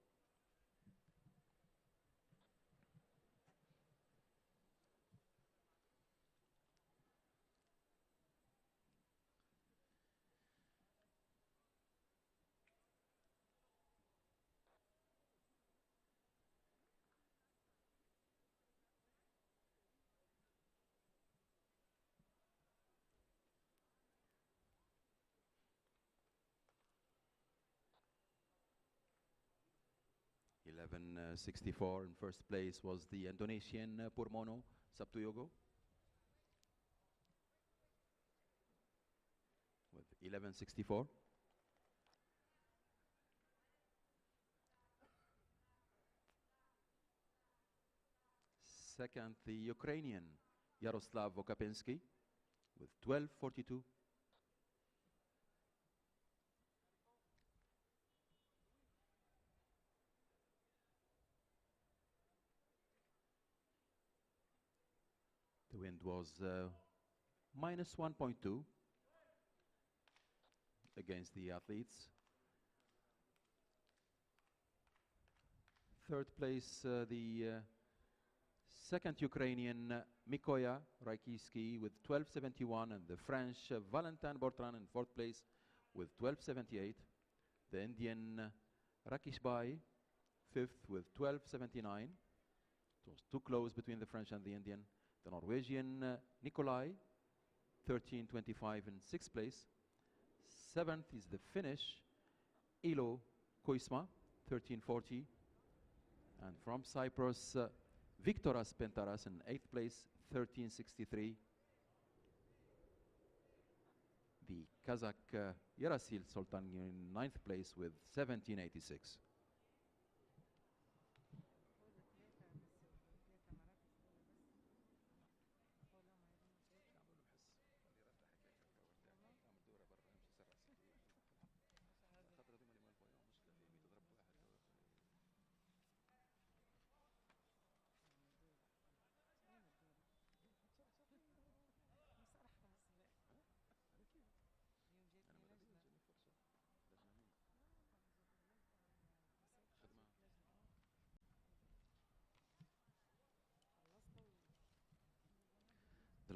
(11:64) in first place was the Indonesian Purnomo Sabtoyogo with 11:64. Second, the Ukrainian Yaroslav Okapensky with 12:42. The wind was minus 1.2 against the athletes. Third place, the second Ukrainian Mikoya Raikisky with 12:71, and the French Valentin Bortran in fourth place with 12:78. The Indian Rakishbai fifth with 12:79. It was too close between the French and the Indian. The Norwegian Nikolai 13:25 in sixth place. Seventh is the Finnish Ilo Koisma 13:40. And from Cyprus, Viktoras Pentaras in 8th place, 13:63. The Kazakh Yerasil Soltan in 9th place with 17:86.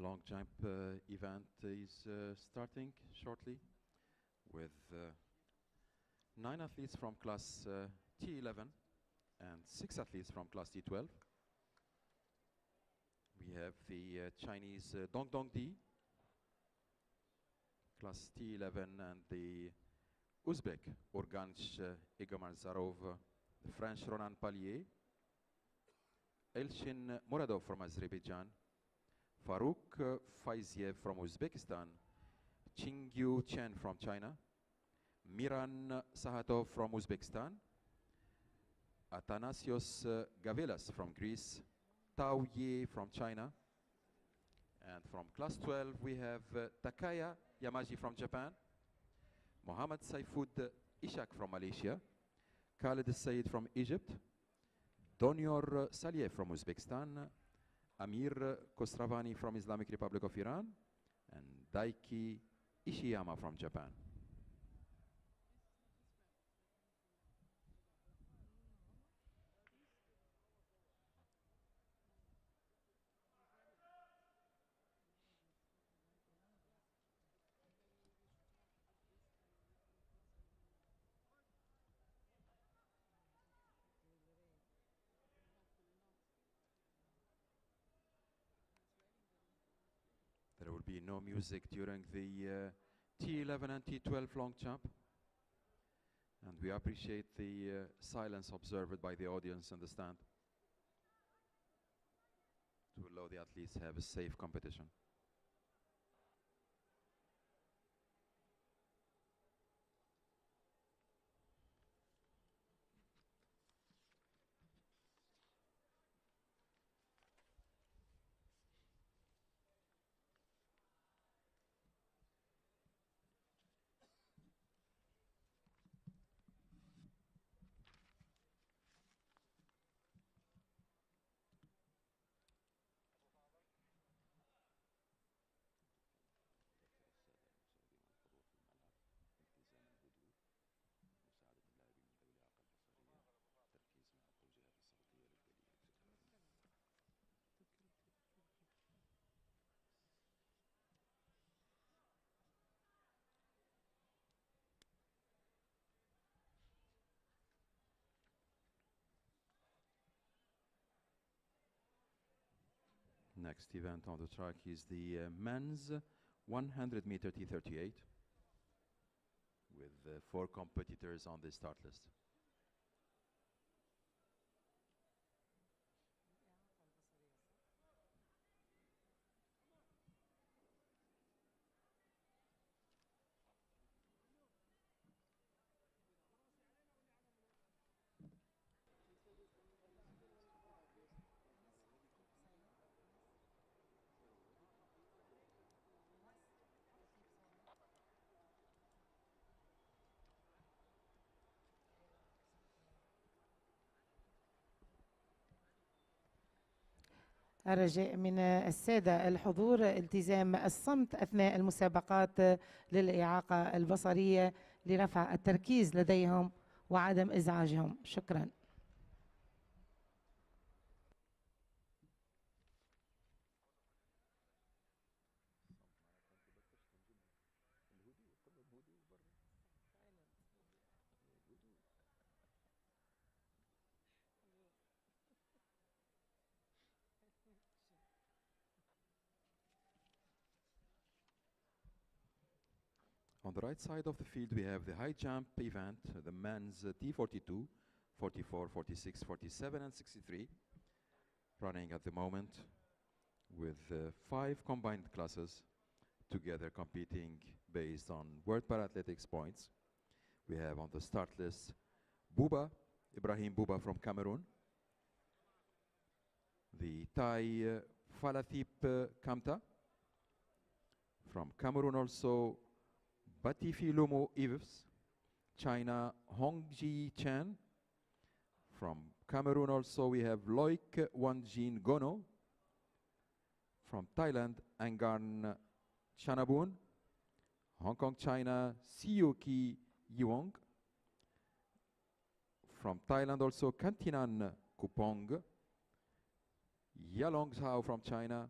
long jump event is starting shortly with 9 athletes from class T11 and 6 athletes from class T12. We have the Chinese Dong Dong Di, class T11, and the Uzbek Urganch Igamanzarov, the French Ronan Pallier, Elshin Muradov from Azerbaijan, Farouk Faiziev from Uzbekistan, Qingyu Chen from China, Miran Sahatov from Uzbekistan, Athanasios Gavelas from Greece, Tao Ye from China, and from class 12 we have Takaya Yamaji from Japan, Mohammad Saifud Ishak from Malaysia, Khalid Said from Egypt, Donior Saliev from Uzbekistan, Amir Khosravani from Islamic Republic of Iran, and Daiki Ishiyama from Japan. There will be no music during the T11 and T12 long jump. And we appreciate the silence observed by the audience in the stand to allow the athletes to have a safe competition. Next event on the track is the men's 100 meter T38 with 4 competitors on the start list. الرجاء من السادة الحضور التزام الصمت أثناء المسابقات للإعاقة البصرية لرفع التركيز لديهم وعدم إزعاجهم. شكراً. On the right side of the field, we have the high jump event, the men's T42, 44, 46, 47, and 63, running at the moment with 5 combined classes together competing based on World Paralympics points. We have on the start list Buba, Ibrahim Buba from Cameroon, the Thai Falatip Kamta from Cameroon, also Batifi Lumo Yves, China Hongji Chen. From Cameroon also we have Loic Wanjin Gono. From Thailand, Angarn Chanabun. Hong Kong, China, Siyuki Yuong. From Thailand also Kantinan Kupong. Yalong Zhao from China.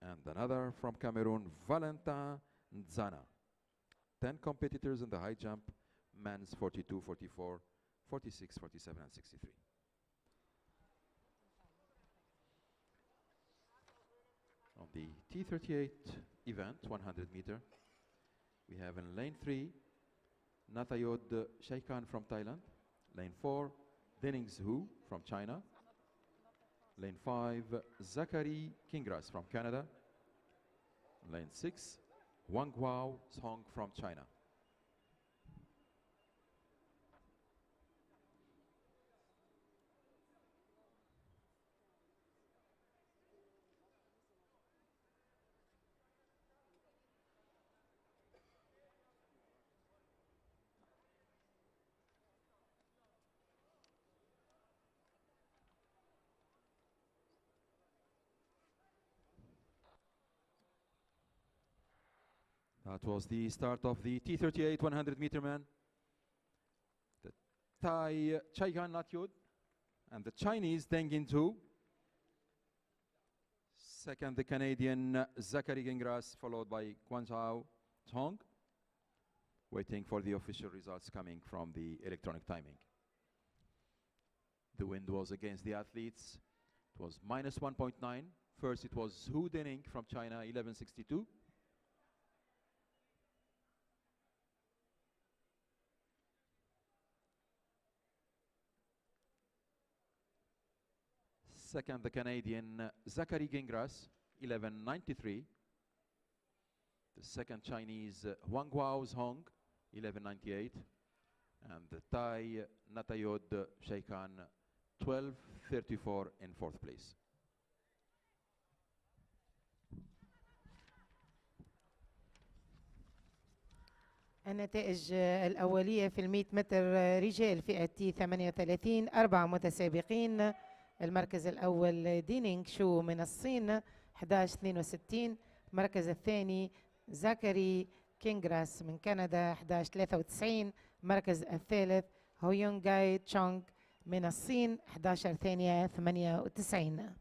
And another from Cameroon, Valentin Nzana. 10 competitors in the high jump, men's 42, 44, 46, 47, and 63. On the T38 event, 100 meter, we have in lane 3, Nathayod Shaikan from Thailand. Lane 4, Denings Hu from China. Lane 5, Zachary Kingras from Canada. Lane 6, Wang Guao Song from China. That was the start of the T38 100 meter man. The Thai Chaigan Natyod and the Chinese Deng Yinzu. Second, the Canadian Zachary Gingras, followed by Guangzhou Tong. Waiting for the official results coming from the electronic timing. The wind was against the athletes. It was minus 1.9. First, it was Hu Dening from China, 1162. Second, the Canadian Zachary Gingras, 1193. The second Chinese Wang Guao Hong, 1198. And the Thai Natayod Shaikan, 1234 in fourth place. النتائج الأولية في 100 متر رجال فئة تي 38 أربع متسابقين. المركز الأول دينينغ شو من الصين 1162. المركز الثاني زاكري كينغراس من كندا 1193. المركز الثالث هويونغاي تشونغ من الصين 11 ثانية 98.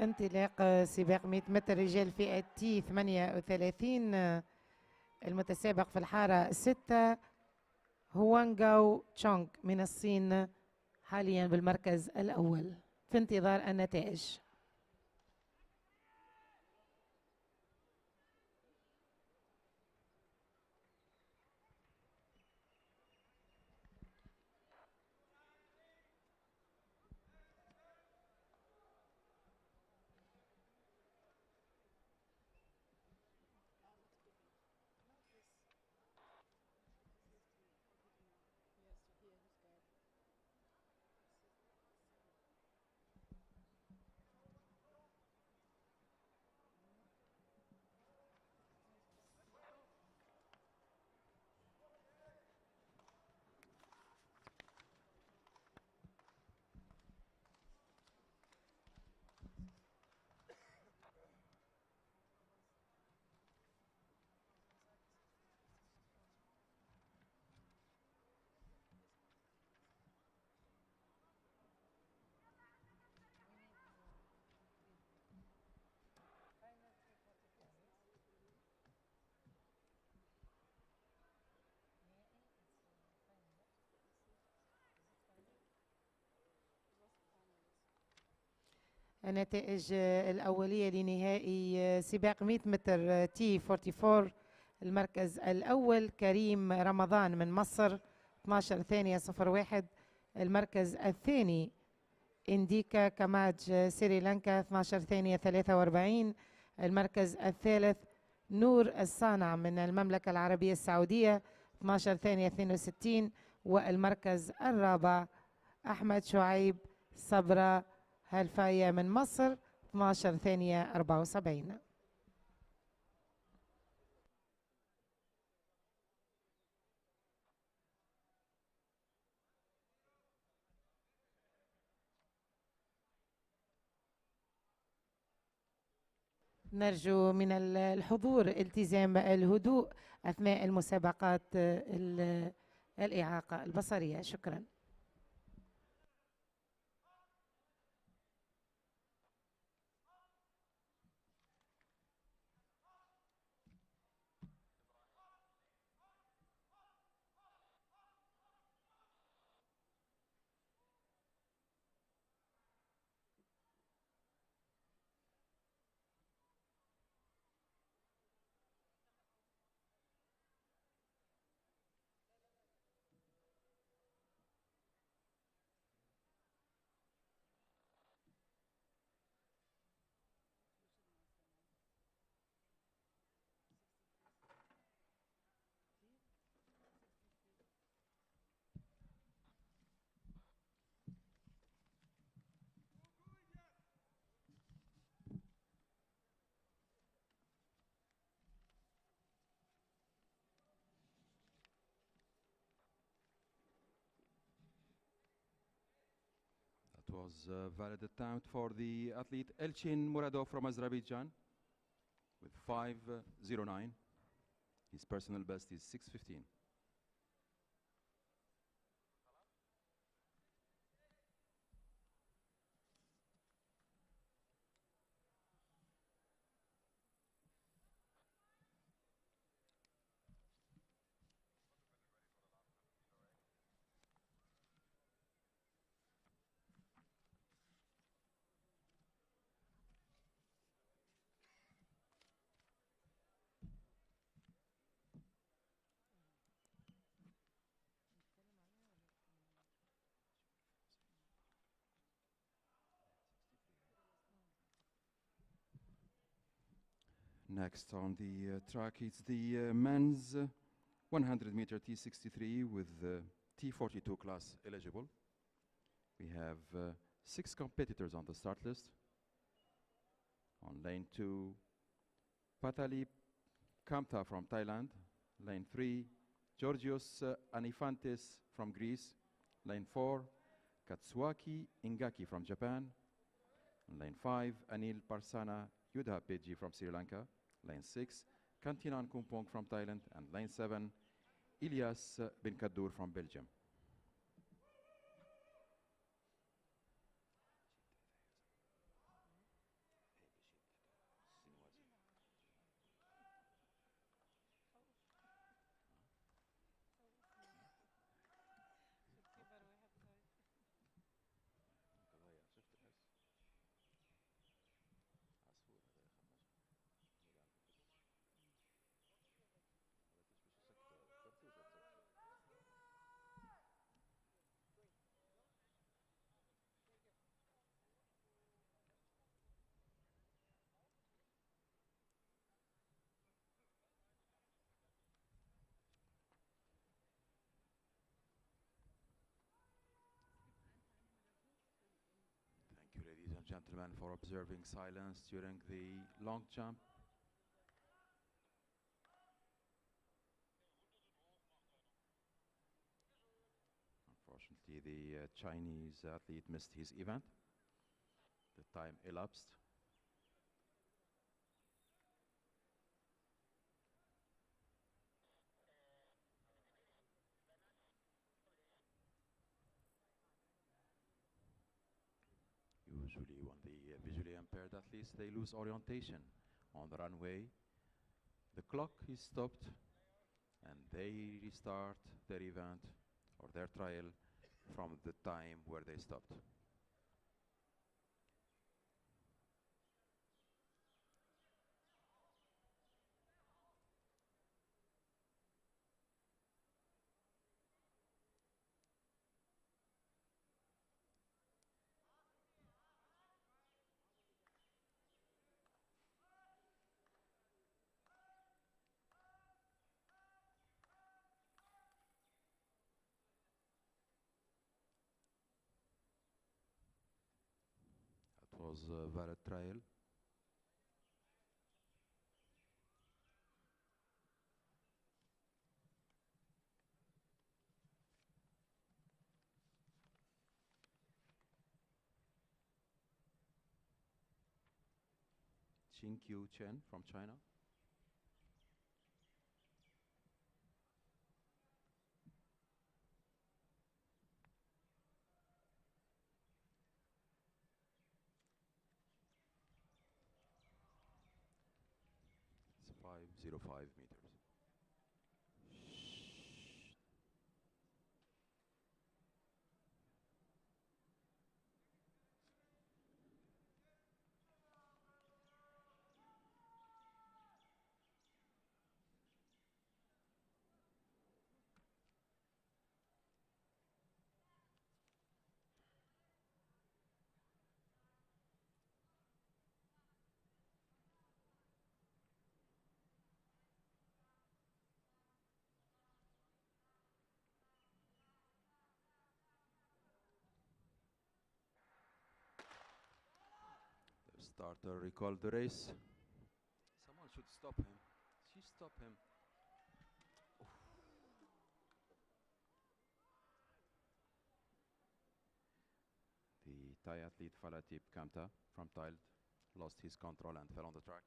انطلاق سباق 100 متر رجال فئة تي 38. المتسابق في الحارة 6 هوانغاو تشونغ من الصين، حاليا بالمركز الأول في انتظار النتائج. النتائج الأولية لنهائي سباق 100 متر تي 44. المركز الأول كريم رمضان من مصر 12 ثانية 01. المركز الثاني إنديكا كاماج سريلانكا 12 ثانية 43. المركز الثالث نور الصانع من المملكة العربية السعودية 12 ثانية 62. والمركز الرابع أحمد شعيب صبرا هالفاية من مصر 12 ثانية 74. نرجو من الحضور التزام الهدوء أثناء المسابقات الإعاقة البصرية. شكرا. That was a valid attempt for the athlete Elchin Muradov from Azerbaijan with 5:09. His personal best is 6:15. Next on the track, it's the men's 100 meter T63 with T42 class eligible. We have 6 competitors on the start list. On lane 2, Patali Kamta from Thailand. Lane 3, Georgios Anifantis from Greece. Lane 4, Katsuaki Ingaki from Japan. Lane 5, Anil Parsana Yudha Peji from Sri Lanka. Lane 6, Kantinan Kumpong from Thailand. And lane 7, Ilyas Bin Kaddour from Belgium. gentlemen, for observing silence during the long jump. Unfortunately, the Chinese athlete missed his event. The time elapsed. Usually when the visually impaired athletes, they lose orientation on the runway. The clock is stopped and they restart their event or their trial from the time where they stopped. It was a valid trial. Qingqiu Chen from China. It's 505 meters. The starter recalled the race. Someone should stop him. She stop him. Oof. The Thai athlete Falatip Kamta from Thailand lost his control and fell on the track.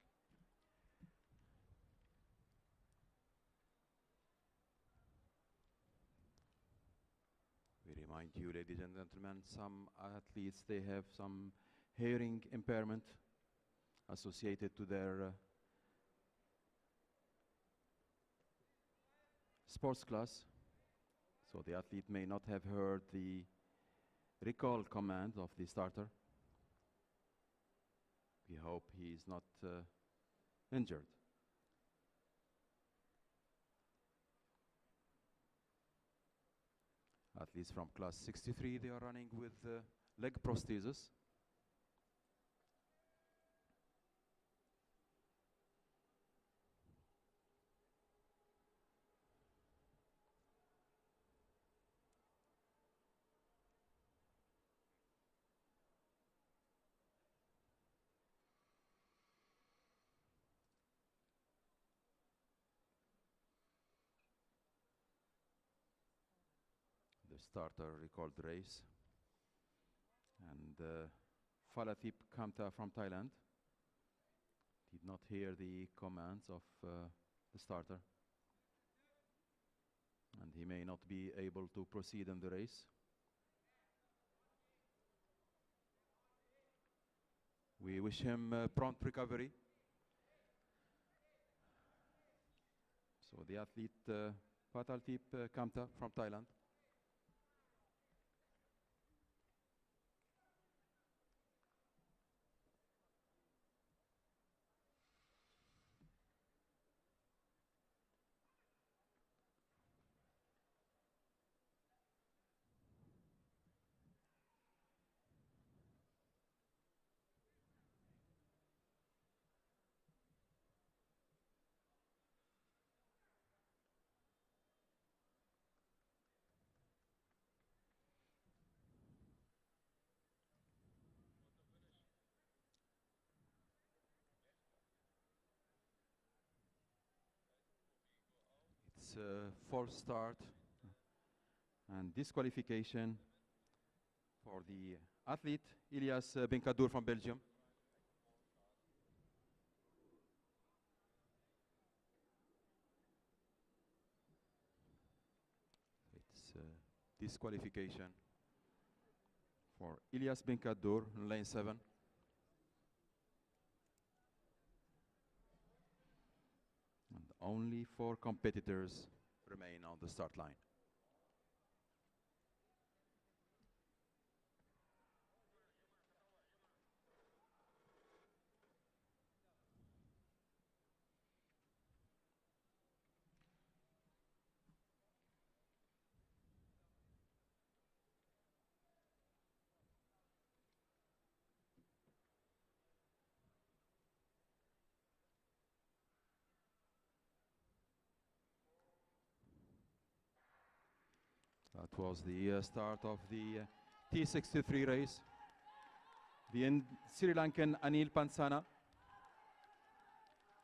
We remind you, ladies and gentlemen, some athletes, they have some hearing impairment associated to their sports class. So the athlete may not have heard the recall command of the starter. We hope he is not injured. Athletes from class 63, they are running with leg prosthesis. The starter recalled the race. And Falatip Kamta from Thailand did not hear the commands of the starter. And he may not be able to proceed in the race. We wish him prompt recovery. So the athlete Falatip Kamta from Thailand. It's a false start and disqualification for the athlete Ilyas Benkadour from Belgium. It's disqualification for Ilyas Benkadour in lane 7. And only 4 competitors remain on the start line. That was the start of the T63 race. The Sri Lankan Anil Pansana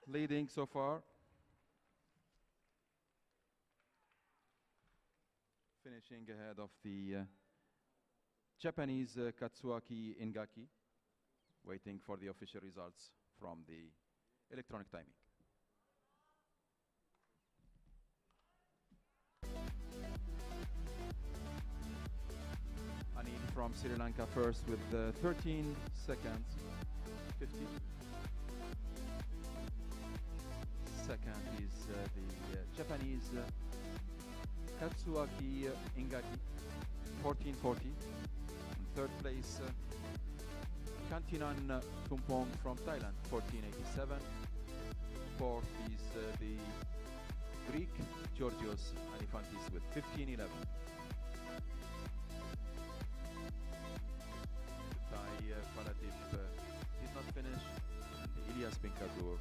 leading so far. Finishing ahead of the Japanese Katsuaki Ingaki, waiting for the official results from the electronic timing. Anil from Sri Lanka first with 13 seconds, 50. Second is the Japanese Katsuaki Ingaki, 14:40. In third place, Kantinan Tumpong from Thailand, 14:87. Fourth is the Greek Georgios Alifantis with 15:11. Paladip did not finish, and Ilyas Benkadour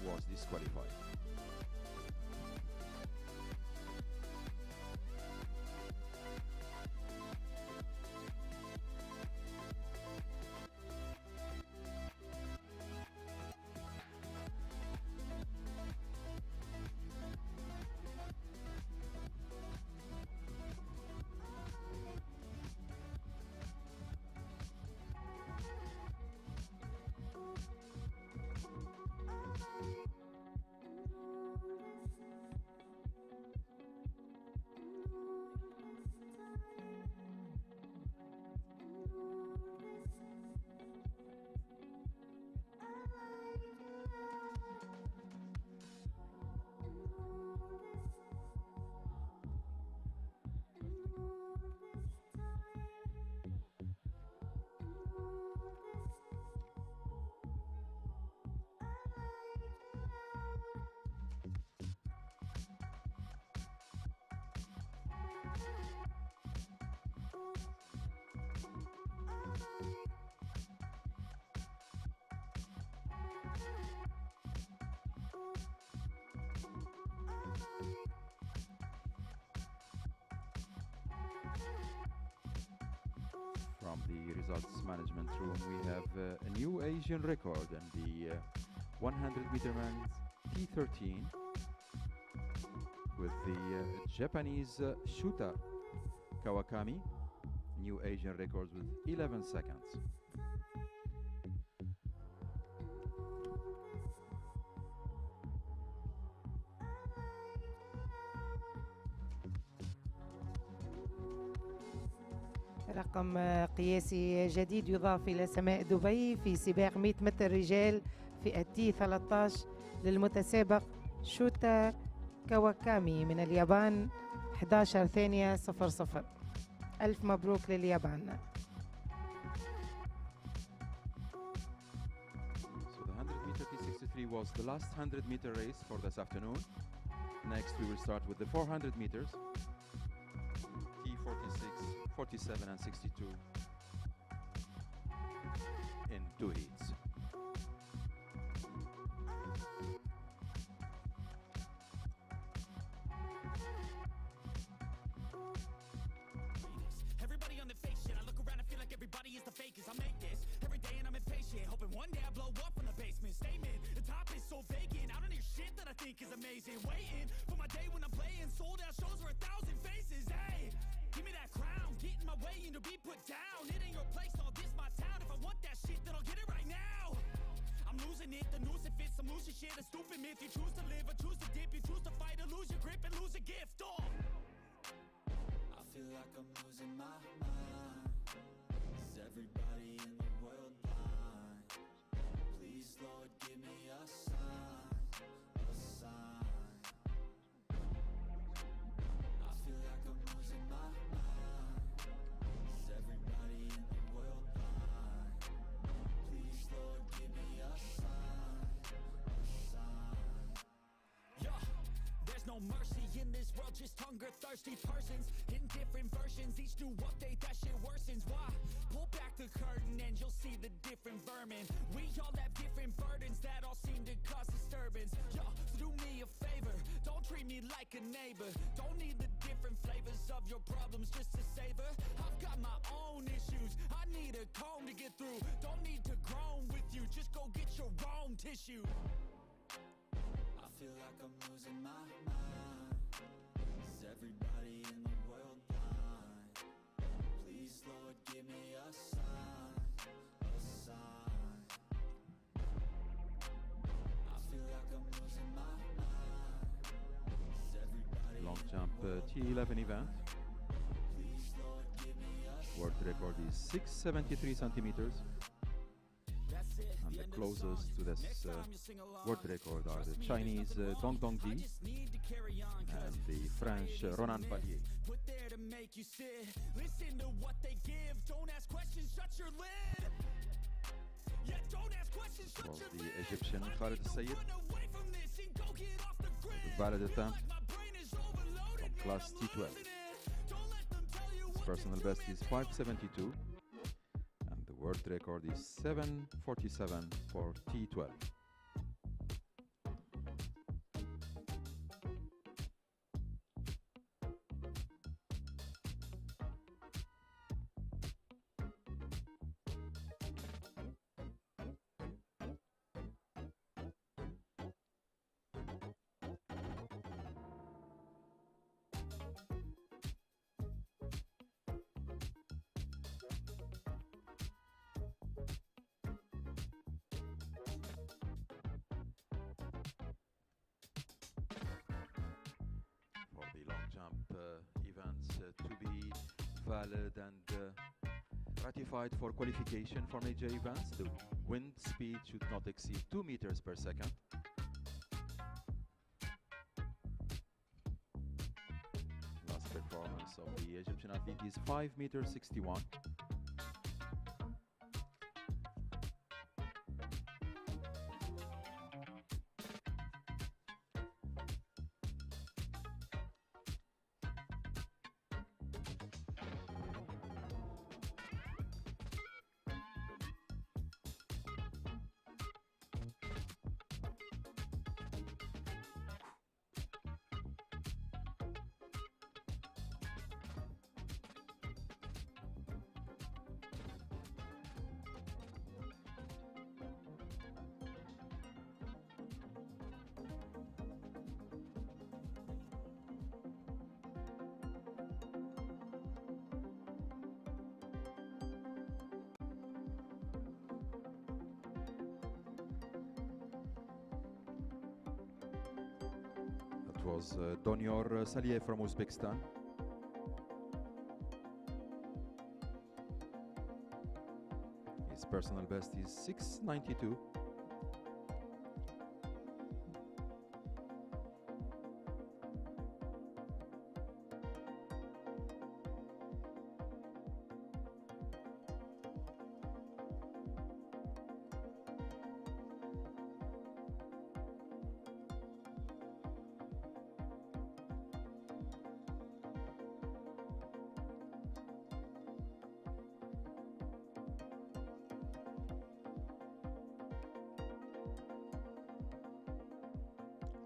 was disqualified. From the results management room, we have a new Asian record in the 100-meter men's T13 with the Japanese Shuta Kawakami, new Asian records with 11 seconds. رقم قياسي جديد يضاف إلى سماء دبي في سباق 100 متر رجال فئة تي 13 للمتسابق شوتا كاواكامي من اليابان 11 ثانية 00. ألف مبروك لليابان. So the 100 meter T63 was the last 100 meter race for this afternoon. Next we will start with the 400 meters. T46, 47 and 62 in 2 heats. Everybody on the fake shit. I look around and feel like everybody is the fakest. I make this every day and I'm impatient, hoping one day I blow up from the basement. Statement, the top is so vacant. I don't hear shit that I think is amazing. Waiting for my day when I'm playing sold out shows for 1,000 faces. Hey, give me that crown, get in my way and to be put down. It ain't your place, all this my town. If I want that shit, then I'll get it right now. I'm losing it, the noose it fits, I'm losing shit, a stupid myth. You choose to live or choose to dip, you choose to fight or lose your grip and lose a gift. Oh, I feel like I'm losing my mind. Is everybody in the world blind? Please, Lord, give me a sign, a sign. I feel like I'm losing my mind. Is everybody in the world blind? Please, Lord, give me a sign, a sign. Yeah, there's no mercy in this world, just hunger-thirsty persons in different versions. Each new update, that shit worsens. Why? Pull back the curtain and you'll see the different vermin. We all have different burdens that all seem to cause disturbance. Yo, so do me a favor, don't treat me like a neighbor. Don't need the different flavors of your problems just to savor. I've got my own issues, I need a comb to get through. Don't need to groan with you, just go get your own tissue. I feel like I'm losing my mind. Is everybody in the world blind? Please, Lord, give me a sign, a sign. I feel like I'm losing my mind. Is everybody Long in the jump world T11 event. Please, Lord, give me a World record is 673 centimeters. That's it, And the closest to this world record are the Chinese Dong Dong Di and the French Ronan Valier. Put there to make you sit. Listen to what they give. Don't ask questions, shut your lid. Yeah, don't ask questions, shut Was your the lid. Egyptian I Khalid need to Sayed. run away from this and go get off the grid. Valid Feel attempt like my brain is overloaded, from man, class I'm T12. losing it. Don't let them tell you His what to personal do, best man. is 572 and the world record is 747 for T12. For the long jump events to be valid and ratified for qualification for major events, the wind speed should not exceed 2 meters per second. Last performance of the Egyptian athlete is 5 meters 61. That was Donior Saliev from Uzbekistan. His personal best is 692.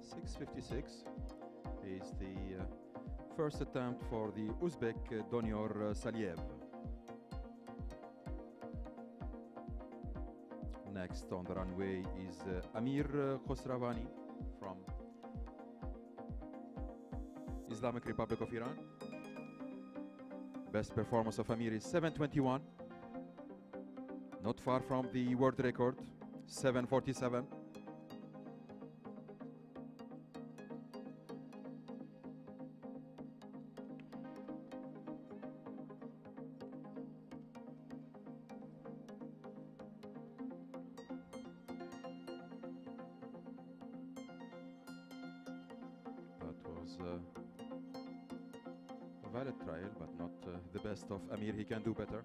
.656 is the first attempt for the Uzbek Donior Saliev. Next on the runway is Amir Khosravani from Islamic Republic of Iran. Best performance of Amir is 7:21. Not far from the world record, 7:47. A valid trial, but not the best of Amir. He can do better.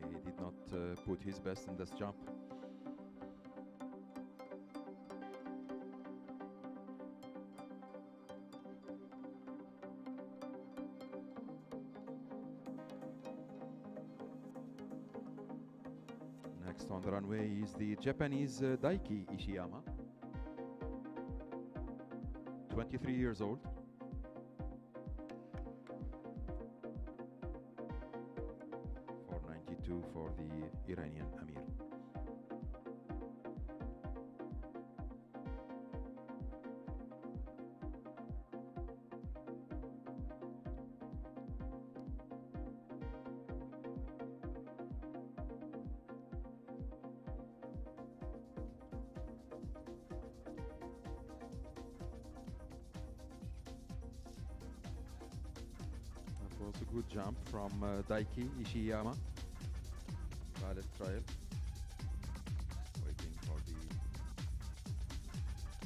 He did not put his best in this jump. Next on the runway is the Japanese Daiki Ishiyama, 23 years old. .492 for the Iranian Amir. Was a good jump from Daiki Ishiyama. Valid trial. Waiting for the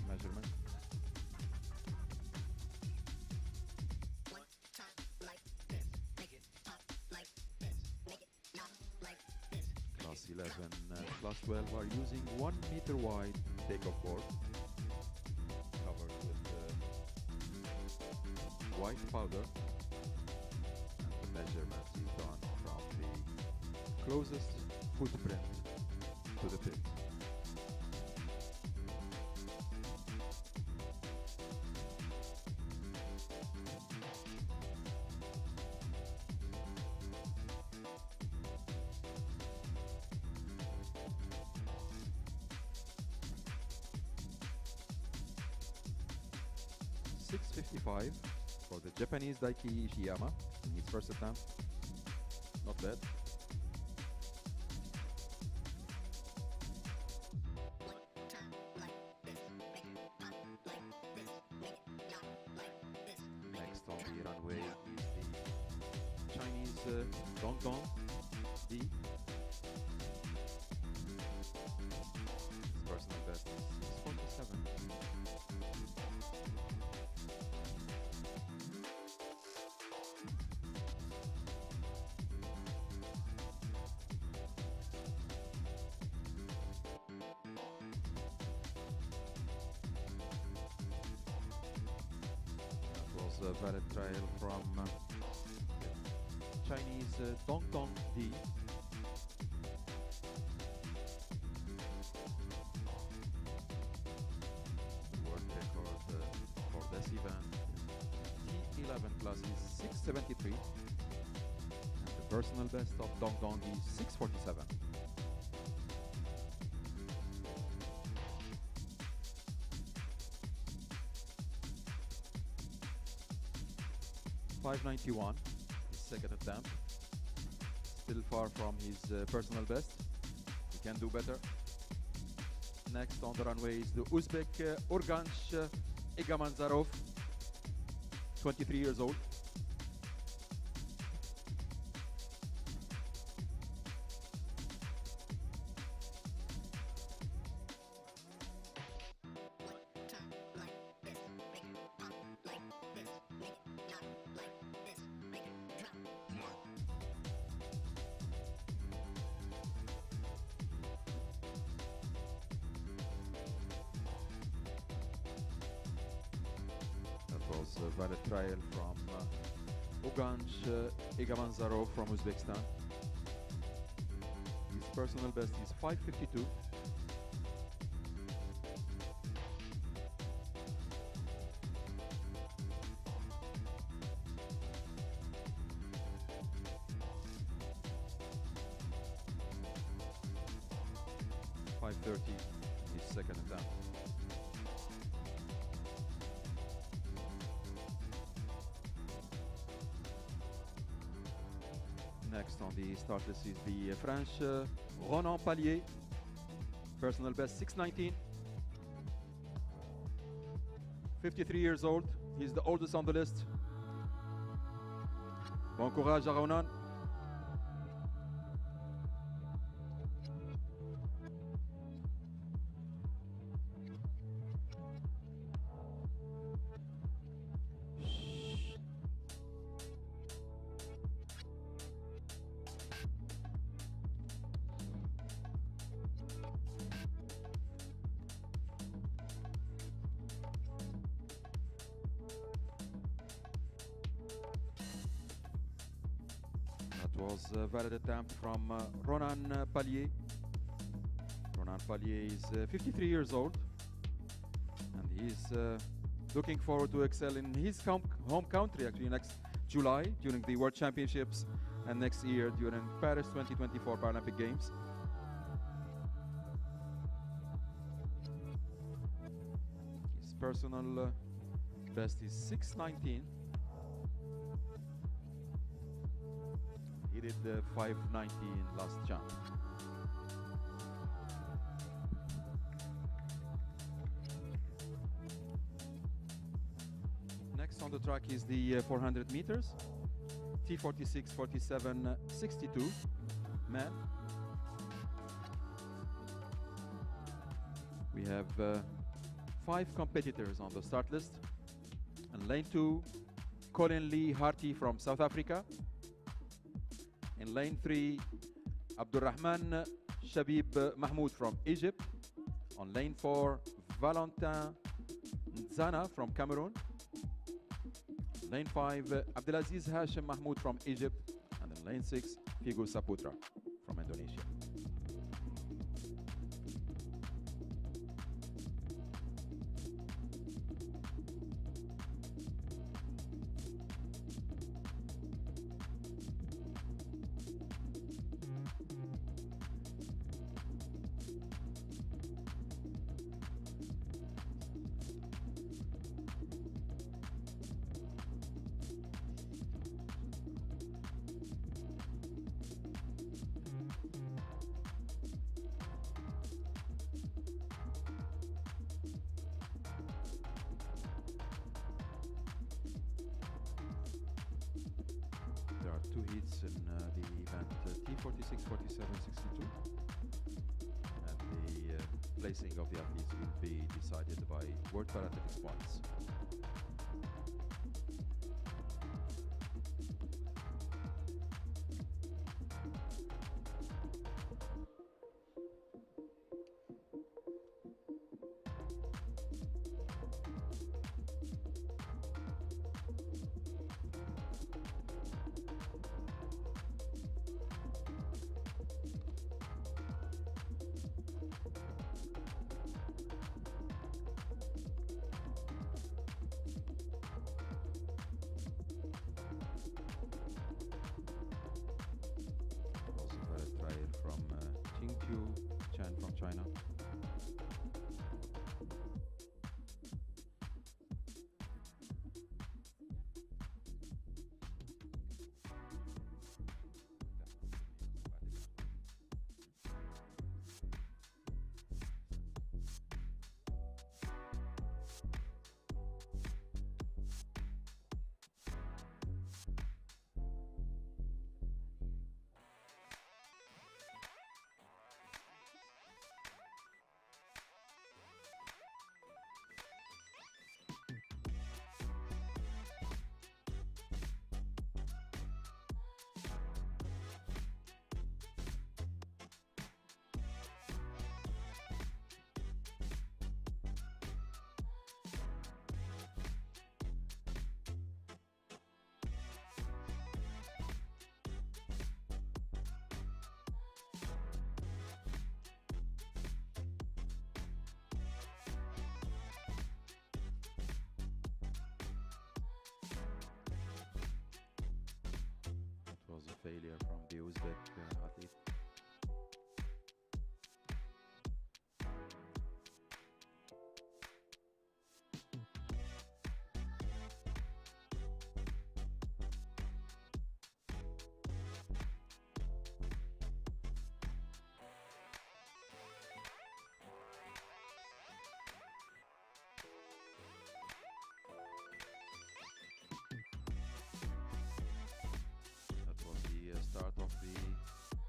measurement. Class 11, class 12 are using 1 meter wide takeoff board covered with white powder. Measurements is done from the closest footprint to the pit. .655 for the Japanese Daiki Ishiyama in his first attempt. Not bad. Next on the runway is the Chinese Dongdong D. His personal best is 647. A valid trial from Chinese Dongdong D. World record for this event T11 plus is 673, and the personal best of Dongdong is 647. .591, his second attempt. Still far from his personal best. He can do better. Next on the runway is the Uzbek Urganch Egamanzarov, 23 years old. Was a valid trial from Urganch Egamanzarov from Uzbekistan. His personal best is 552. 5:30, his second attempt. Next on the start list is the French Ronan Pallier, personal best 6:19, 53 years old. He's the oldest on the list. Bon courage à Ronan. Was a valid attempt from Ronan Pallier. Ronan Pallier is 53 years old, and he's looking forward to excel in his home country actually next July during the World Championships and next year during Paris 2024 Paralympic Games. His personal best is 6:19. He did the 5:19 last jump. Next on the track is the 400 meters, T46, 47, 62 men. We have 5 competitors on the start list. In lane 2, Colin Lee Harty from South Africa. In lane 3, Abdurrahman Shabib Mahmoud from Egypt. On lane 4, Valentin Nzana from Cameroon. Lane 5, Abdelaziz Hashim Mahmoud from Egypt. And in lane 6, Figu Saputra from Indonesia. There are 2 heats in the event, T46, 47, 62. And the placing of the athletes will be decided by World Paralympics points.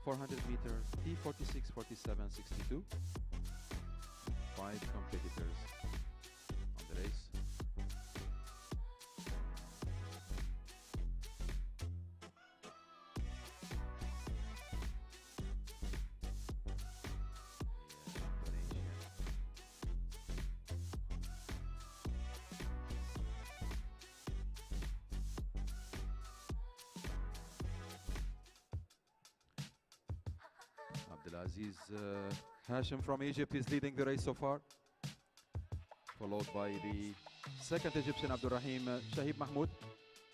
400 meters, T46, 47, 62. 5 competitors on the race. Abdulaziz Hashim from Egypt is leading the race so far, followed by the second Egyptian Abdurrahim Shahib Mahmoud.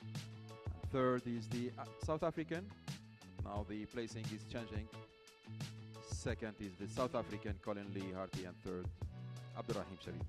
And third is the South African. Now the placing is changing. Second is the South African Colin Lee Harty, and third Abdurrahim Sharif.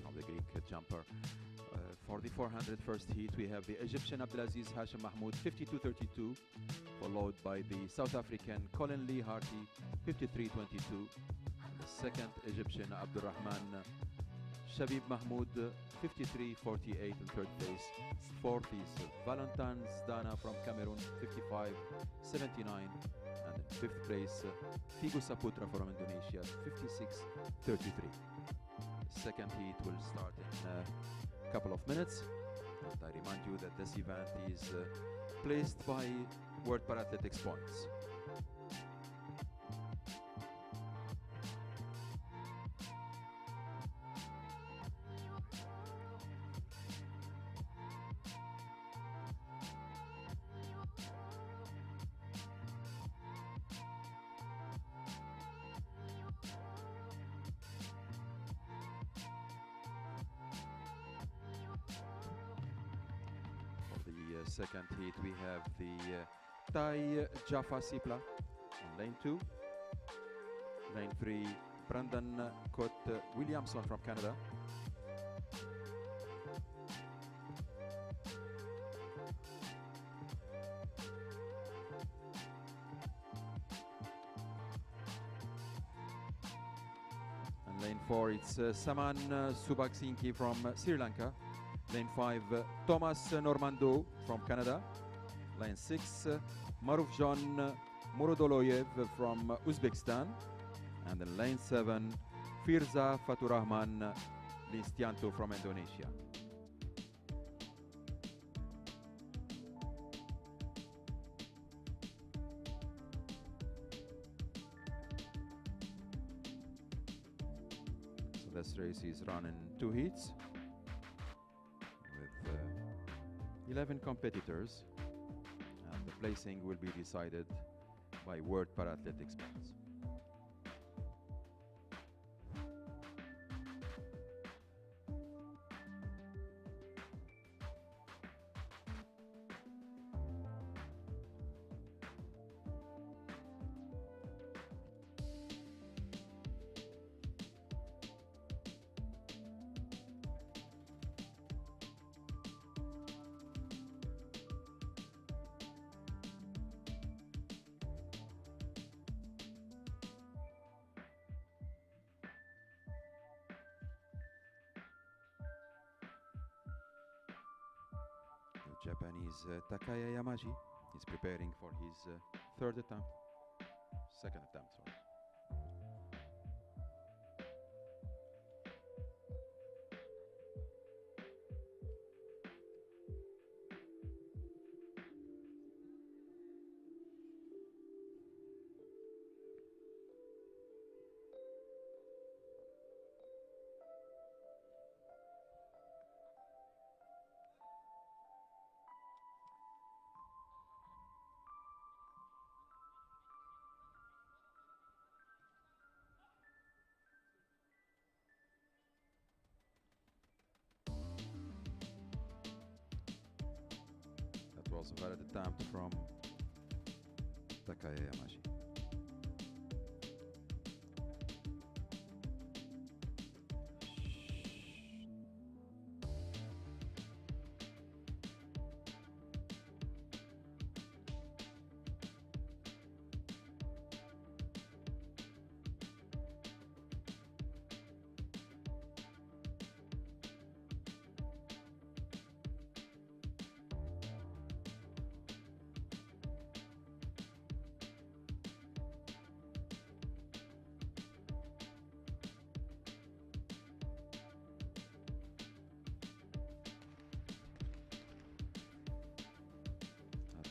From the Greek jumper. For the 400 first heat, we have the Egyptian Abdulaziz Hashim Mahmoud, 52.32, followed by the South African Colin Lee Harty, 53.22. The second Egyptian Abdurrahman Shabib Mahmoud, 53.48 in third place. Fourth is Valentin Zdana from Cameroon, 55.79. And in fifth place, Figu Saputra from Indonesia, 56.33. Second heat will start in a couple of minutes, and I remind you that this event is placed by World Parathletics points. Second heat, we have the Thai Jaffa Sipla on lane 2. Lane 3, Brandon Cott Williamson from Canada. And lane 4, it's Saman Subaksinki from Sri Lanka. Lane 5, Thomas Normando from Canada. Lane 6, Marufjan Murodoloyev from Uzbekistan. And in lane 7, Firza Faturahman Listianto from Indonesia. So this race is run in 2 heats. 11 competitors, and the placing will be decided by World Parathletics points. Japanese Takaya Yamaji is preparing for his second attempt, sorry. was a valid attempt from Takaya Yamashi.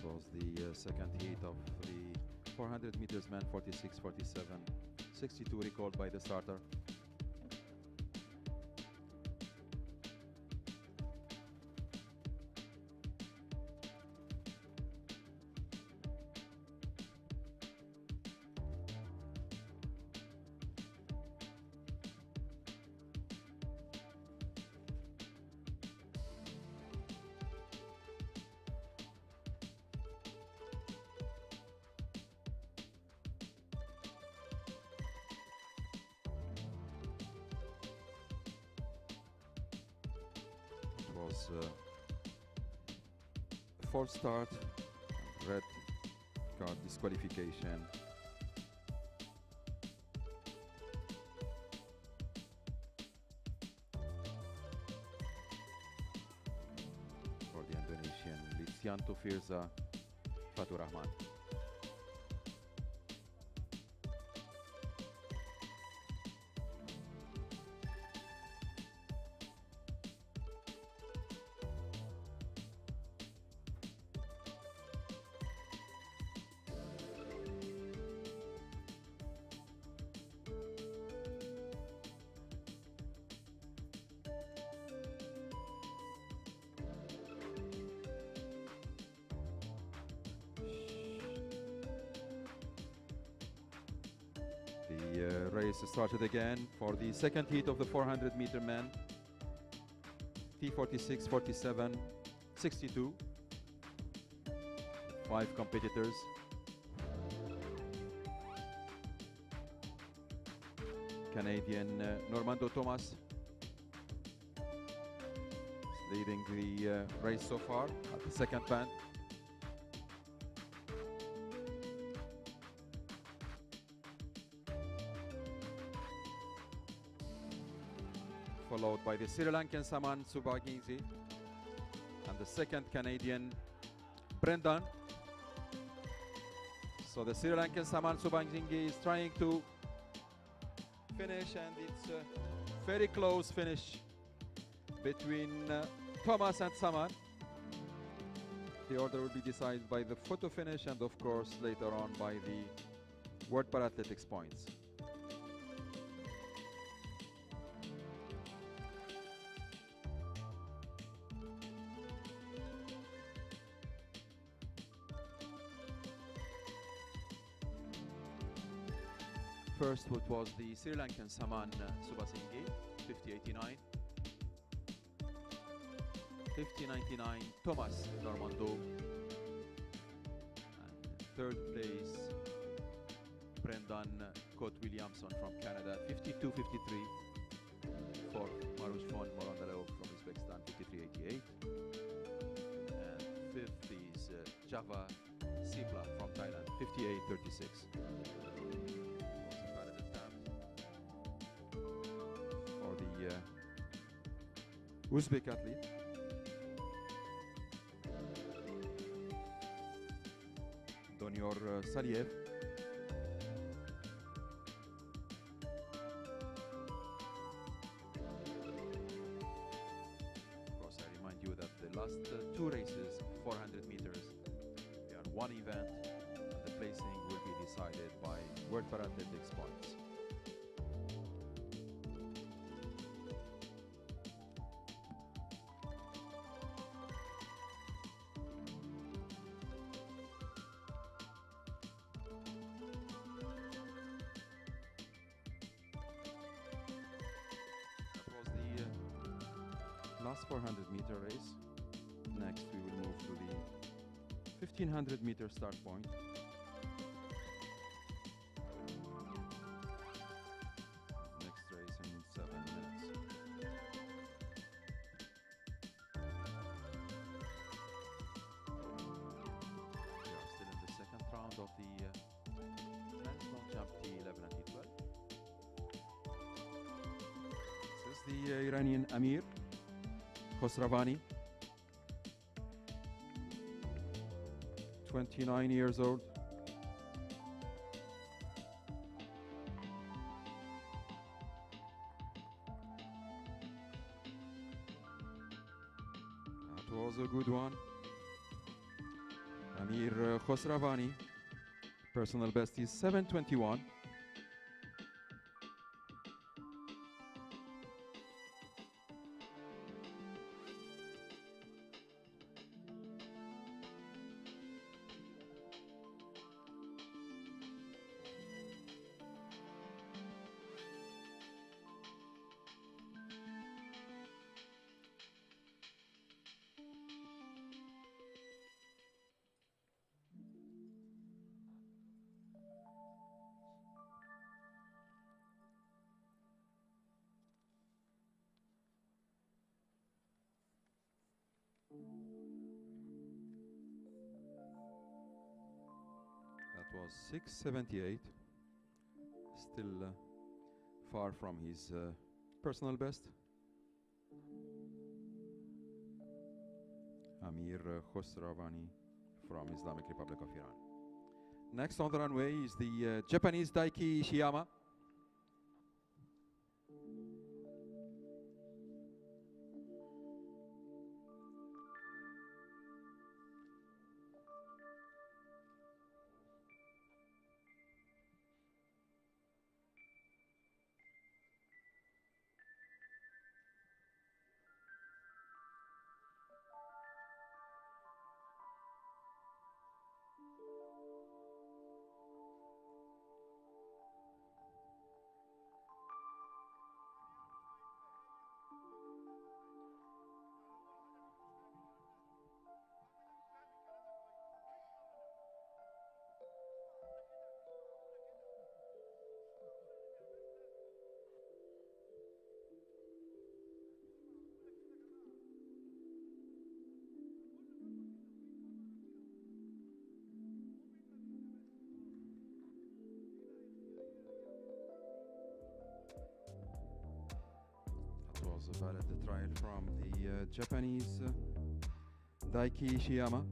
Was the second heat of the 400 meters men, 46, 47, 62 recalled by the starter. Was a false start, red card disqualification. For the Indonesian, Litzianto Firza Fatur Rahman. The race started again for the second heat of the 400 meter men. T46, 47, 62. 5 competitors. Canadian Normando Thomas is leading the race so far at the second band. Followed by the Sri Lankan Saman Subhagingzi and the second Canadian Brendan. So the Sri Lankan Saman Subhagingzi is trying to finish, and it's a very close finish between Thomas and Saman. The order will be decided by the photo finish and of course later on by the World Parathletics points. First, what was the Sri Lankan Saman Subhasinghe, 50.89. 50.99 Thomas Normando. And third place, Brendan Cote Williamson from Canada, 52.53. Fourth, Marouche von Morandaleov from Uzbekistan, 53.88. And fifth is Java Sipla from Thailand, 58.36. Uzbek athlete. Donior Saliev. Of course, I remind you that the last 2 races, 400 meters, they are one event, and the placing will be decided by World Parathletics points. Last 400 meter race. Next we will move to the 1500-meter start point. Next race in 7 minutes. We are still in the second round of the men's long jump T11 and T12. This is the Iranian Amir Khosravani, 29 years old. That was a good one. Amir Khosravani, personal best is 7:21. That was 6:78. Still far from his personal best. Amir Khosravani from Islamic Republic of Iran. Next on the runway is the Japanese Daiki Ishiyama. Was a valid trial from the Japanese Daiki Ishiyama.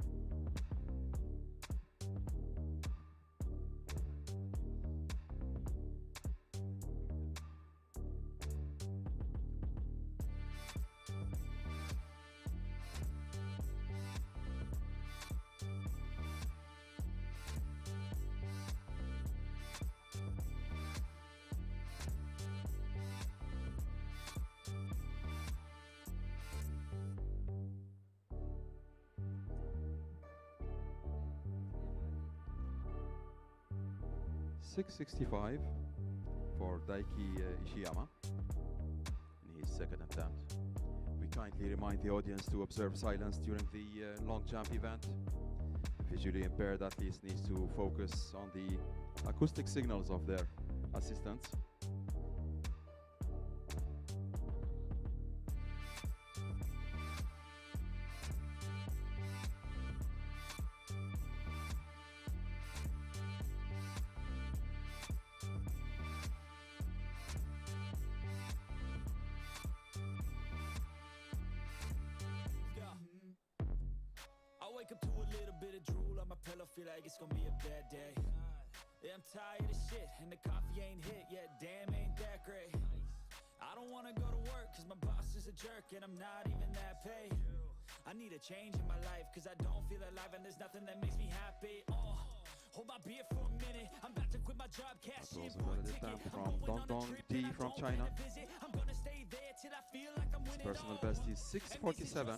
.665 for Daiki Ishiyama in his second attempt. We kindly remind the audience to observe silence during the long jump event. Visually impaired athletes need to focus on the acoustic signals of their assistants. Wake up to a little bit of drool on my pillow, feel like it's gonna be a bad day. Yeah, I'm tired of shit, and the coffee ain't hit yet, damn, ain't that great. I don't wanna go to work, cause my boss is a jerk, and I'm not even that paid. I need a change in my life, cause I don't feel alive, and there's nothing that makes me happy. Hold my beer for a minute, I'm about to quit my job, cash in for a ticket. From Dongdong D from China. I'm gonna stay there till I feel like I'm winning. His personal best is 6:47.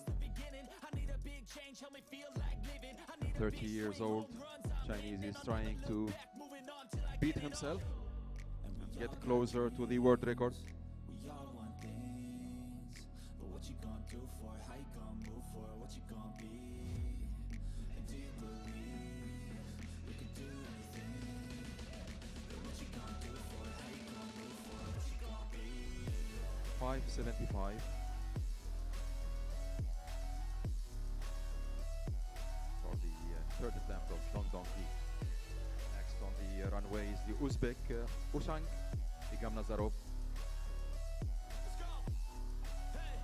30 years old, Chinese is trying to beat himself and get closer to the world record. We all want things, but what you gonna do for it? How you gonna move for it? What you gonna be? And do you believe 575 for the third attempt of Dongdonggi. Next on the runway is the Uzbek Ushang Igam Nazarov. Let's go. Hey.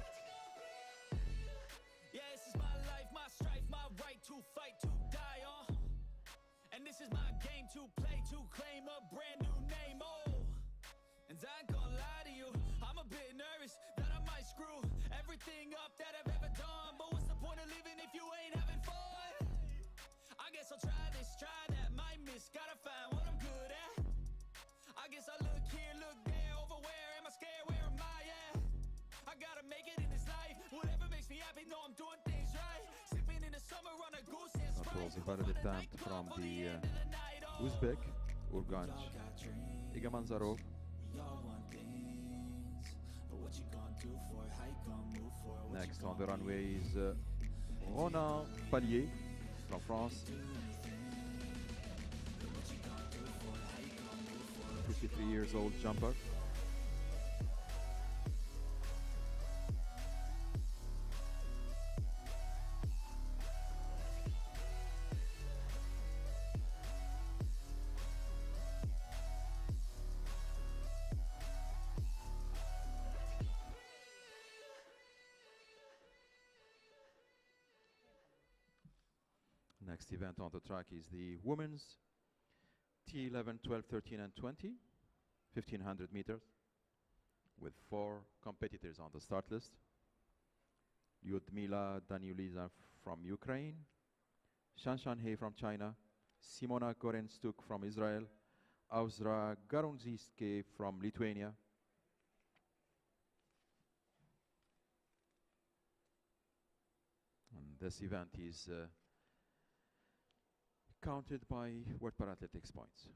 Yeah, this is my life, my strife, my right to fight, to die on. And this is my game to play, to claim a brand new name. Oh, and I ain't gonna lie to you, I'm a bit nervous that I might screw everything up that I've ever done. But what's the point of living if you ain't having fun? I guess I'll try this, try that, might miss, gotta find what I'm good at. I guess I look here, look there, over where am I scared, where am I at? I gotta make it in this life, whatever makes me happy, know I'm doing things right. Sipping in the summer on a goose and That was a valid attempt from the Uzbek Urganch Igamanzarov. Next on the runway is Ronan Pallier from France. 53 years old jumper. Next event on the track is the women's T11, 12, 13 and 20, 1500 meters, with 4 competitors on the start list. Lyudmila Daniuliza from Ukraine, Shanshan He from China, Simona Korenstuk from Israel, Auzra Garunziske from Lithuania. And this event is counted by World Parathletics points.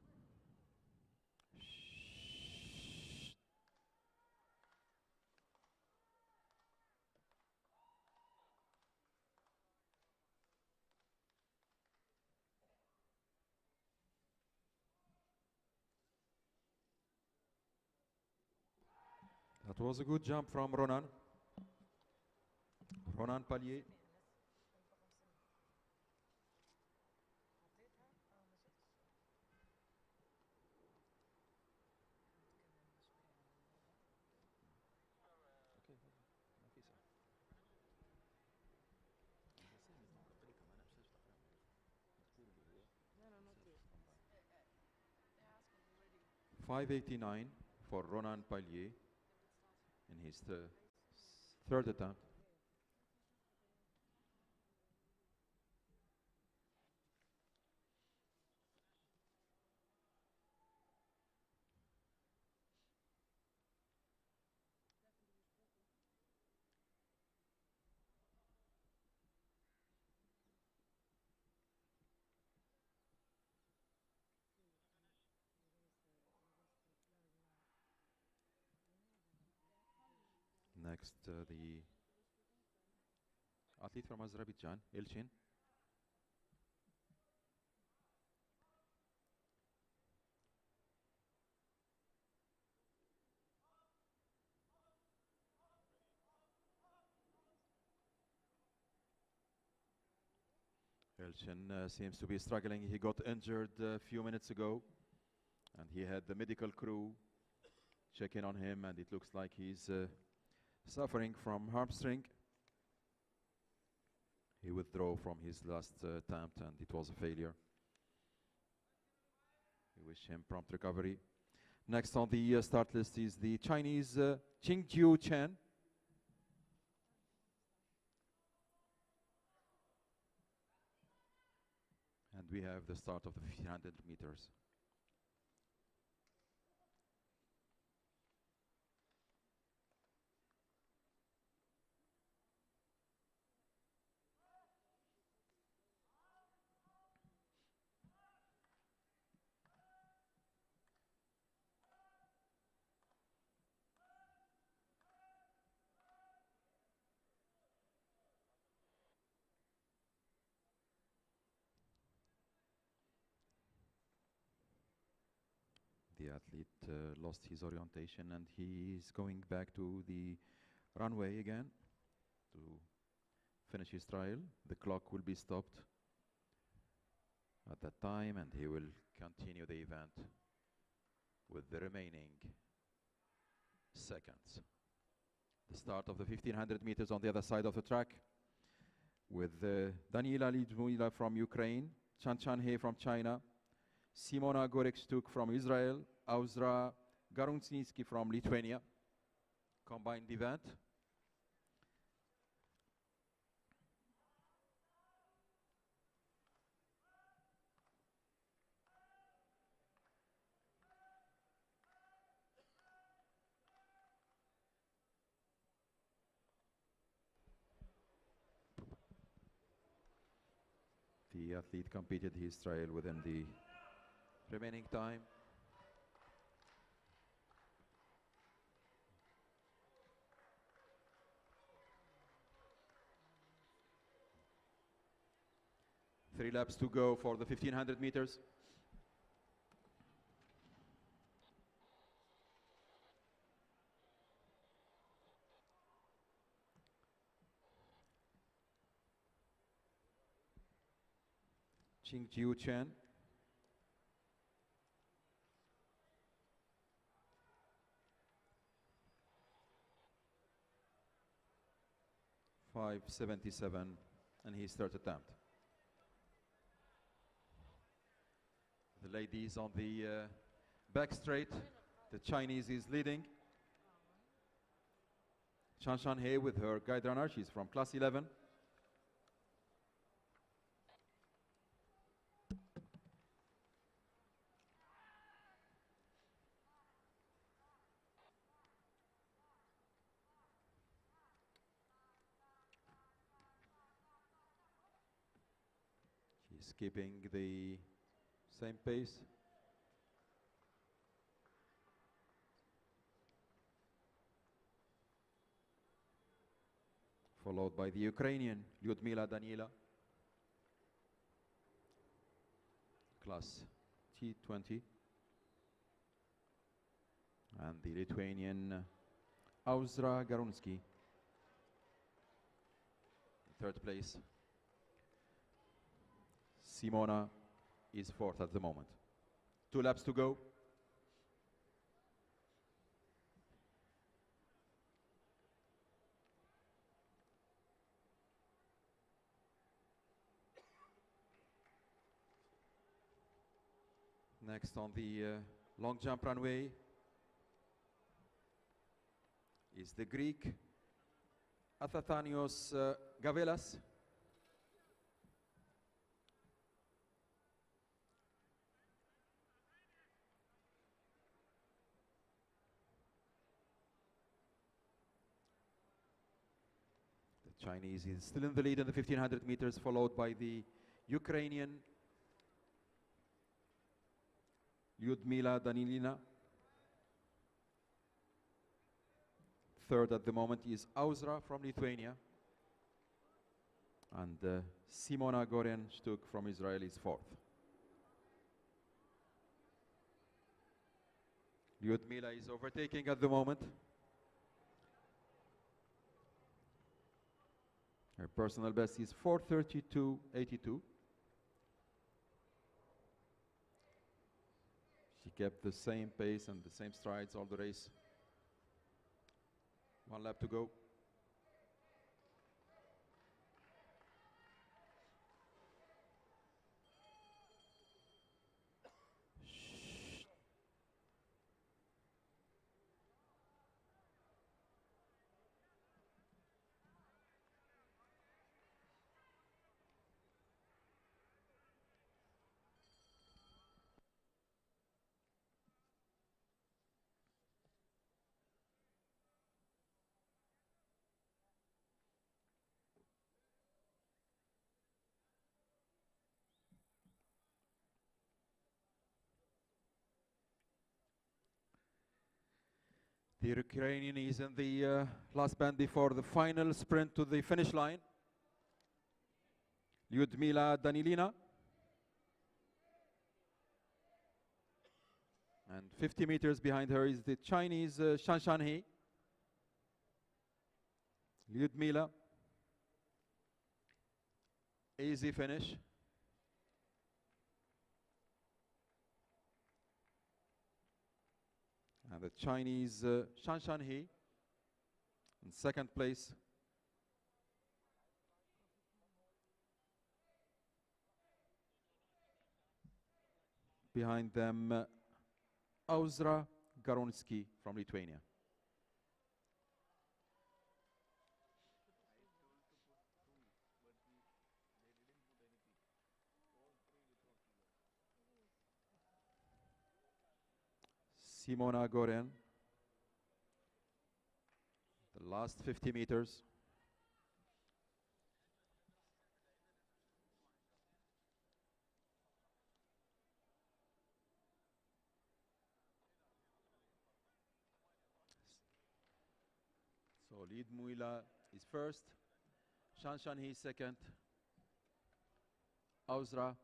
That was a good jump from Ronan. Ronan Pallier. .589 for Ronan Pallier in his third attempt. Next, the athlete from Azerbaijan, Elchin. Elchin seems to be struggling. He got injured a few minutes ago, and he had the medical crew check in on him, and it looks like he's suffering from hamstring. He withdrew from his last attempt, and it was a failure. We wish him prompt recovery. Next on the start list is the Chinese Qingjiu Chen. And we have the start of the 1500 meters. The athlete lost his orientation and he is going back to the runway again to finish his trial. The clock will be stopped at that time and he will continue the event with the remaining seconds. The start of the 1500 meters on the other side of the track with Daniila Lyudmila from Ukraine, Chan He from China, Simona Gorekstuk from Israel, Auzra Garunczynski from Lithuania. Combined event. The athlete completed his trial within the remaining time. Three laps to go for the 1500 meters. Qingjiu Chen. .577 and his third attempt. The ladies on the back straight, the Chinese is leading. Chan He with her guide runner, she's from class 11. She's keeping the same pace. Followed by the Ukrainian Lyudmila Daniila, class T20, and the Lithuanian Auzra Garunczynski, third place. Simona is fourth at the moment. 2 laps to go. Next on the long jump runway is the Greek Athathanios Gavelas. The Chinese is still in the lead in the 1500 meters, followed by the Ukrainian Lyudmila Danilina. Third at the moment is Auzra from Lithuania. And Simona Gorekstuk from Israel is fourth. Lyudmila is overtaking at the moment. Her personal best is 4:32.82. She kept the same pace and the same strides all the race. 1 lap to go. The Ukrainian is in the last band before the final sprint to the finish line. Lyudmila Danilina. And 50 meters behind her is the Chinese Shan He. Lyudmila. Easy finish. And the Chinese Shan He in second place. Behind them, Auzra Garonsky from Lithuania. Simona Goren, the last 50 meters. So Lyudmila is first, Shan He second, Auzra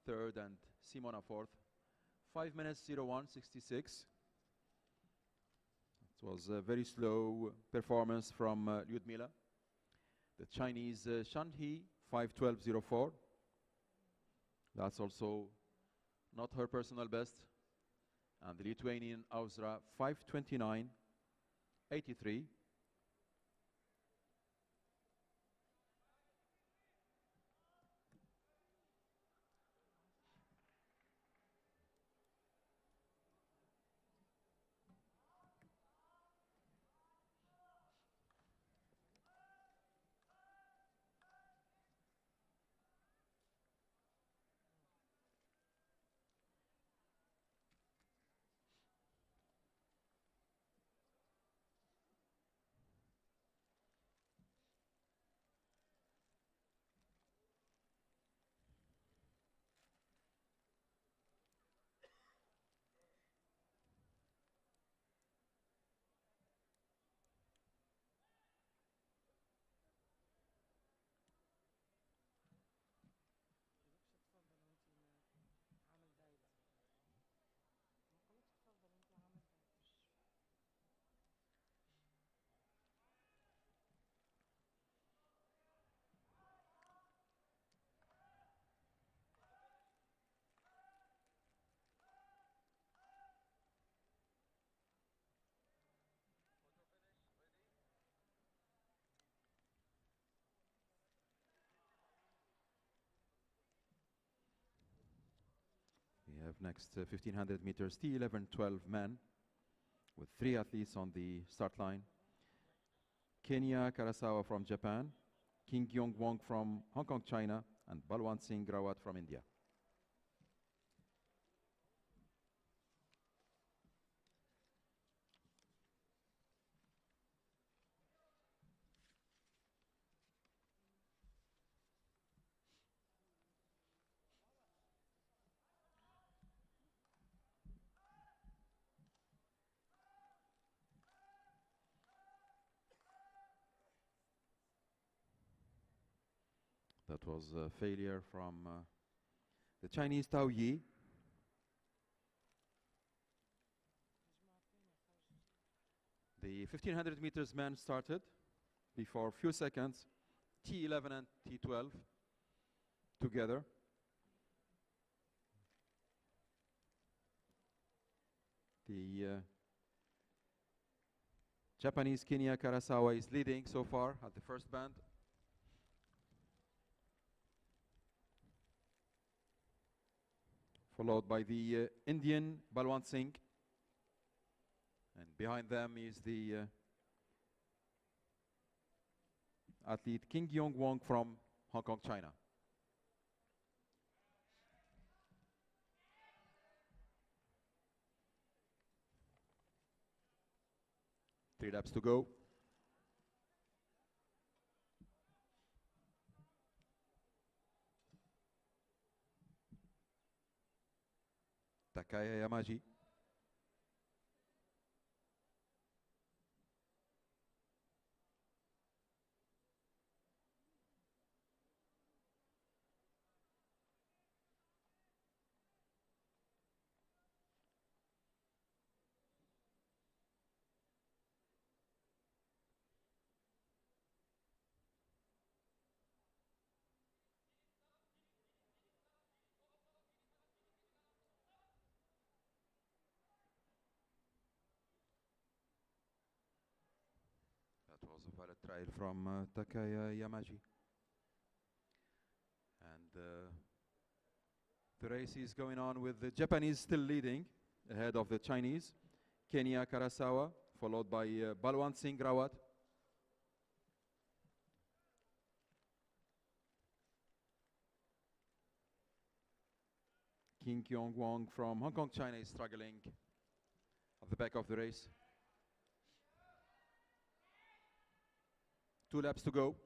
third, and Simona fourth. 5 minutes 01:66. It was a very slow performance from Lyudmila. The Chinese Shan He 5:12.04. That's also not her personal best. And the Lithuanian Auzra 5:29.83. We have next 1500 meters T11-12 men with 3 athletes on the start line. Kenya Karasawa from Japan, King Gyong Wong from Hong Kong, China, and Balwant Singh Rawat from India. That was a failure from the Chinese Tao Yi. The 1500 meters men started before a few seconds, T11 and T12 together. The Japanese Kenya Karasawa is leading so far at the first band. Followed by the Indian Balwant Singh. And behind them is the athlete King Gyong Wong from Hong Kong, China. Three laps to go. Takaya Yamaji. trial from Takaya Yamaji. And the race is going on with the Japanese still leading ahead of the Chinese. Kenya Karasawa, followed by Balwant Singh Rawat. King Kyong Wong from Hong Kong, China is struggling at the back of the race. 2 laps to go.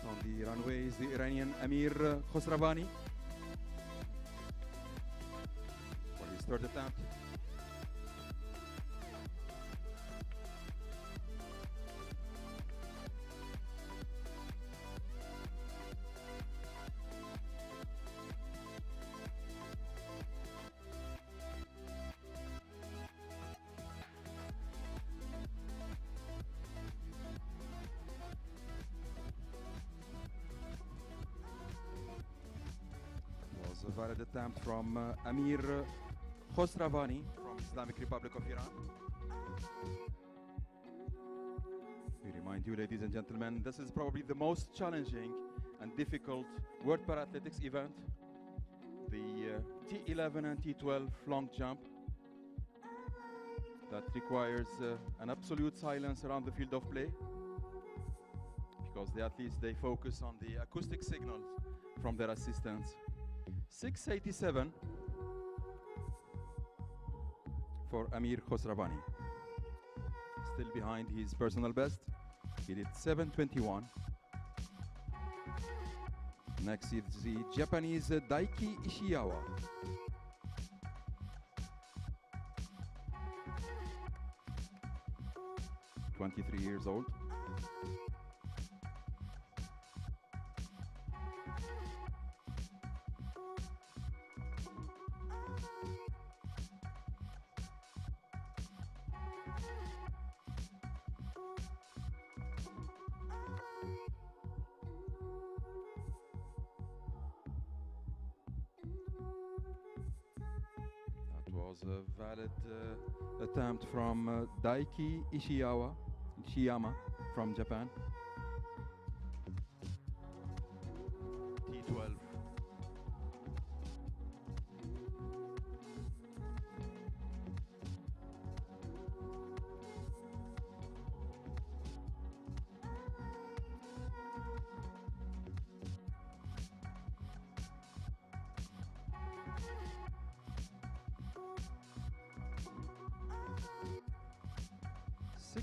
On the runway is the Iranian Amir Khosravani for his third attempt. valid attempt from Amir Khosravani from Islamic Republic of Iran. We remind you, ladies and gentlemen, this is probably the most challenging and difficult World Parathletics event. The T11 and T12 long jump that requires an absolute silence around the field of play, because the athletes, they focus on the acoustic signals from their assistants. 687 for Amir Khosravani. Still behind his personal best. He did 721. Next is the Japanese Daiki Ishiyawa. 23 years old. That was a valid attempt from Daiki Ishiyama from Japan. T12.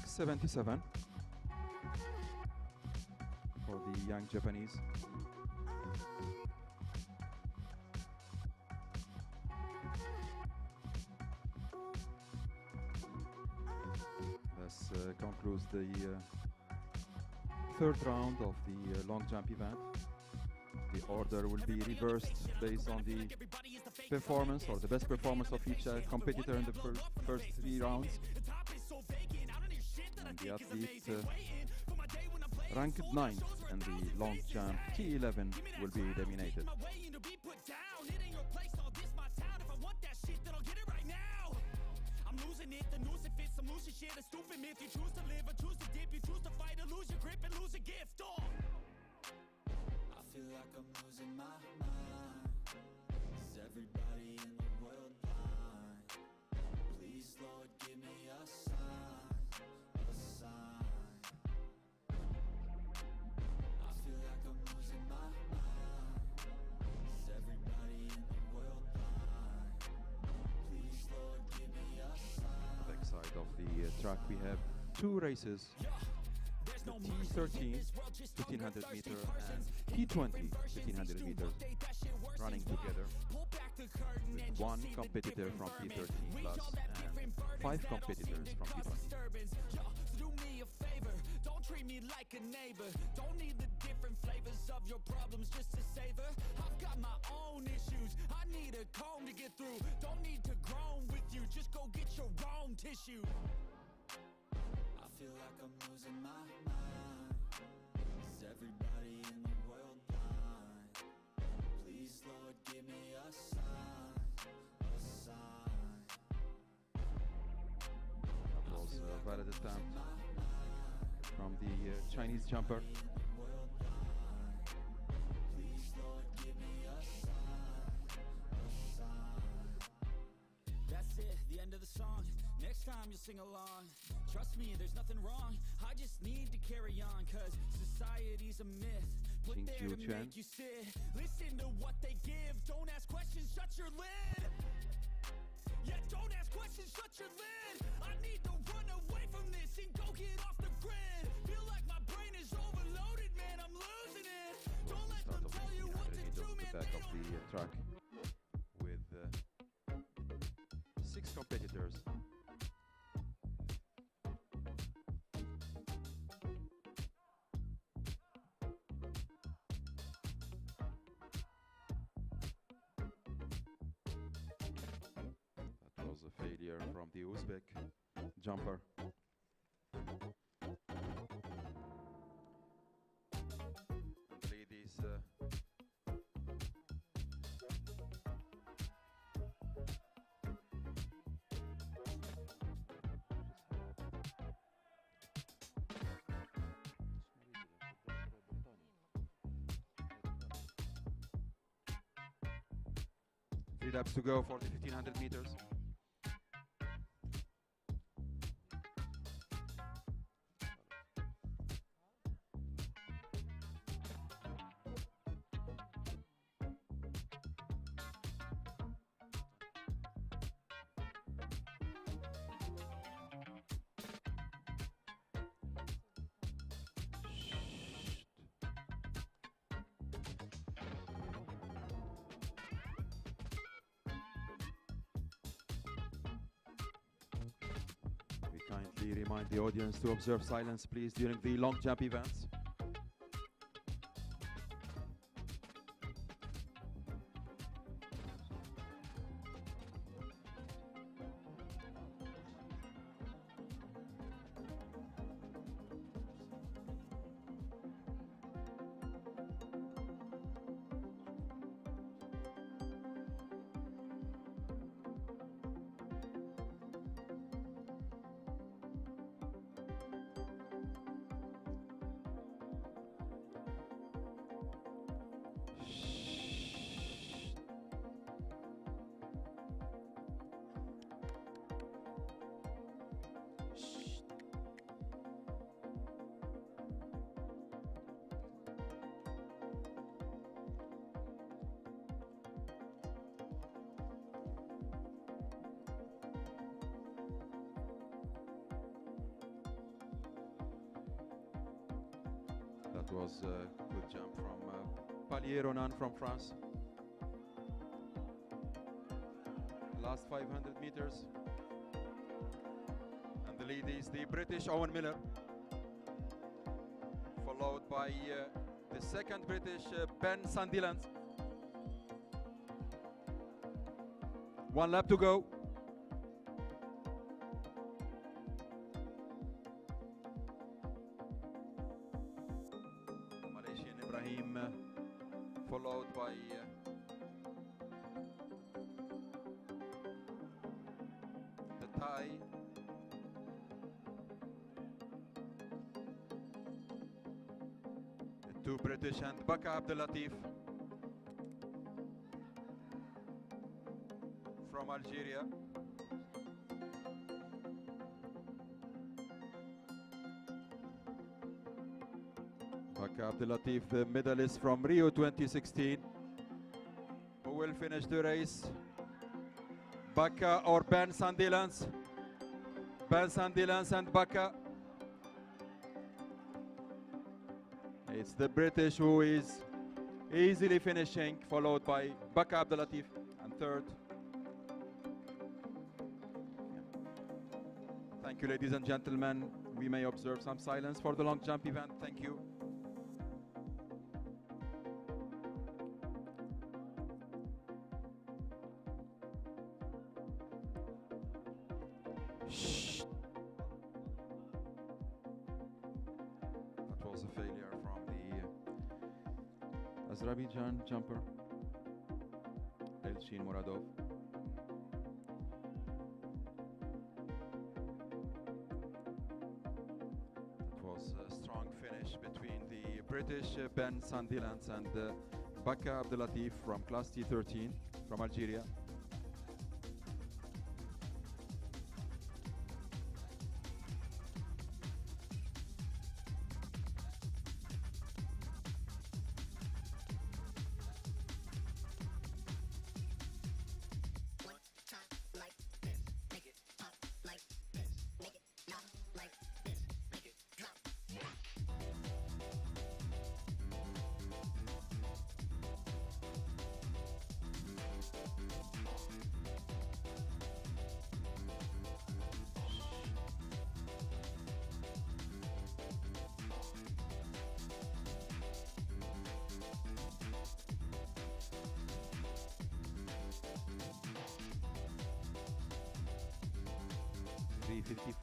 $677 for the young Japanese. This concludes the third round of the long jump event. The order will be reversed based on the performance or the best performance of each competitor in the first three rounds. And the athlete ranked 9th in the long jump T11 will be eliminated. I'm losing it, the noose it fits, some losing shit, a stupid myth. You choose to live or choose to dip, you choose to fight or lose your grip and lose a gift. Oh, I feel like I'm losing my mind. Is everybody in the world blind? Please, Lord, give me a sign, a sign. I feel like I'm losing my mind. Is everybody in the world blind? Please, Lord, give me a sign. Backside of the track we have two races. The T13 1500 meter and T20 1500 meters running together with one competitor from T13 plus and 5 competitors from T20. Do me a favor, don't treat me like a neighbor. Don't need the different flavors of your problems just to savor. I've got my own issues, I need a comb to get through. Don't need to groan with you, just go get your own tissue. I feel like I'm losing my mind. Is everybody in the world blind? Please, Lord, give me a sign, a sign. That was a valid attempt from the Chinese jumper. Please, Lord, give me a sign, a sign. That's it, the end of the song. Next time you'll sing along. Trust me, there's nothing wrong. I just need to carry on, cause society's a myth. Put there to make you sit. Listen to what they give. Don't ask questions, shut your lid. Yeah, don't ask questions, shut your lid. I need to run away from this and go get off the grid. Feel like my brain is overloaded, man, I'm losing it. Don't let them tell you what to do, man, the back of the track with 6 competitors. That was a failure from the Uzbek jumper. And the ladies laps to go for the 1500 meters. Kindly remind the audience to observe silence, please, during the long jump events. That was a good jump from Ronan from France. Last 500 meters. And the lead is the British Owen Miller, followed by the second British Ben Sandilands. 1 lap to go. Malaysian Ibrahim, followed by the Thai. The two British and Baka Abdelatif from Algeria. Baka Abdelatif, the medalist from Rio 2016, who will finish the race. Baka or Ben Sandilands? Ben Sandilands and Baka. It's the British who is easily finishing, followed by Baka Abdelatif, and third. Thank you, ladies and gentlemen. We may observe some silence for the long jump event. Thank you. That was a failure from the Azerbaijan jumper, Elchin Muradov. That was a strong finish between the British Ben Sandilands and Baka Abdelatif from Class T13 from Algeria.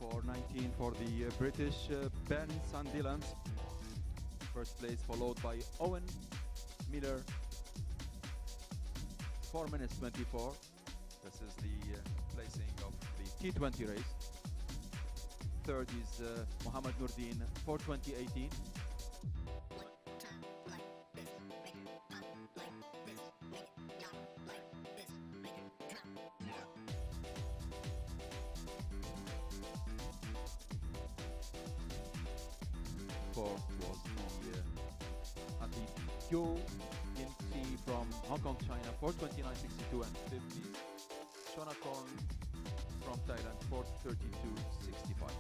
.54.19 for the British Ben Sandilands. First place followed by Owen Miller. 4 minutes 24. This is the placing of the T20 race. Third is Mohammed Noordin, 4:20.18. fourth was the athlete Kyo Yin-Chi from Hong Kong, China, 4:29.62 and 50. Shonakon from Thailand, 4:32.65.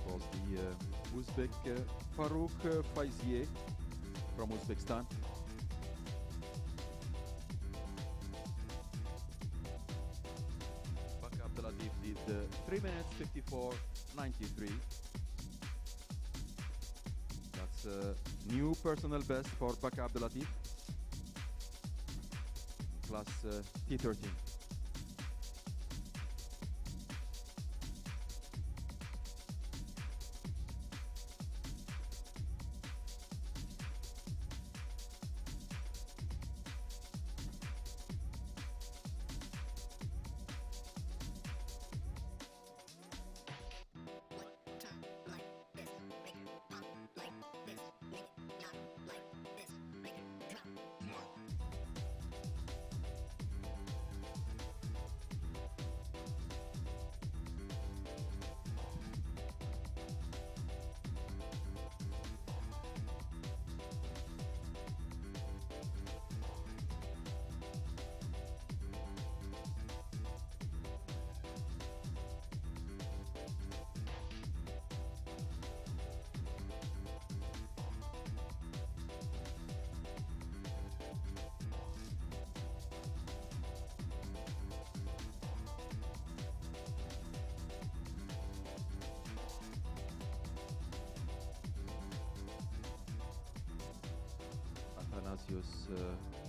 Was the Uzbek Farouk Faizieh from Uzbekistan. Baka Abdelatif did 3 minutes 54.93. That's a new personal best for Baka Abdelatif, class T13.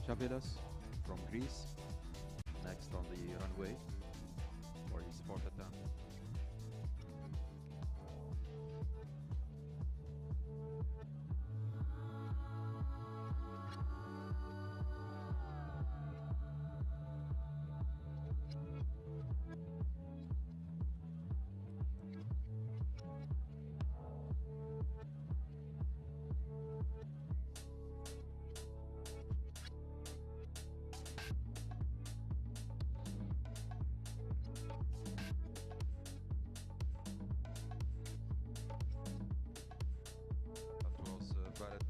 Chavelas from Greece, next on the runway for his fourth attempt.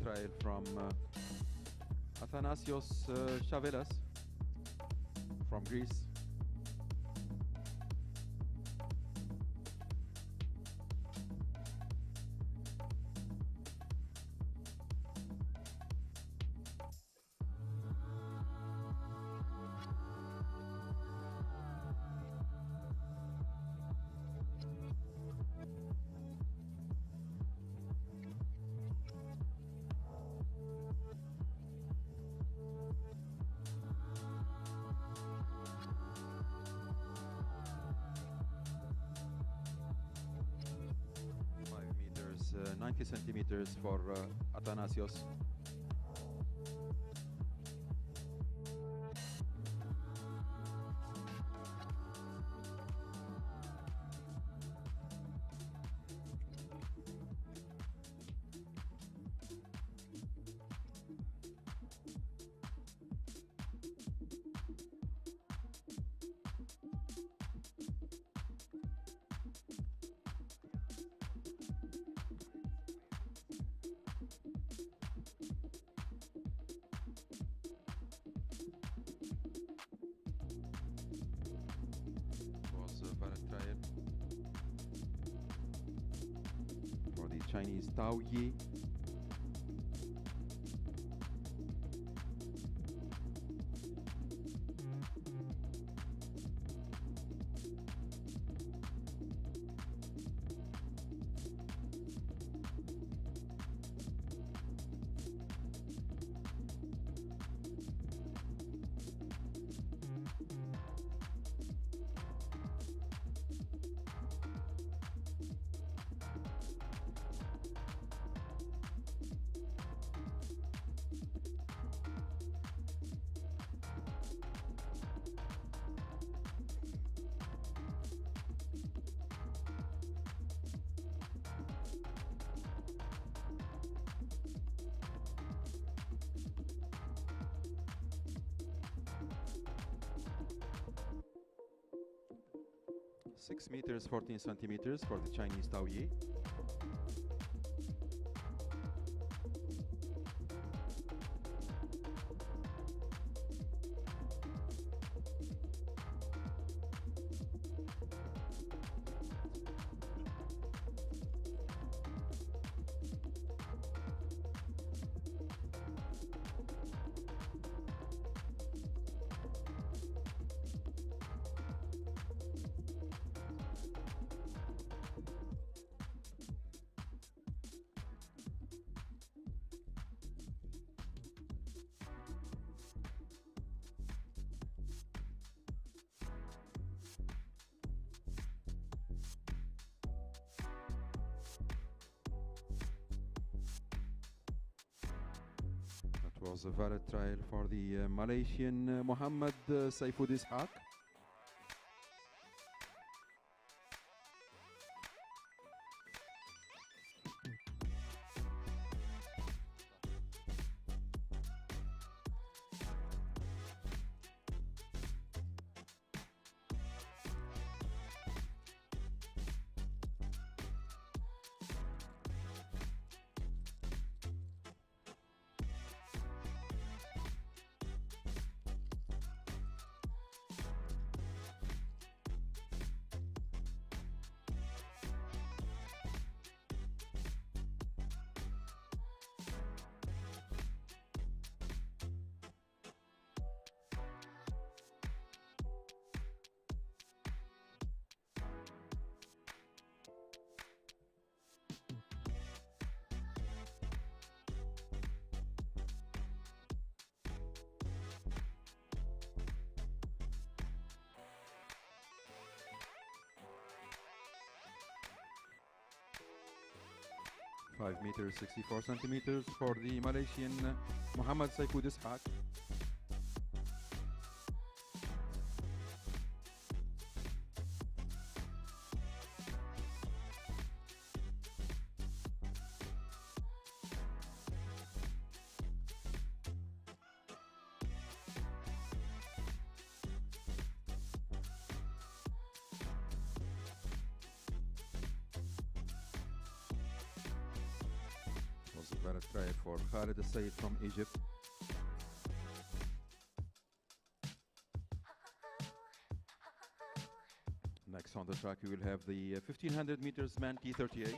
Trial from Athanasios Chavelas from Greece. Meters, 90 centimeters for Athanasios. For the Chinese Tao Yi. 6 meters 14 centimeters for the Chinese Tao Yi. Was a valid trial for the Malaysian Muhammad Saifud Ishaq. Five meters 64 centimeters for the Malaysian Muhammad Saifud Ishaq. Valid try for Khalid Al-Sayed from Egypt. Next on the track we will have the 1500 meters man T38.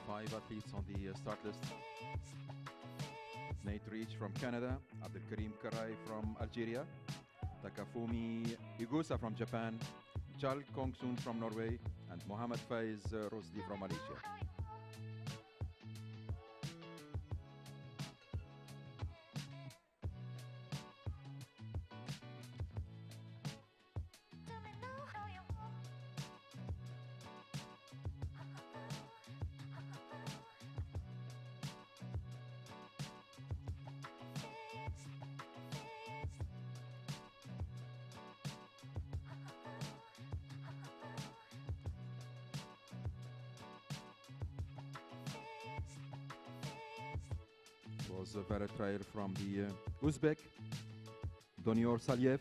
Five athletes on the start list. Nate Reach from Canada, Abdelkarim Karai from Algeria, Takafumi Igusa from Japan, Chal Kongsun from Norway, and Mohamed Faiz Rosdi from Malaysia. Was a valid trial from the Uzbek, Donior Saliev.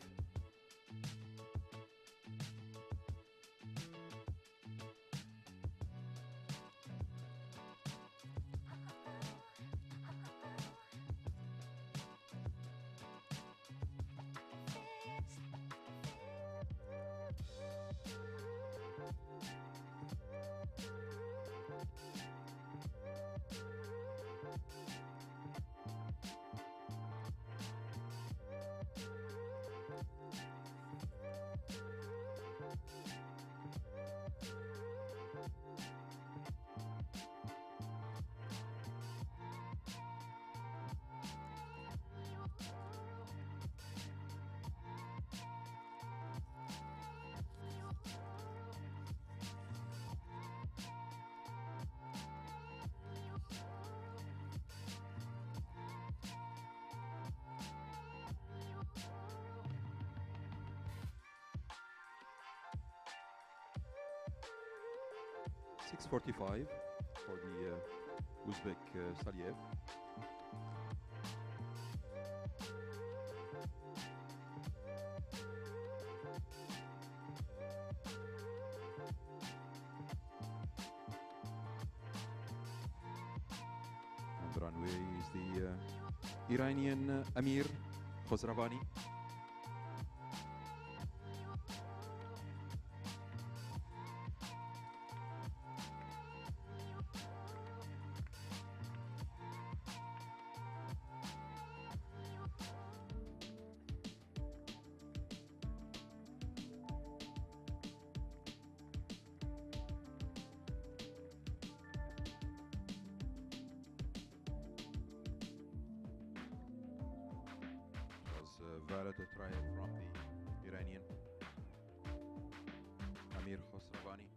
6:45 for the Uzbek Saliev. On the runway is the Iranian Amir Khosravani. Valid trial from the Iranian Amir Khosravani.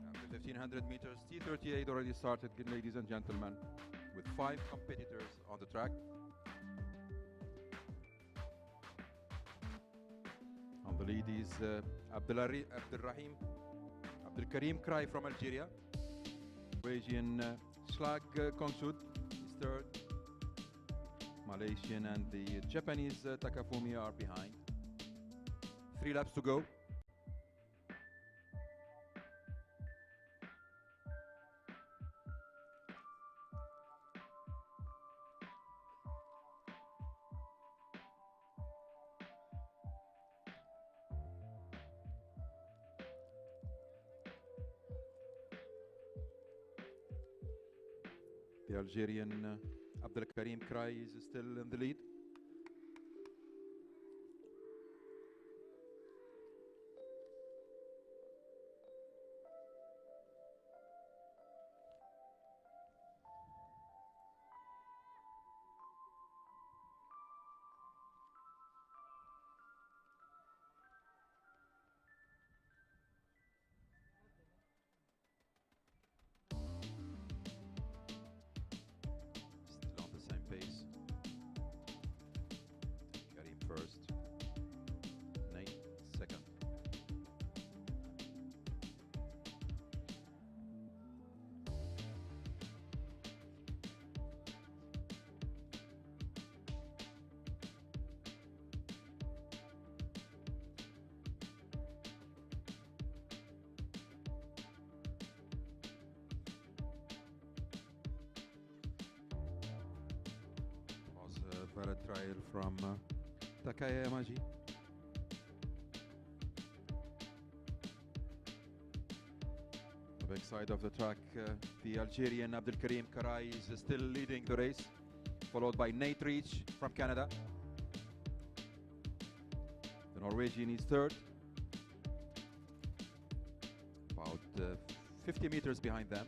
After 1500 meters, T38 already started, ladies and gentlemen, with 5 competitors on the track. On the lead is Abdelkarim Krai from Algeria. Norwegian Slag Kongsud is third. Malaysian and the Japanese Takafumi are behind. 3 laps to go. The Algerian Abdelkarim Krai is still in the lead. Pace. Karim first. Nate second. A trial from Takaya Yamaji. The back side of the track, the Algerian Abdelkarim Krai is still leading the race, followed by Nate Reach from Canada. The Norwegian is third, about 50 meters behind them,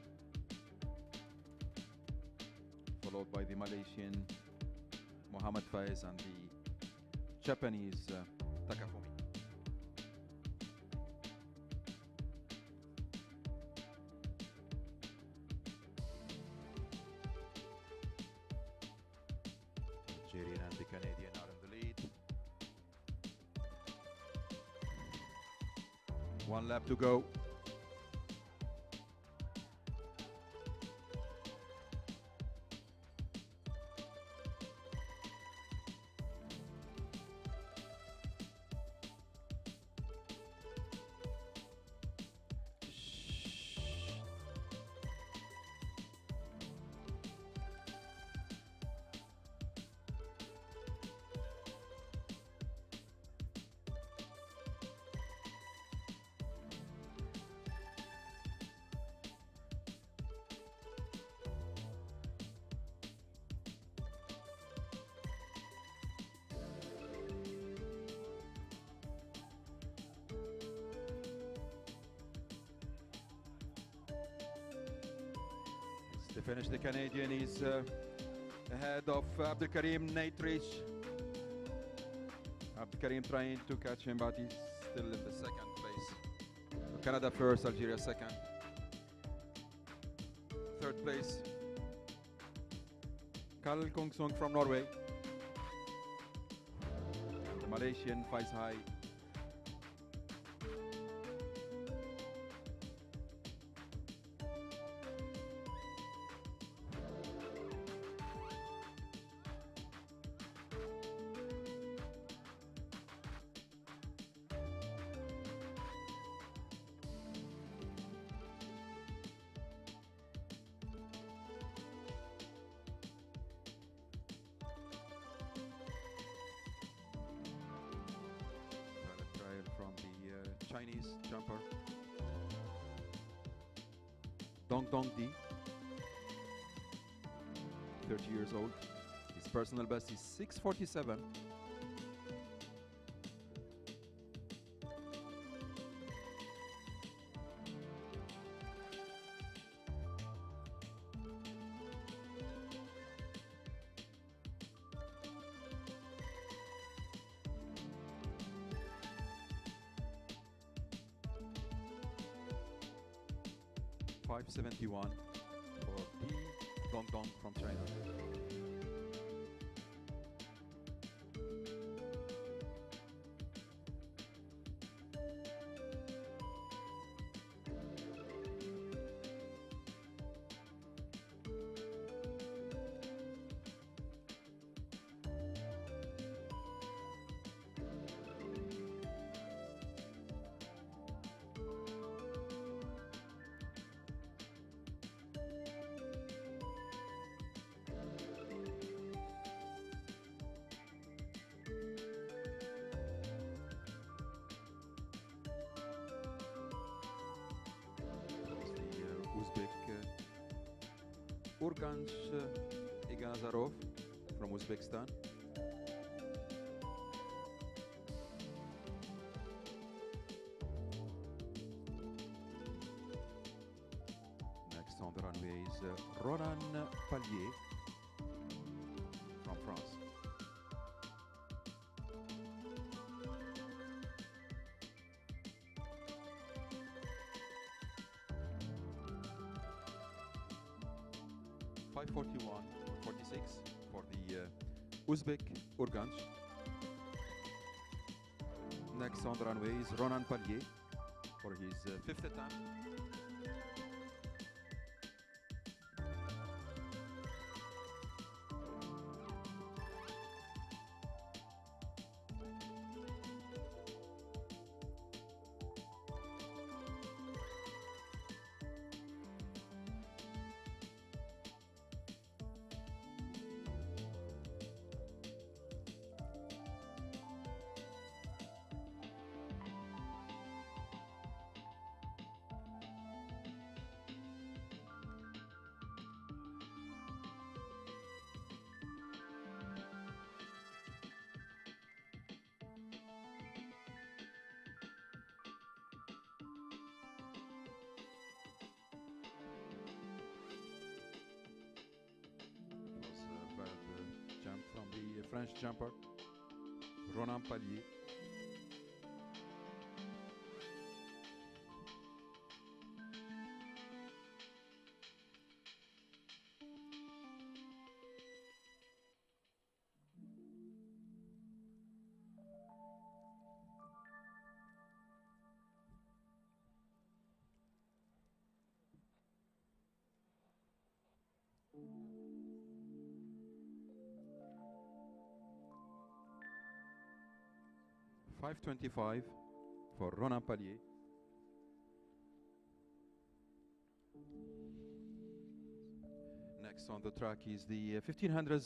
followed by the Malaysian Mohamed Faiz and the Japanese Takafumi. Algerian and the Canadian are in the lead. 1 lap to go. To finish, the Canadian is ahead of Abdelkarim Nate Reach. Abdelkarim trying to catch him, but he's still in the second place. So Canada first, Algeria second. Third place, Karl Kongsung from Norway. The Malaysian Faiz Hai. Chinese jumper. Dong Dong Di, 30 years old. His personal best is 6:47. $571 for Di Dong Dong from China. Uzbek Urganch Iganazarov from Uzbekistan. Next on the runway is Ronan Pallier from France. $541.46 for the Uzbek Urganch. Next on the runway is Ronan Pallier for his fifth attempt. Jump from the French jumper, Ronan Pallier. $525 for Ronan Pallier. Next on the track is the 1500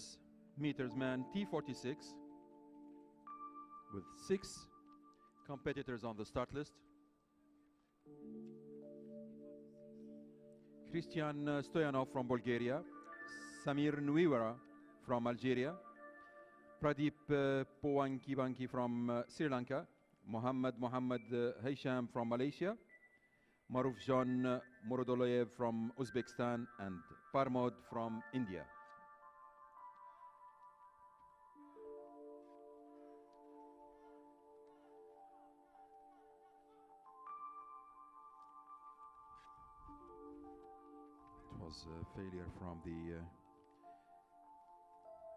meters man T46 with 6 competitors on the start list. Christian Stoyanov from Bulgaria, Samir Nuiwara from Algeria, Pradeep Powankibanki from Sri Lanka, Mohammad Haisham from Malaysia, Maruf Jan Murodoloyev from Uzbekistan, and Parmod from India. It was a failure from the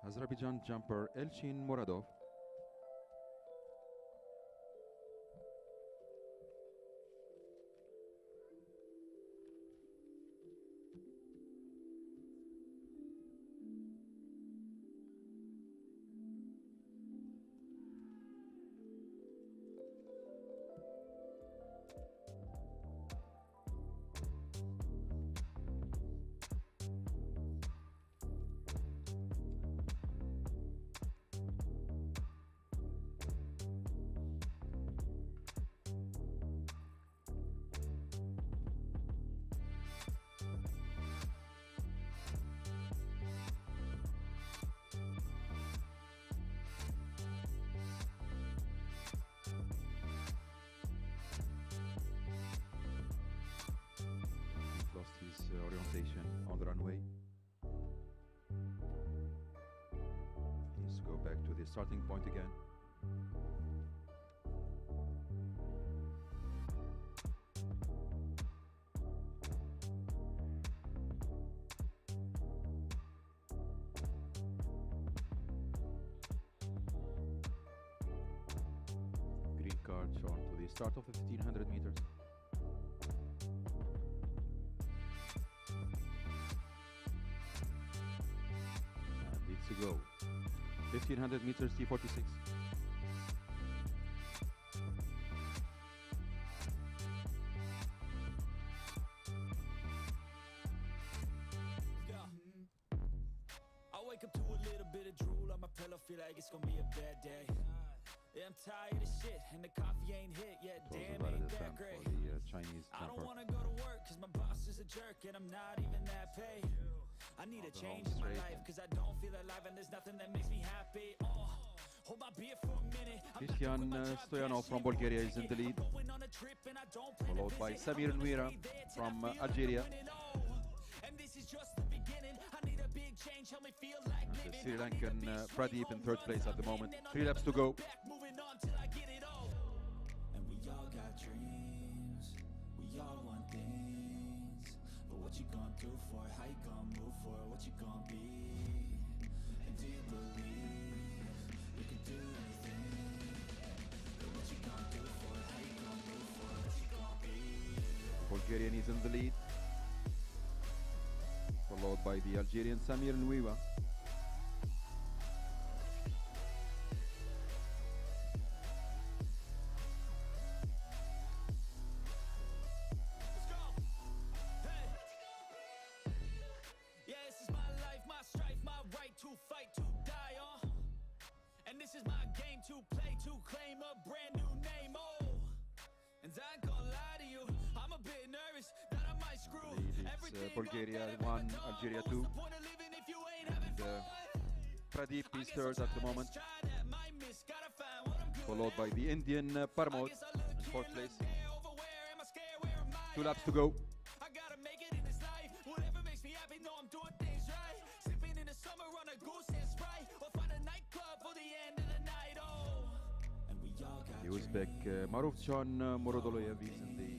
Azerbaijan jumper Elchin Muradov. starting point again. Green card shown to the start of the 1500 meters. And it's a go. 1500 meters T46. I wake up to a little bit of drool on my pillow, feel like it's gonna be a bad day. Yeah, I'm tired of shit, and the coffee ain't hit yet. It was a Damn, valid ain't that attempt great. for the Chinese I don't jumper. wanna go to work, cause my boss is a jerk, and I'm not even that paid. I need a change in my life, cause I don't feel alive, and there's nothing that makes me happy. Hold my beer for a minute. Christian Stoyanov from Bulgaria is in the lead, followed by Samir Nwira from Algeria. And this is just the beginning. I need a big change, help me feel like And the Sri Lankan Pradeep in third place at the moment. 3 laps to go. moving on till I get it all. And we all got dreams, we all want things. But what you gonna do for it? How you gonna move for it? What you gonna be? And do you believe you can do anything? But what you gonna do for it? How you gonna move for it? What you gonna be? Bulgarian is in the lead, followed by the Algerian Samir Nwira. Let's go. Hey. Yeah, this is my life, my strife, my right to fight, to die on. And this is my game to play, to claim a brand new name. Oh, and I ain't gonna lie to you, I'm a bit nervous that I might screw Lead is everything Bulgaria up that I've 1, ever done. Algeria What's 2. the point of living if you ain't having And fun? Pradeep I is guess third I'll at the try moment, this, try that, might miss, gotta find what I'm good followed by at. the Indian Parmod I guess I look in here, fourth look place. there, over where am I scared, where am I 2 laps at? to go. I gotta make it in this life. Whatever makes me happy, know I'm doing things right. Sipping in the summer on a goose and Sprite, or find a nightclub for the end of the night. Oh, and we all got The Uzbek Marufjan Murodoloyev is in the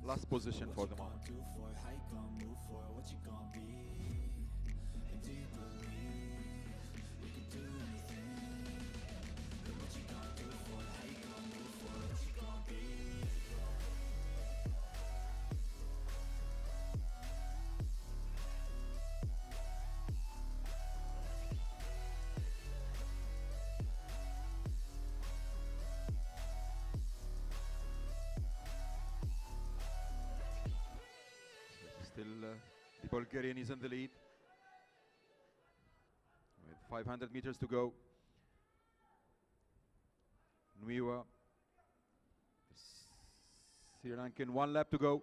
last position for the moment. do for it, how you gonna move for it, what you gonna be? And do you believe you can do anything? And what you gonna do for it, how you gonna move for it, what you gonna be? Still, the Bulgarian is in the lead with 500 meters to go. Nwira, Sri Lankan, 1 lap to go.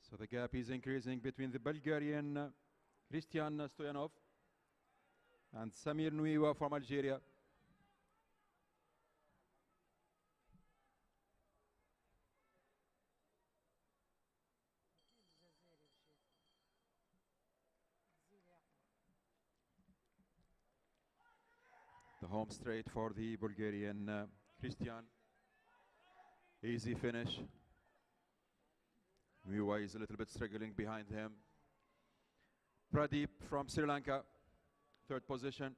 So the gap is increasing between the Bulgarian Christian Stoyanov and Samir Nwira from Algeria. The home straight for the Bulgarian Christian. Easy finish. Nwira is a little bit struggling behind him. Pradeep from Sri Lanka, third position.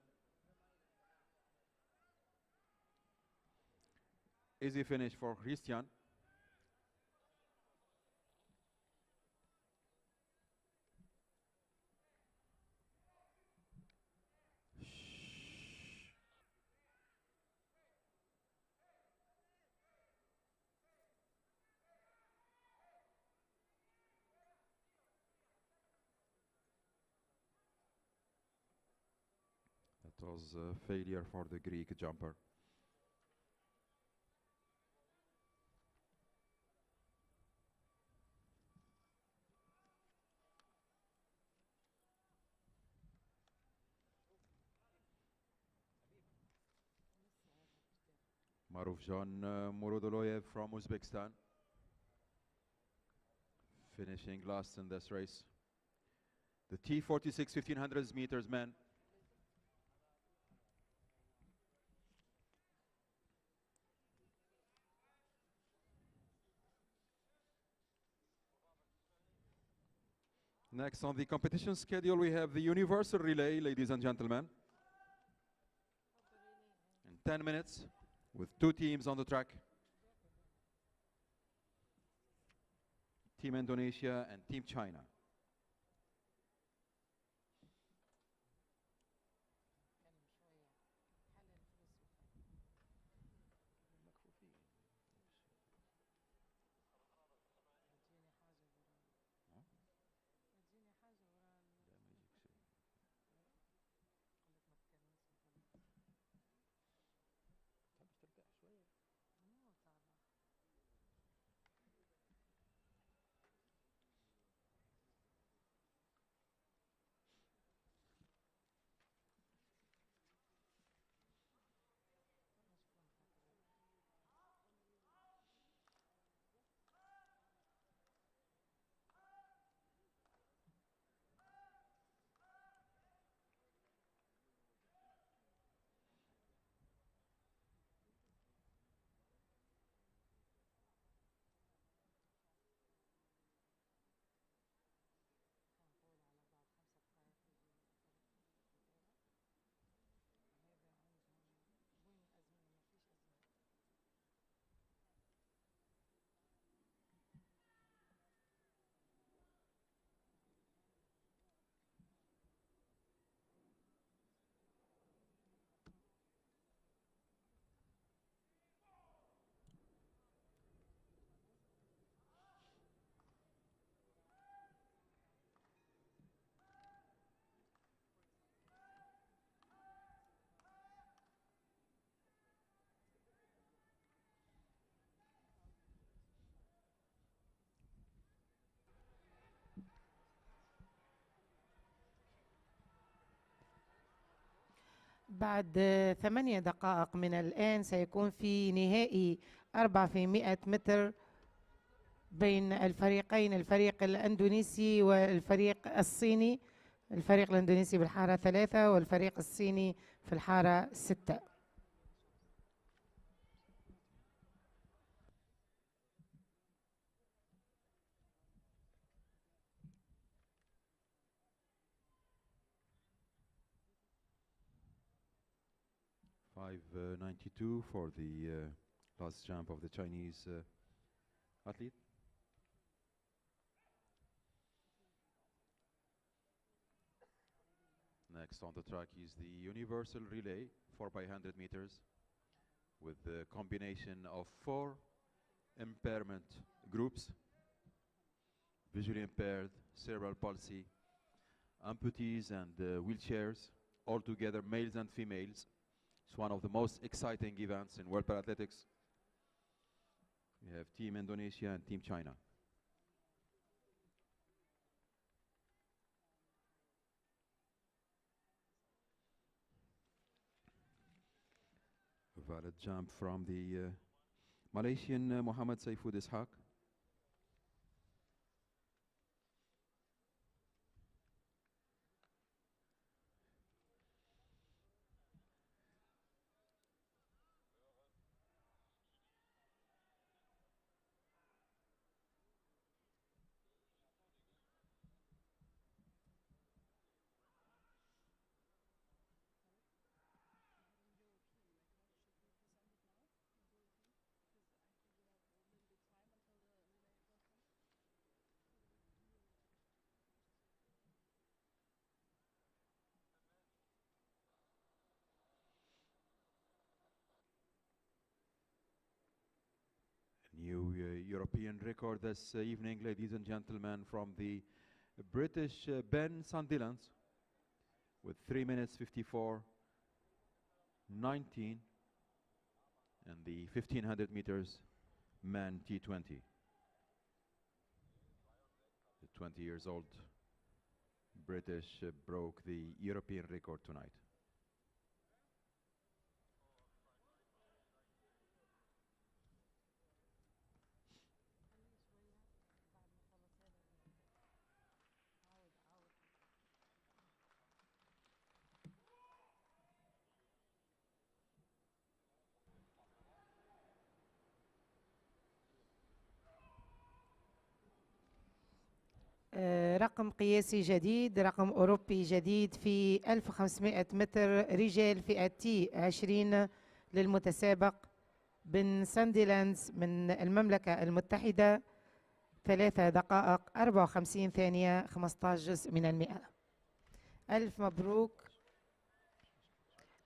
Easy finish for Christian. That was a failure for the Greek jumper. Marufjan Murodoloyev from Uzbekistan, finishing last in this race. The T46 1500 meters men. Next on the competition schedule, we have the universal relay, ladies and gentlemen. In 10 minutes, with 2 teams on the track. Team Indonesia and Team China. بعد 8 دقائق من الآن سيكون في نهائي 400 متر بين الفريقين، الفريق الأندونيسي والفريق الصيني. الفريق الأندونيسي بالحارة 3 والفريق الصيني في الحارة 6. .592 for the last jump of the Chinese athlete. Next on the track is the universal relay, 4x100 meters, with the combination of 4 impairment groups: visually impaired, cerebral palsy, amputees and wheelchairs, all together males and females. It's one of the most exciting events in World Parathletics. We have Team Indonesia and Team China. A valid jump from the Malaysian Muhammad Saifud Ishaq. New European record this evening, ladies and gentlemen, from the British Ben Sandilans with 3 minutes 54:19 and the 1500 meters man T20. The 20 years old British broke the European record tonight. رقم قياسي جديد، رقم أوروبي جديد في 1500 متر رجال فئة تي 20 للمتسابق بن سانديلاندز من المملكة المتحدة. 3 دقائق 54 ثانية 15 جزء من المئة. ألف مبروك،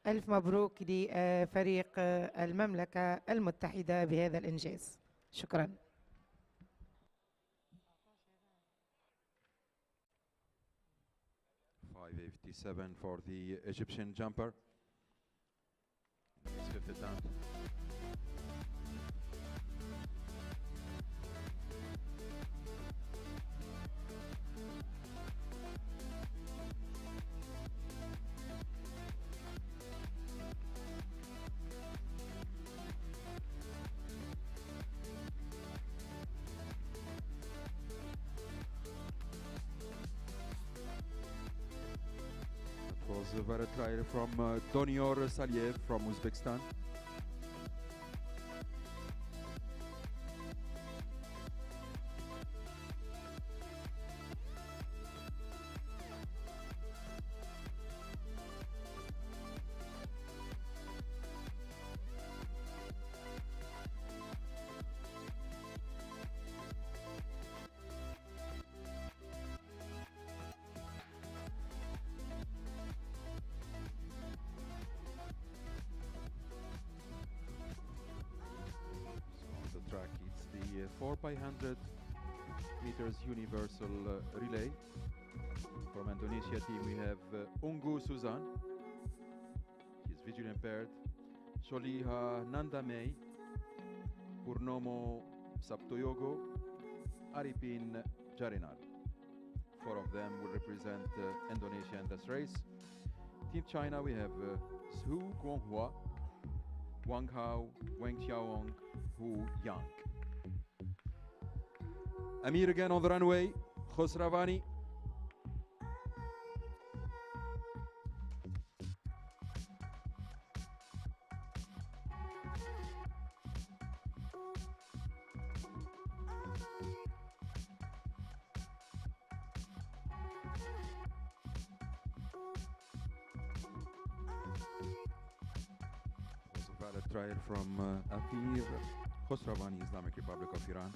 ألف مبروك لفريق المملكة المتحدة بهذا الإنجاز. شكراً. 5:57 for the Egyptian jumper. His fifth attempt. Was a very trial from Donior Saliev from Uzbekistan. It's the 4x100 meters universal relay. From Indonesia team we have Ungu Suzan, she's visually impaired, Sholiha Nandamei, Purnomo Saptoyogo, Aripin Jarinal. 4 of them will represent Indonesia in this race. Team China we have Zhu Guanghua, Wang Hao, Wang Xiaowang, Hu Yang. Amir again on the runway, Khosravani. Was a valid trial from Amir Khosravani, Islamic Republic of Iran.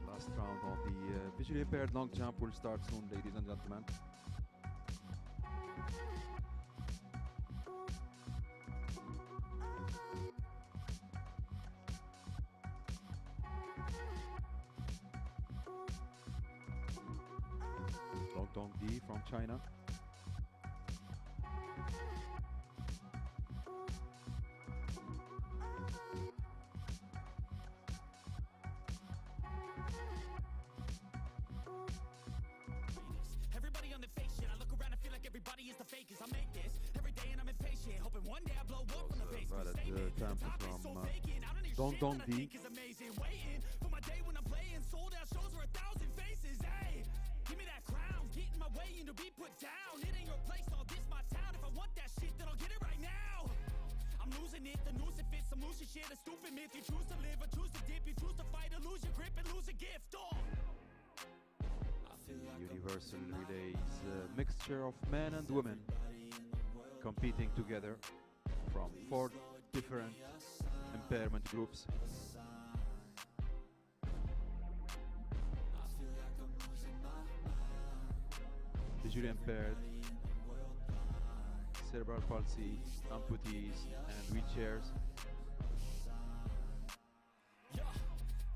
Last round on the visually impaired long jump will start soon, ladies and gentlemen. Long Dong Di from China. Everybody on the fake shit. I look around and feel like everybody is the fakest. I make this every day and I'm impatient, hoping one day I blow up from the basement. Attempt from Dong Dong Di. Waiting for my day when I'm playing sold out shows for 1,000 faces. Hey, give me that crown, get in my way and to be put down. It ain't your place, all this my town. If I want that shit, then I'll get it right now. I'm losing it, the noose it fits, some losing shit, a stupid myth. You choose to live or choose to dip, you choose to fight or lose your grip and lose a gift. Oh. Universal relay is a mixture of men and women competing together from 4 different impairment groups. Visually impaired, cerebral palsy, amputees, and wheelchairs.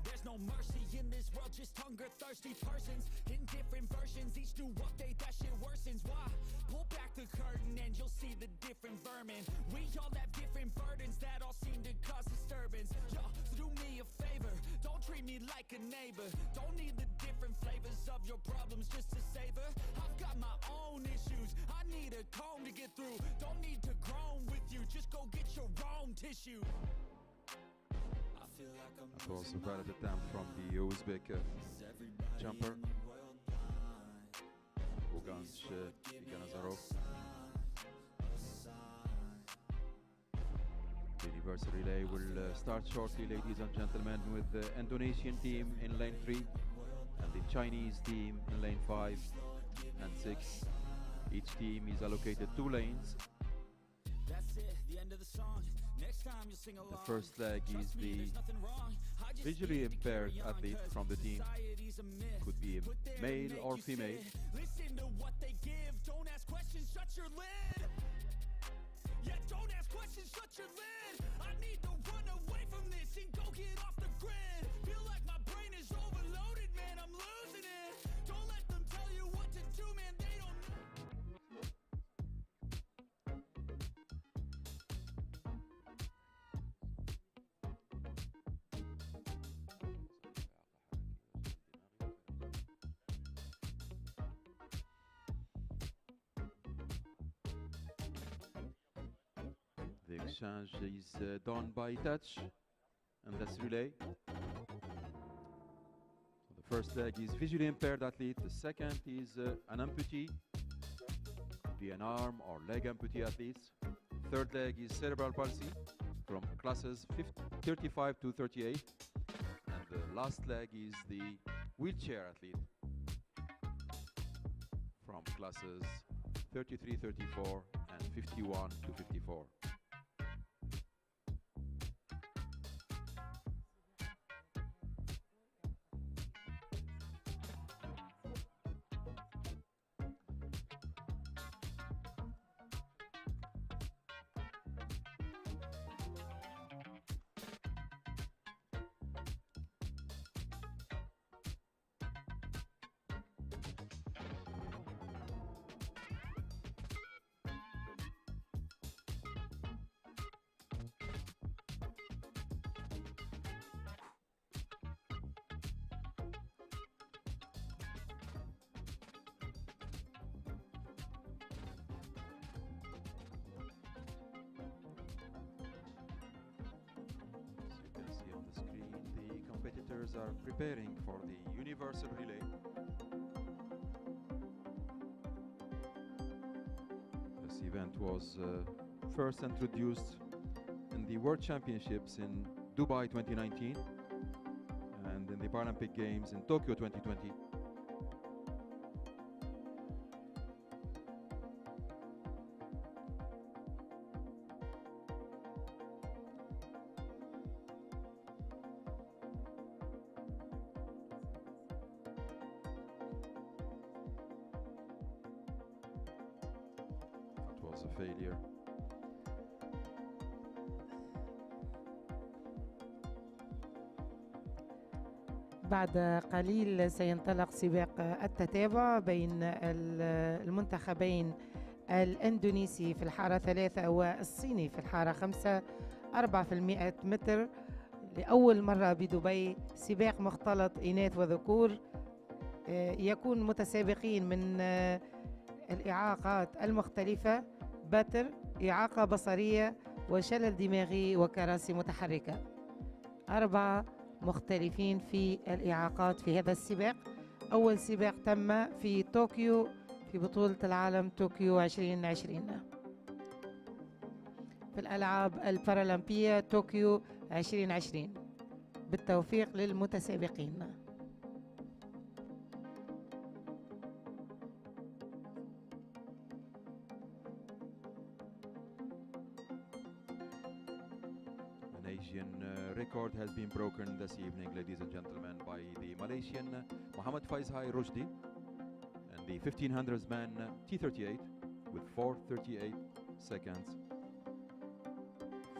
There's no no mercy in this world, just hunger thirsty persons in different versions, each new update that shit worsens. Why? Pull back the curtain and you'll see the different vermin. We all have different burdens that all seem to cause disturbance. Yo, so do me a favor, don't treat me like a neighbor. Don't need the different flavors of your problems just to savor. I've got my own issues, I need a comb to get through. Don't need to groan with you, just go get your own tissue. That was a valid attempt from the Uzbek jumper, Uganj Iganazarov. The universal relay will start shortly, ladies and gentlemen, with the Indonesian team in lane 3 and the Chinese team in lane 5 and 6. Each team is allocated 2 lanes. That's it, the end of the song. Next time you'll sing along. The first leg is the visually impaired athlete from the team. Could be a male or female. Listen to what they give, don't ask questions, shut your lid. Yeah, don't ask questions, shut your lid. I need to run away from this and go get off the grid. Feel like my brain is overloaded, man, I'm losing it. Don't let them tell you what to do, man, they don't know. The exchange is done by touch, and that's relay. So the first leg is visually impaired athlete. The second is an amputee, could be an arm or leg amputee athletes. Third leg is cerebral palsy from classes 35 to 38. And the last leg is the wheelchair athlete from classes 33, 34 and 51 to 54. Are preparing for the universal relay. This event was first introduced in the World Championships in Dubai 2019 and in the Paralympic Games in Tokyo 2020. A failure. بعد قليل سينطلق سباق التتابع بين المنتخبين الإندونيسي في الحارة 3 والصيني في الحارة 5. 400 متر لأول مرة بدبي سباق مختلط إناث وذكور. يكون متسابقين من الإعاقات المختلفة: بتر، إعاقة بصرية، وشلل دماغي، وكراسي متحركة. 4 مختلفين في الإعاقات في هذا السباق. أول سباق تم في طوكيو في بطولة العالم طوكيو 2020 في الألعاب البارالمبية طوكيو 2020. بالتوفيق للمتسابقين. Record has been broken this evening, ladies and gentlemen, by the Malaysian Muhammad Faizhai Rushdie and the 1500s man T38 with 4:38 seconds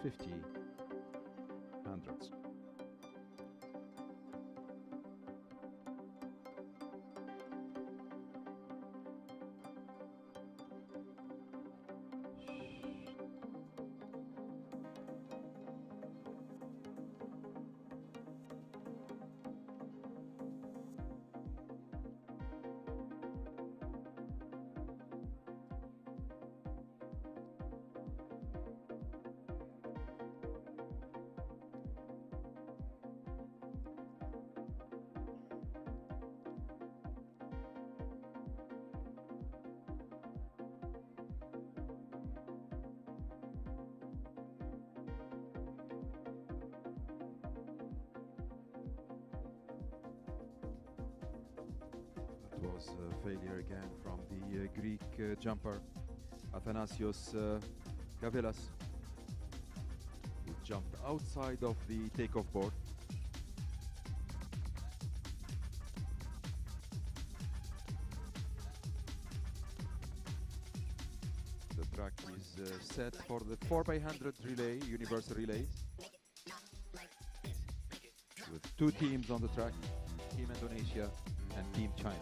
50 hundredths. was a failure again from the Greek jumper Athanasios Gavelas, who jumped outside of the takeoff board. The track is set for the 4x100 relay, universal relays, with two teams on the track, Team Indonesia and Team China.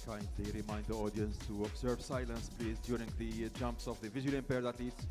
Kindly remind the audience to observe silence, please, during the jumps of the visually impaired athletes.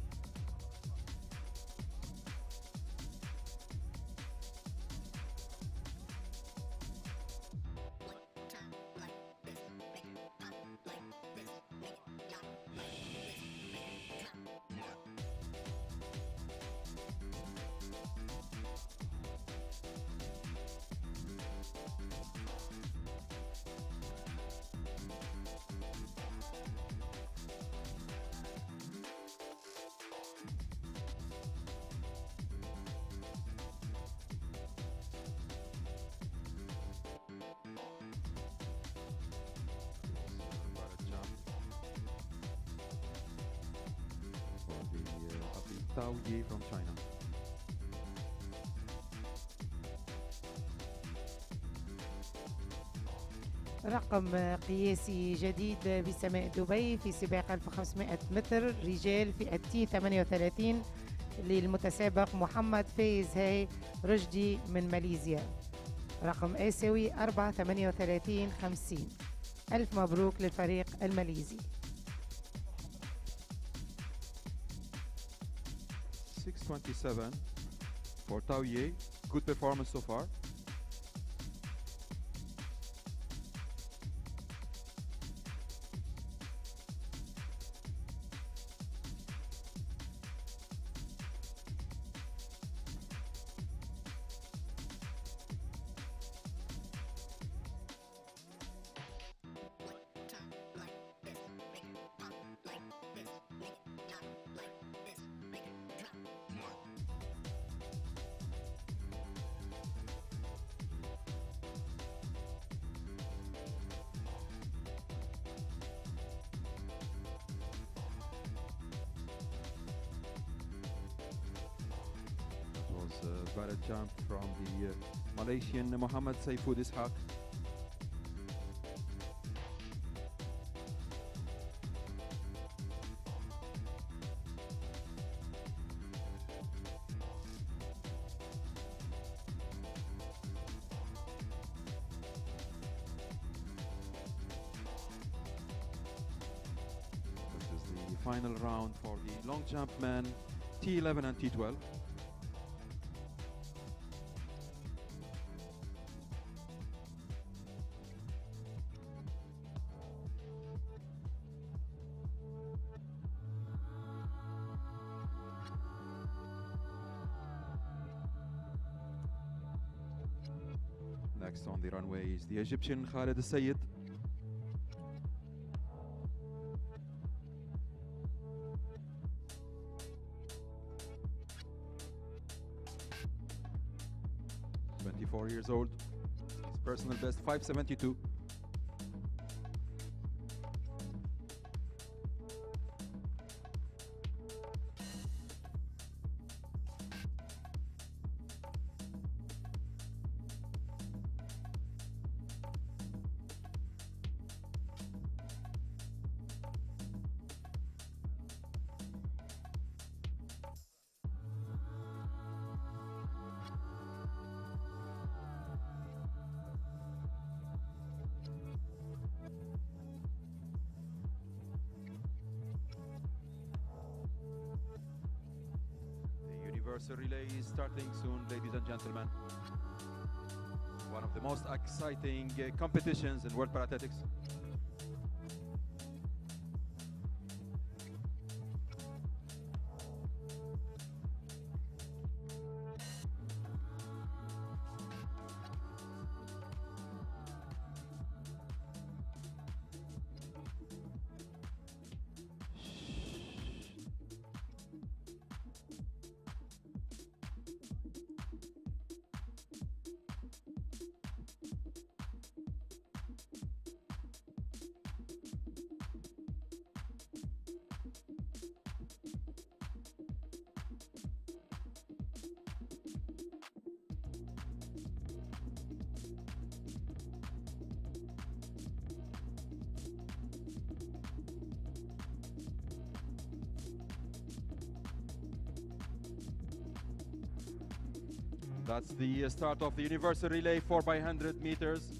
From China. رقم قياسي جديد بسماء دبي في سباق 1500 متر رجال فئة تي 38 للمتسابق محمد فايز هاي رشدي من ماليزيا. رقم آسيوي 4:38:50. ألف مبروك للفريق الماليزي. 6:27 for Tao Ye. Good performance so far. Barrett jump from the Malaysian Muhammad Saifud Ishaq. This is the final round for the long jump men, T11 and T12. Next on the runway is the Egyptian Khalid Al-Sayed. He's 24 years old. His personal best 5:72. Universal relay is starting soon, ladies and gentlemen. One of the most exciting competitions in World Parathletics. That's the start of the universal relay 4x100 meters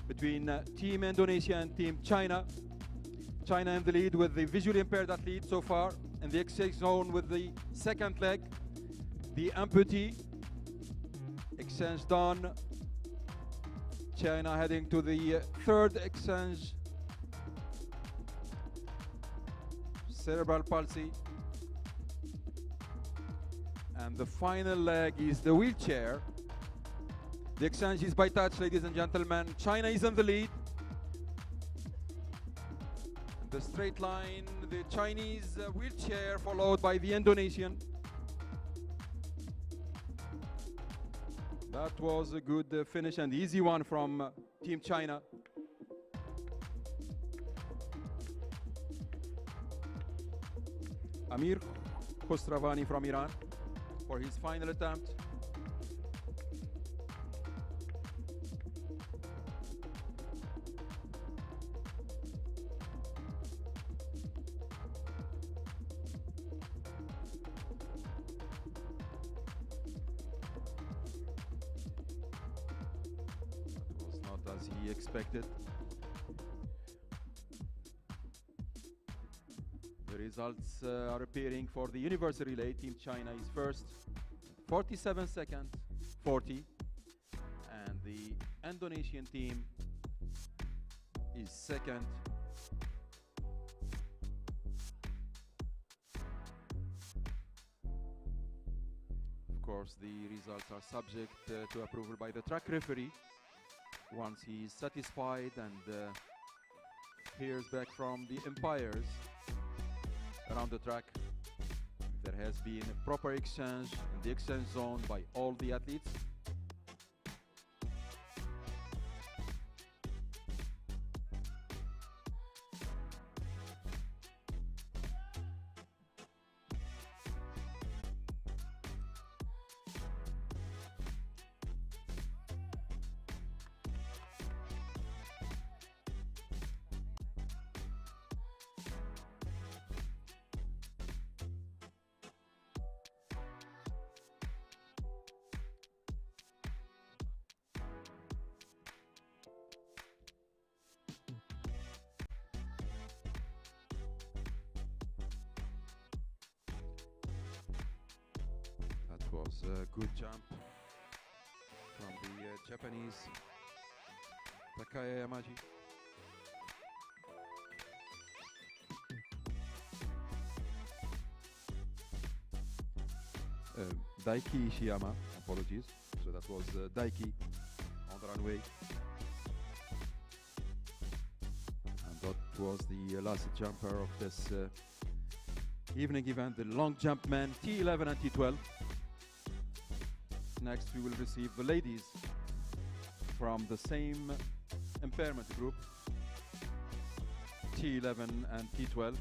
between Team Indonesia and Team China. China in the lead with the visually impaired athlete so far in the exchange zone with the second leg. The amputee. Exchange done. China heading to the third exchange. Cerebral palsy. And the final leg is the wheelchair. The exchange is by touch, ladies and gentlemen. China is in the lead. The straight line, the Chinese wheelchair followed by the Indonesian. That was a good finish and easy one from Team China. Amir Khosravani from Iran for his final attempt. That was not as he expected. The results are appearing for the universal relay. Team China is first, 47 seconds, 40. And the Indonesian team is second. Of course, the results are subject to approval by the track referee. Once he is satisfied and hears back from the umpires around the track, there has been a proper exchange in the exchange zone by all the athletes. Was a good jump from the Japanese Takaya Yamaji. Daiki Ishiyama, apologies. So that was Daiki on the runway. And that was the last jumper of this evening event, the long jump men T11 and T12. Next, we will receive the ladies from the same impairment group, T11 and T12.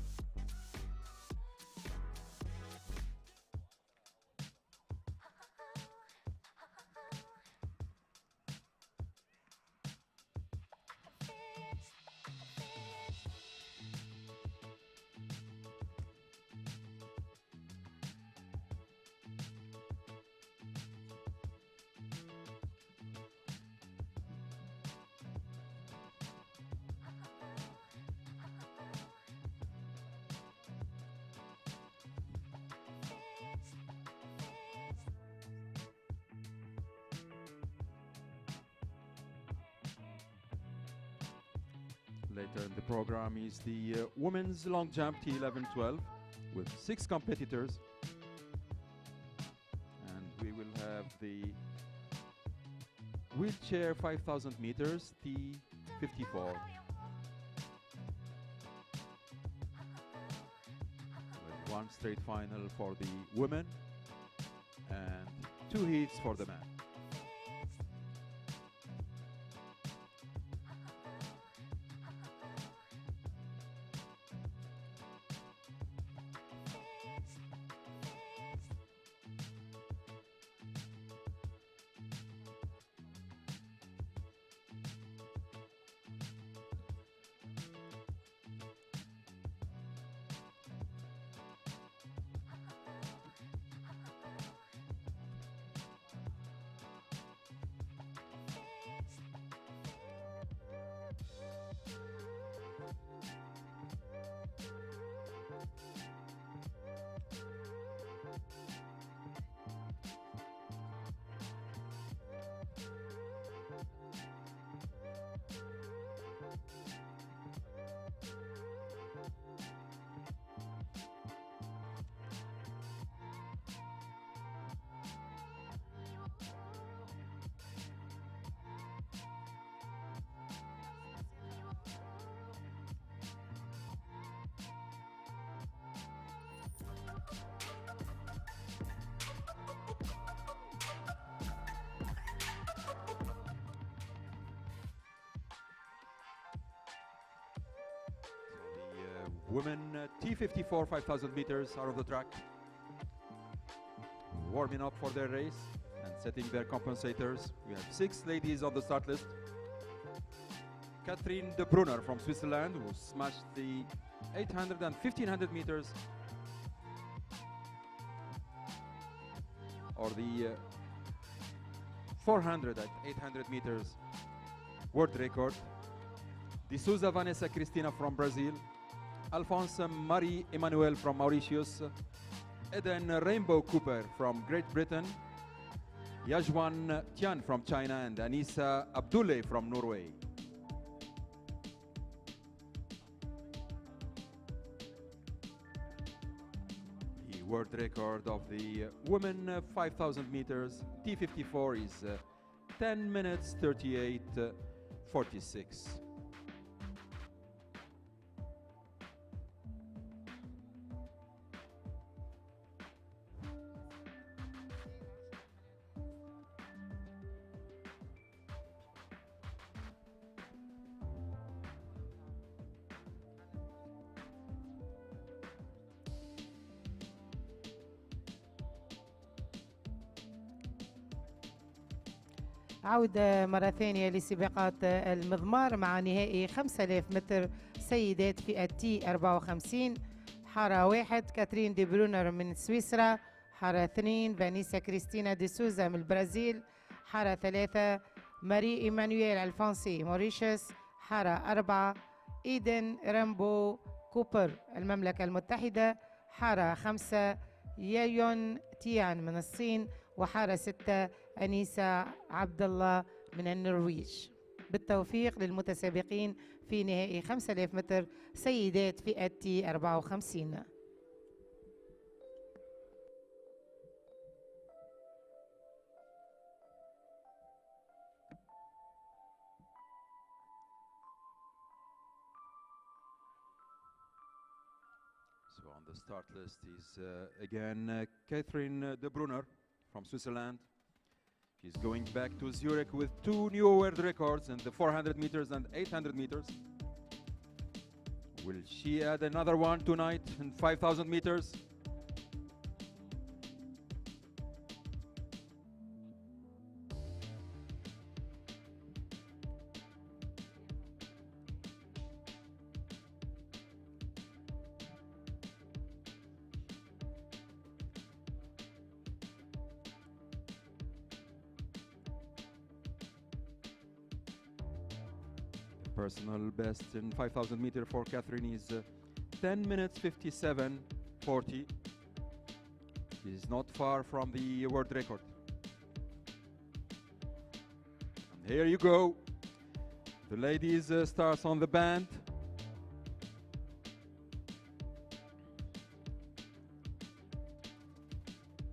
Later in the program is the women's long jump T11-12 with 6 competitors. And we will have the wheelchair 5,000 meters T54. With 1 straight final for the women and 2 heats for the men. Women T54 5,000 meters out of the track, warming up for their race and setting their compensators. We have 6 ladies on the start list. Catherine de Brunner from Switzerland, who smashed the 800 and 1500 meters, or the 400 and 800 meters world record. D'Souza Vanessa Cristina from Brazil, Alphonse Marie Emmanuel from Mauritius, Eden Rainbow Cooper from Great Britain, Yajwan Tian from China, and Anissa Abdoulaye from Norway. The world record of the women 5,000 meters T54 is 10 minutes 38:46. عودة مرة ثانية لسباقات المضمار مع نهائي 5000 متر سيدات فئة تي 54. حارة 1 كاترين دي برونر من سويسرا، حارة 2 فانيسا كريستينا دي سوزا من البرازيل، حارة 3 ماري إيمانويل الفونسي موريشيوس، حارة 4 إيدن رامبو كوبر المملكة المتحدة، حارة 5 يايون تيان من الصين، وحارة 6 أنيسة عبد الله من النرويج. بالتوفيق للمتسابقين في نهائي 5000 متر سيدات فئة تي 54. So on the start list is again Catherine de Brunner from Switzerland. She's going back to Zurich with 2 new world records in the 400 meters and 800 meters. Will she add another one tonight in 5,000 meters? Personal best in 5,000 meter for Catherine is 10 minutes 57:40. She's not far from the world record. And here you go. The ladies starts on the band.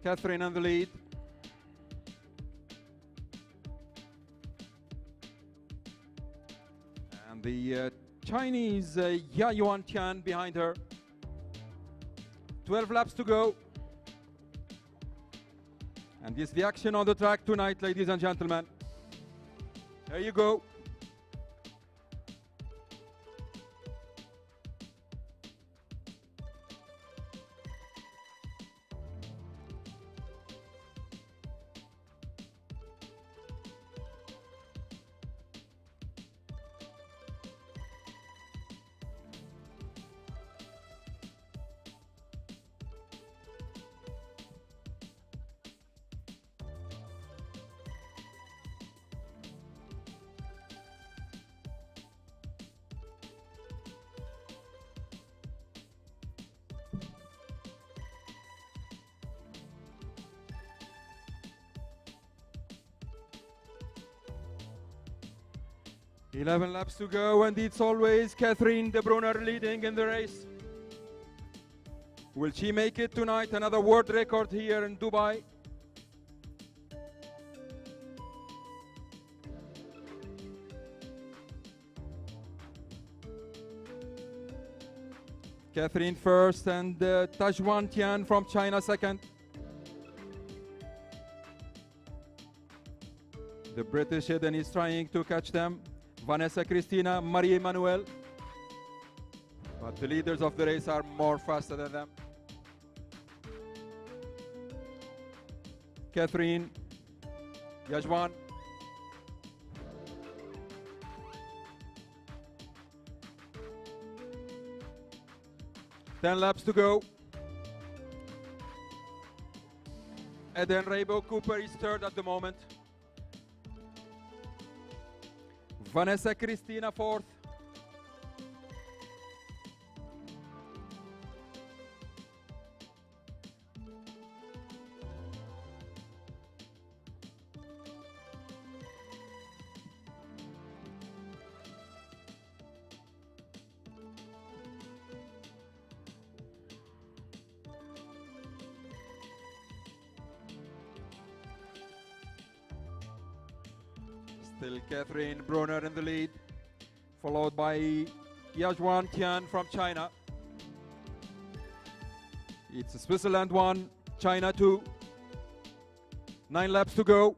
Catherine on the lead. The Chinese Yayuan Tian behind her. 12 laps to go. And this is the action on the track tonight, ladies and gentlemen. There you go. Eleven laps to go, and it's always Catherine de Brunner leading in the race. Will she make it tonight? Another world record here in Dubai. Catherine first, and Tajwan Tian from China second. The British Eden is trying to catch them. Vanessa Cristina, Marie Emmanuel. But the leaders of the race are more faster than them. Catherine, Yajwan. Ten laps to go. Eden Rainbow Cooper is third at the moment. Vanessa Cristina fourth. Still Catherine Brunner in the lead, followed by Yajwan Tian from China. It's Switzerland 1, China 2. 9 laps to go.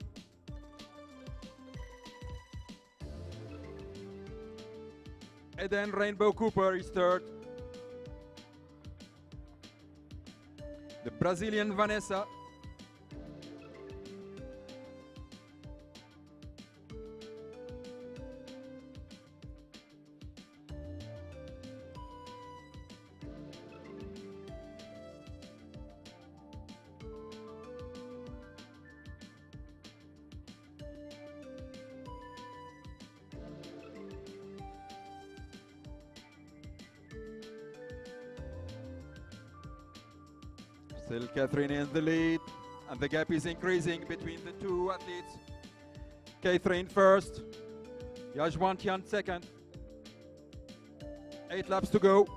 Eden Rainbow Cooper is third. The Brazilian Vanessa. Still Catherine in the lead, and the gap is increasing between the two athletes. Catherine first, Yajwan Tian second. 8 laps to go.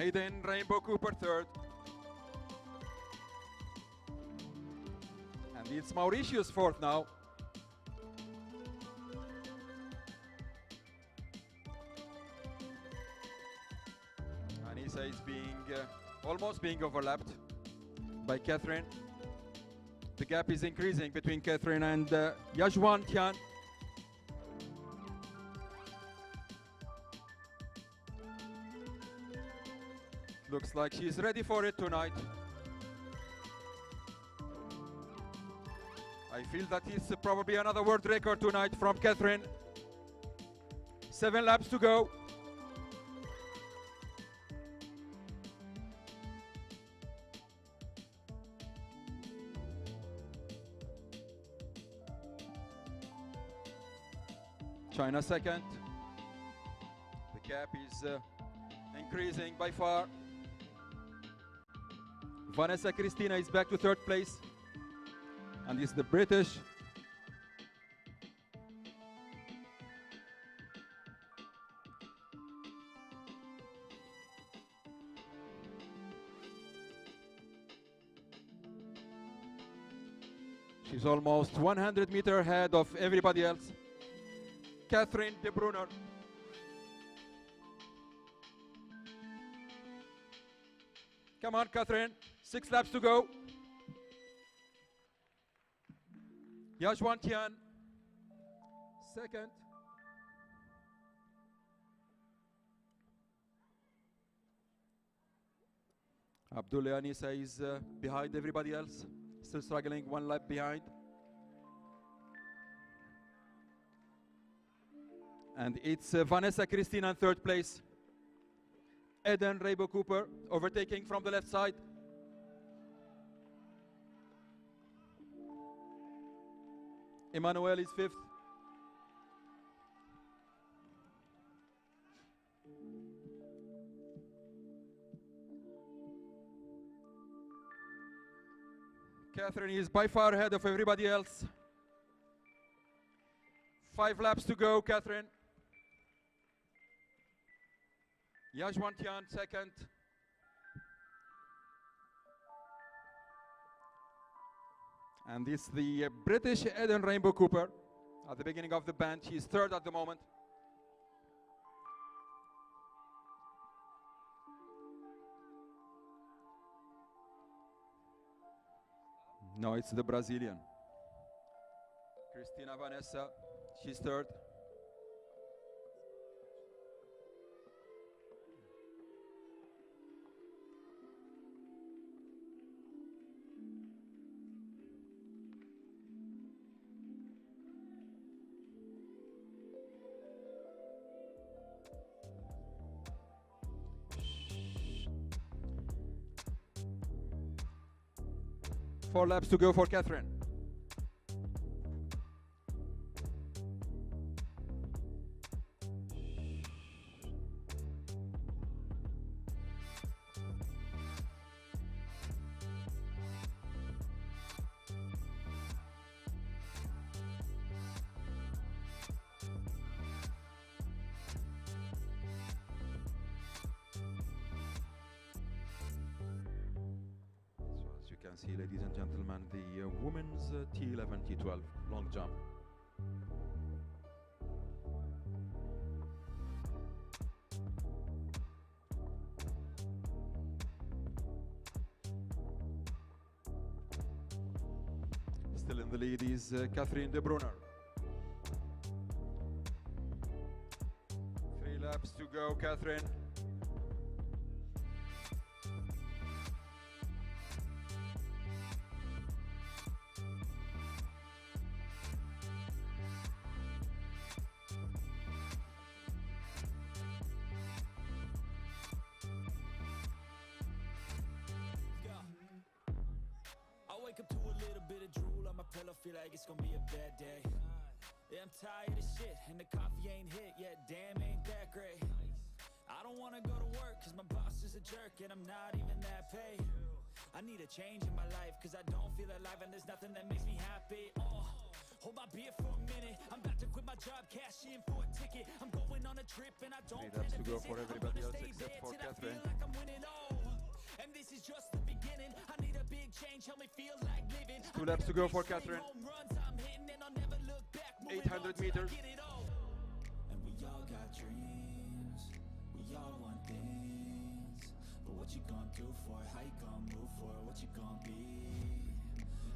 Eden Rainbow Cooper third. And it's Mauritius fourth now. Anissa is almost being overlapped by Catherine. The gap is increasing between Catherine and Yajwan Tian. Looks like she's ready for it tonight. I feel that it's probably another world record tonight from Catherine. 7 laps to go. China second. The gap is increasing by far. Vanessa Cristina is back to third place. And it's the British. She's almost 100 meters ahead of everybody else. Catherine de Brunner. Come on, Catherine. 6 laps to go. Yajwan Tian, second. Abdullah Anissa is behind everybody else, still struggling 1 lap behind. And it's Vanessa Cristina in third place. Eden Rainbow Cooper overtaking from the left side. Emmanuel is fifth. Catherine is by far ahead of everybody else. 5 laps to go, Catherine. Yajwan Tian second. And it's the British Eden Rainbow Cooper at the beginning of the band. She's third at the moment. No, it's the Brazilian. Christina Vanessa, she's third. Four laps to go for Catherine. Can see, ladies and gentlemen, the women's T11, T12 long jump. Still in the lead is Catherine de Brunner. 3 laps to go, Catherine. Feel like it's gonna be a bad day. Yeah, I'm tired of shit and the coffee ain't hit yet. Damn, ain't that great. I don't wanna go to work cause my boss is a jerk and I'm not even that paid. I need a change in my life cause I don't feel alive and there's nothing that makes me happy. Hold my beer for a minute. I'm about to quit my job, cash in for a ticket. I'm going on a trip and I don't plan to go visit. for everybody else except for Catherine. Like I'm winning all. And this is just the beginning. I need a big change, help me feel like living. 2 laps to go for Catherine. 800 meters. And we all got dreams, we all want things. But what you gonna do for it? How you gonna move for it? What you gonna be?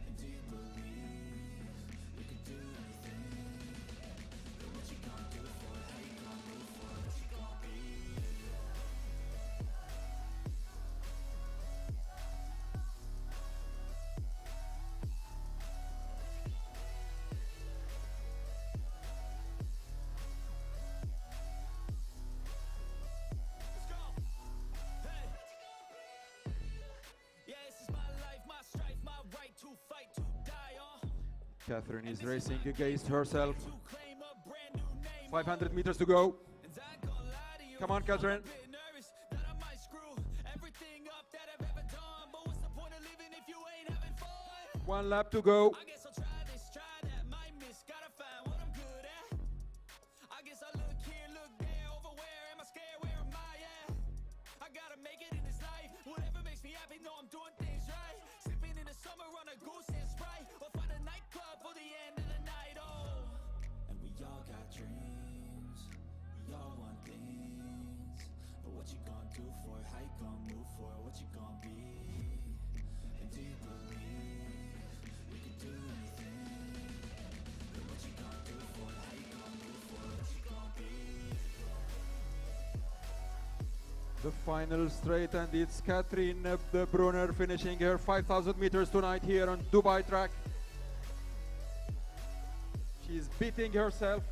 And do you believe you can do anything? But what you gonna do for it? How you gonna move for it? What you gonna be? Catherine is racing against herself. 500 meters to go. Come on, Catherine. 1 lap to go. The final straight, and it's Catherine de Brunner finishing her 5,000 meters tonight here on Dubai track. She's beating herself.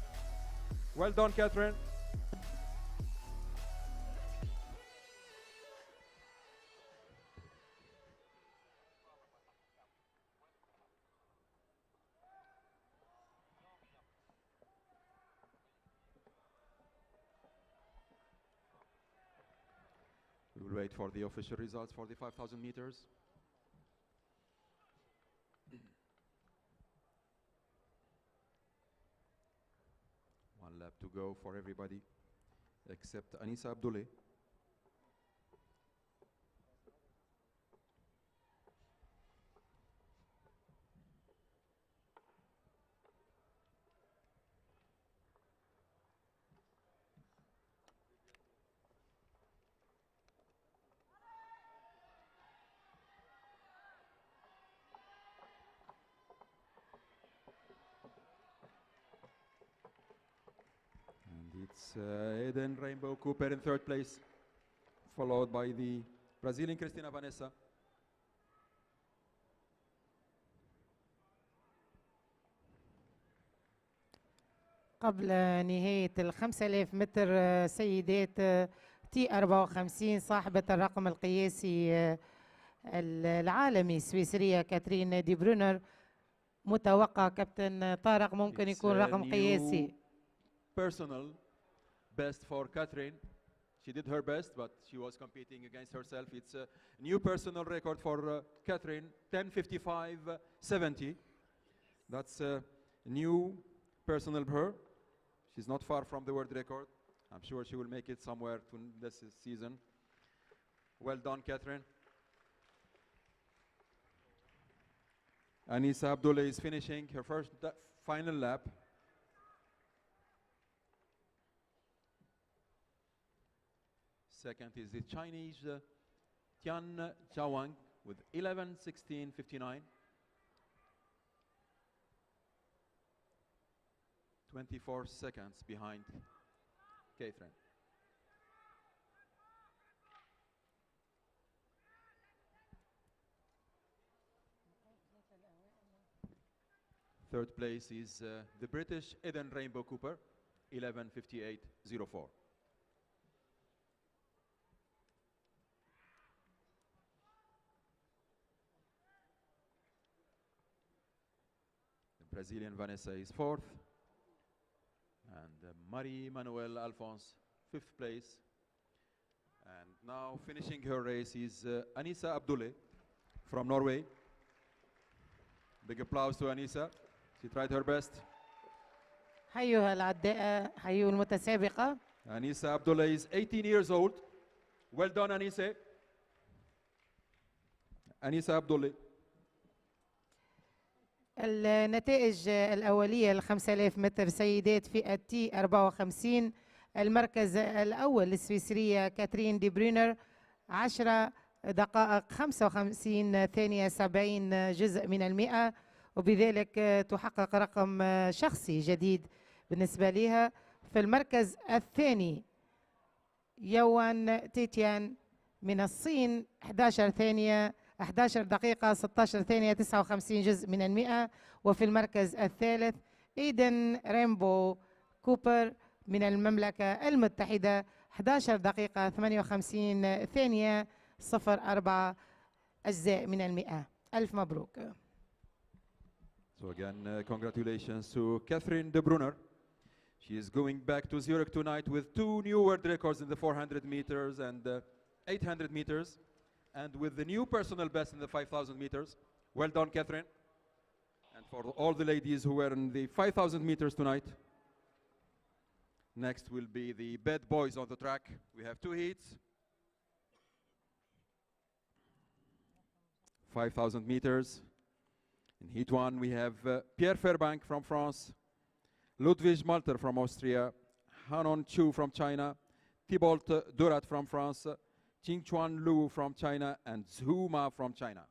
Well done, Catherine. We will wait for the official results for the 5,000 meters. One lap to go for everybody except Anissa Abdoulay. It's Eden Rainbow Cooper in third place, followed by the Brazilian Cristina Vanessa. قبل نهاية 5000 متر سيدات تي 54 صاحبة الرقم القياسي العالمي السويسرية كاترين دي برونر، متوقع كابتن طارق ممكن يكون رقم قياسي. Personal best for Catherine. She did her best, but she was competing against herself. It's a new personal record for Catherine, 10:55.70. That's a new personal for her. She's not far from the world record. I'm sure she will make it somewhere this season. Well done, Catherine. Anissa Abdullah is finishing her first final lap. Second is the Chinese Tian Zhaowang with 11:16.59. 24 seconds behind Catherine. Third place is the British Eden Rainbow Cooper, 11:58.04. The Brazilian Vanessa is fourth, and Marie Manuel Alphonse, fifth place. And now finishing her race is Anissa Abdullah from Norway. Big applause to Anissa. She tried her best. حيوها العداءة، حيو المتسابقة. Anissa Abdullah is 18 years old. Well done, Anissa. Anissa Abdullah. النتائج الأولية 5000 متر سيدات فئة تي 54. المركز الأول للسويسرية كاترين دي برونر 10 دقائق 55 ثانية 70 جزء من المئة، وبذلك تحقق رقم شخصي جديد بالنسبة لها. في المركز الثاني يوان تيتيان من الصين 11 دقيقة 16 ثانية 59 جزء من المئة. وفي المركز الثالث إيدن ريمبو كوبر من المملكة المتحدة 11 دقيقة 58 ثانية 0.4 أجزاء من المئة. ألف مبروك. So again, congratulations to Catherine de Brunner. She is going back to Zurich tonight with 2 new world records in the 400 meters and 800 meters, and with the new personal best in the 5,000 meters. Well done, Catherine. And for all the ladies who were in the 5,000 meters tonight. Next will be the bad boys on the track. We have 2 heats. 5,000 meters. In heat 1, we have Pierre Fairbank from France, Ludwig Malter from Austria, Hanon Chu from China, Thibault Durat from France, Qingchuan Lu from China, and Zhu Ma from China.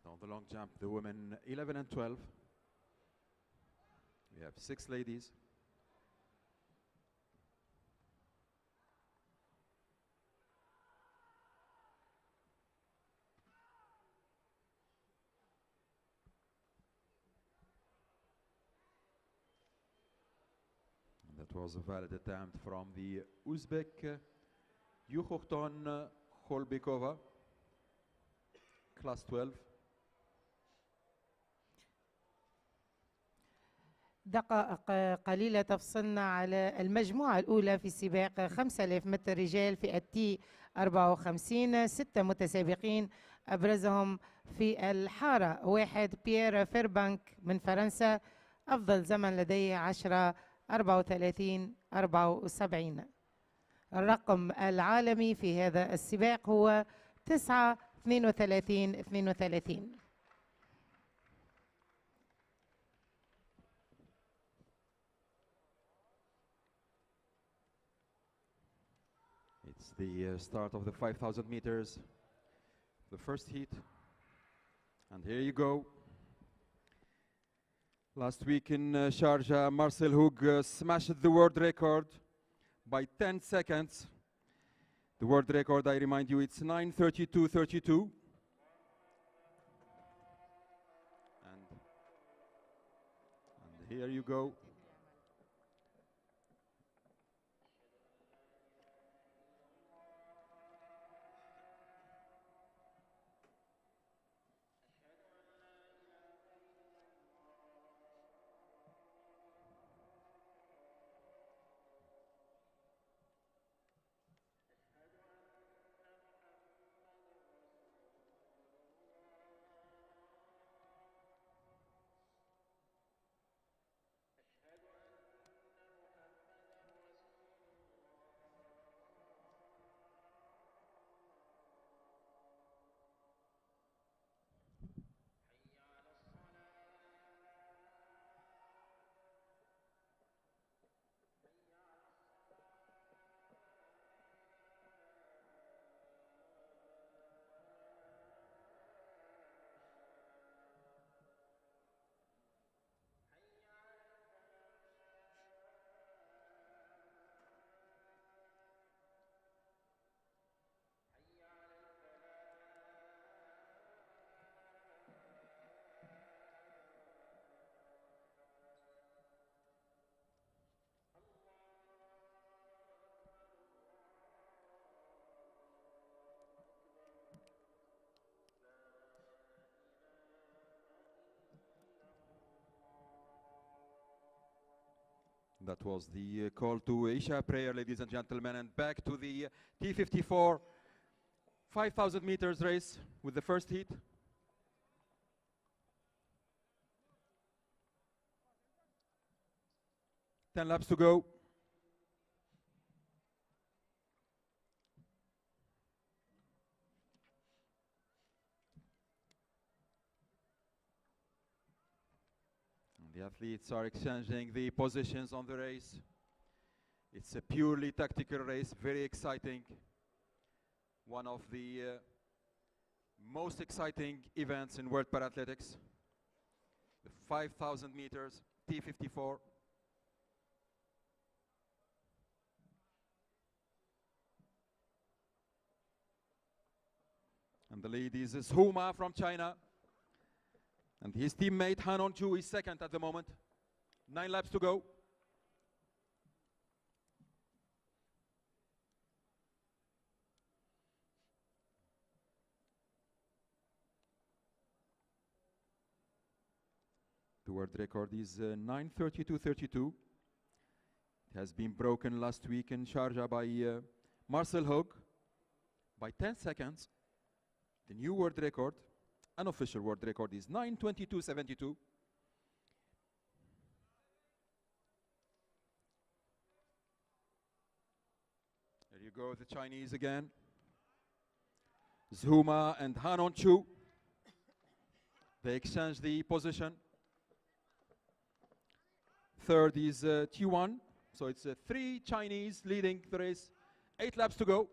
On the long jump, the women 11 and 12. We have 6 ladies. And that was a valid attempt from the Uzbek Yukhokton Kholbekova, class 12. دقائق قليلة تفصلنا على المجموعة الأولى في سباق 5000 متر رجال فئة تي 54. 6 متسابقين أبرزهم في الحارة 1 بيير فيربانك من فرنسا، أفضل زمن لديه 10:34:74. الرقم العالمي في هذا السباق هو 9:32:32. It's the start of the 5,000 meters, the first heat. And here you go. Last week in Sharjah, Marcel Hoog smashed the world record by 10 seconds. The world record, I remind you, it's 9:32:32. And here you go. That was the call to Isha prayer, ladies and gentlemen, and back to the T54 5,000 meters race with the first heat. Ten laps to go. The athletes are exchanging the positions on the race. It's a purely tactical race, very exciting. One of the most exciting events in World Parathletics. The 5,000 meters, T54. And the lead is Huma from China. And his teammate Han On-Chu is second at the moment. 9 laps to go. The world record is 9:32:32. It has been broken last week in Sharjah by Marcel Hoog by 10 seconds. The new world record, unofficial world record, is 9:22:72. There you go, the Chinese again. Zhuma and Han On-Chu. They exchange the position. Third is T1, so it's 3 Chinese leading the race. 8 laps to go.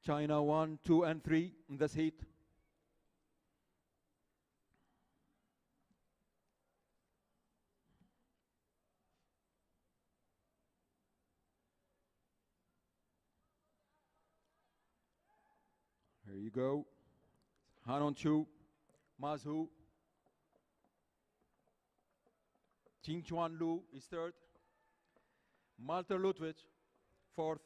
China 1, 2, and 3 in this heat. Here you go. Han On-Chu, Mazhu. Qingchuan Lu is third. Malter Ludwig, fourth.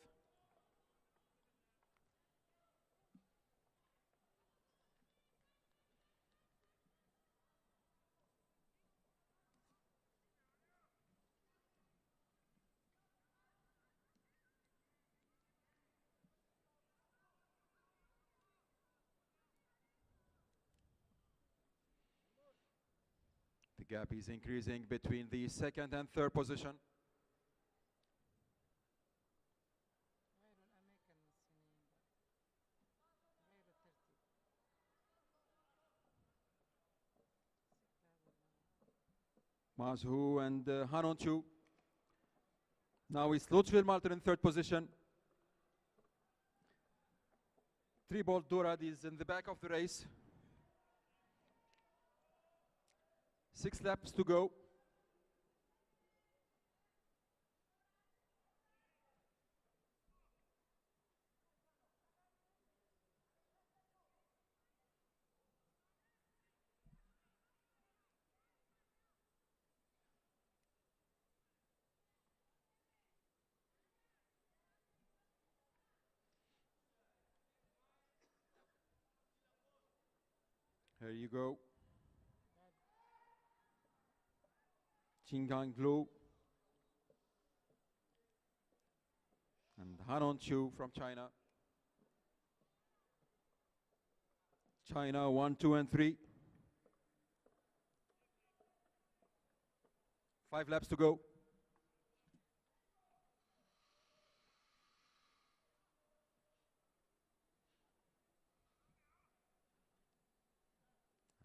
The gap is increasing between the second and third position. Mazhou and Hanonchu. Now it's Lutfi Malter in third position. Tribolt Durad is in the back of the race. 6 laps to go. Here you go. Qinggang Lu and Hanon Chu from China. China 1, 2, and 3. 5 laps to go.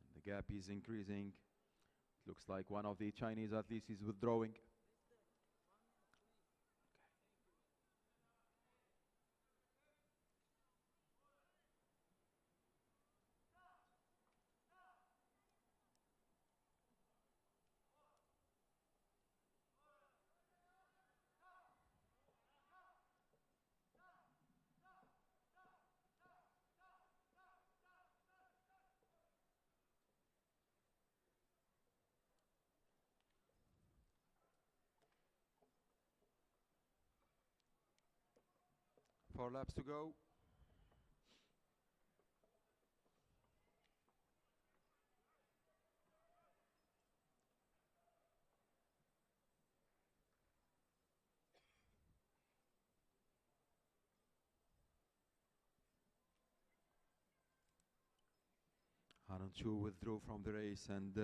And the gap is increasing. Looks like one of the Chinese athletes is withdrawing. Four laps to go. Hanon Chu withdrew from the race, and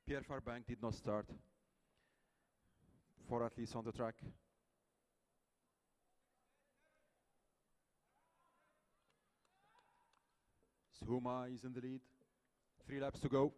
Pierre Farbank did not start. 4 athletes on the track. Zuma is in the lead. 3 laps to go.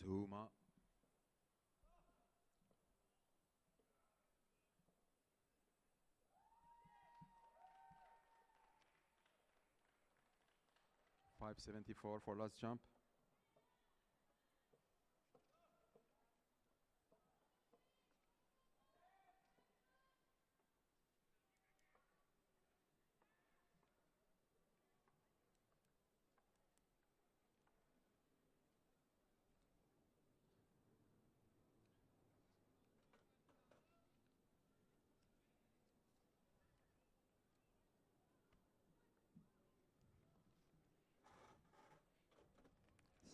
Zuma. .574 for last jump.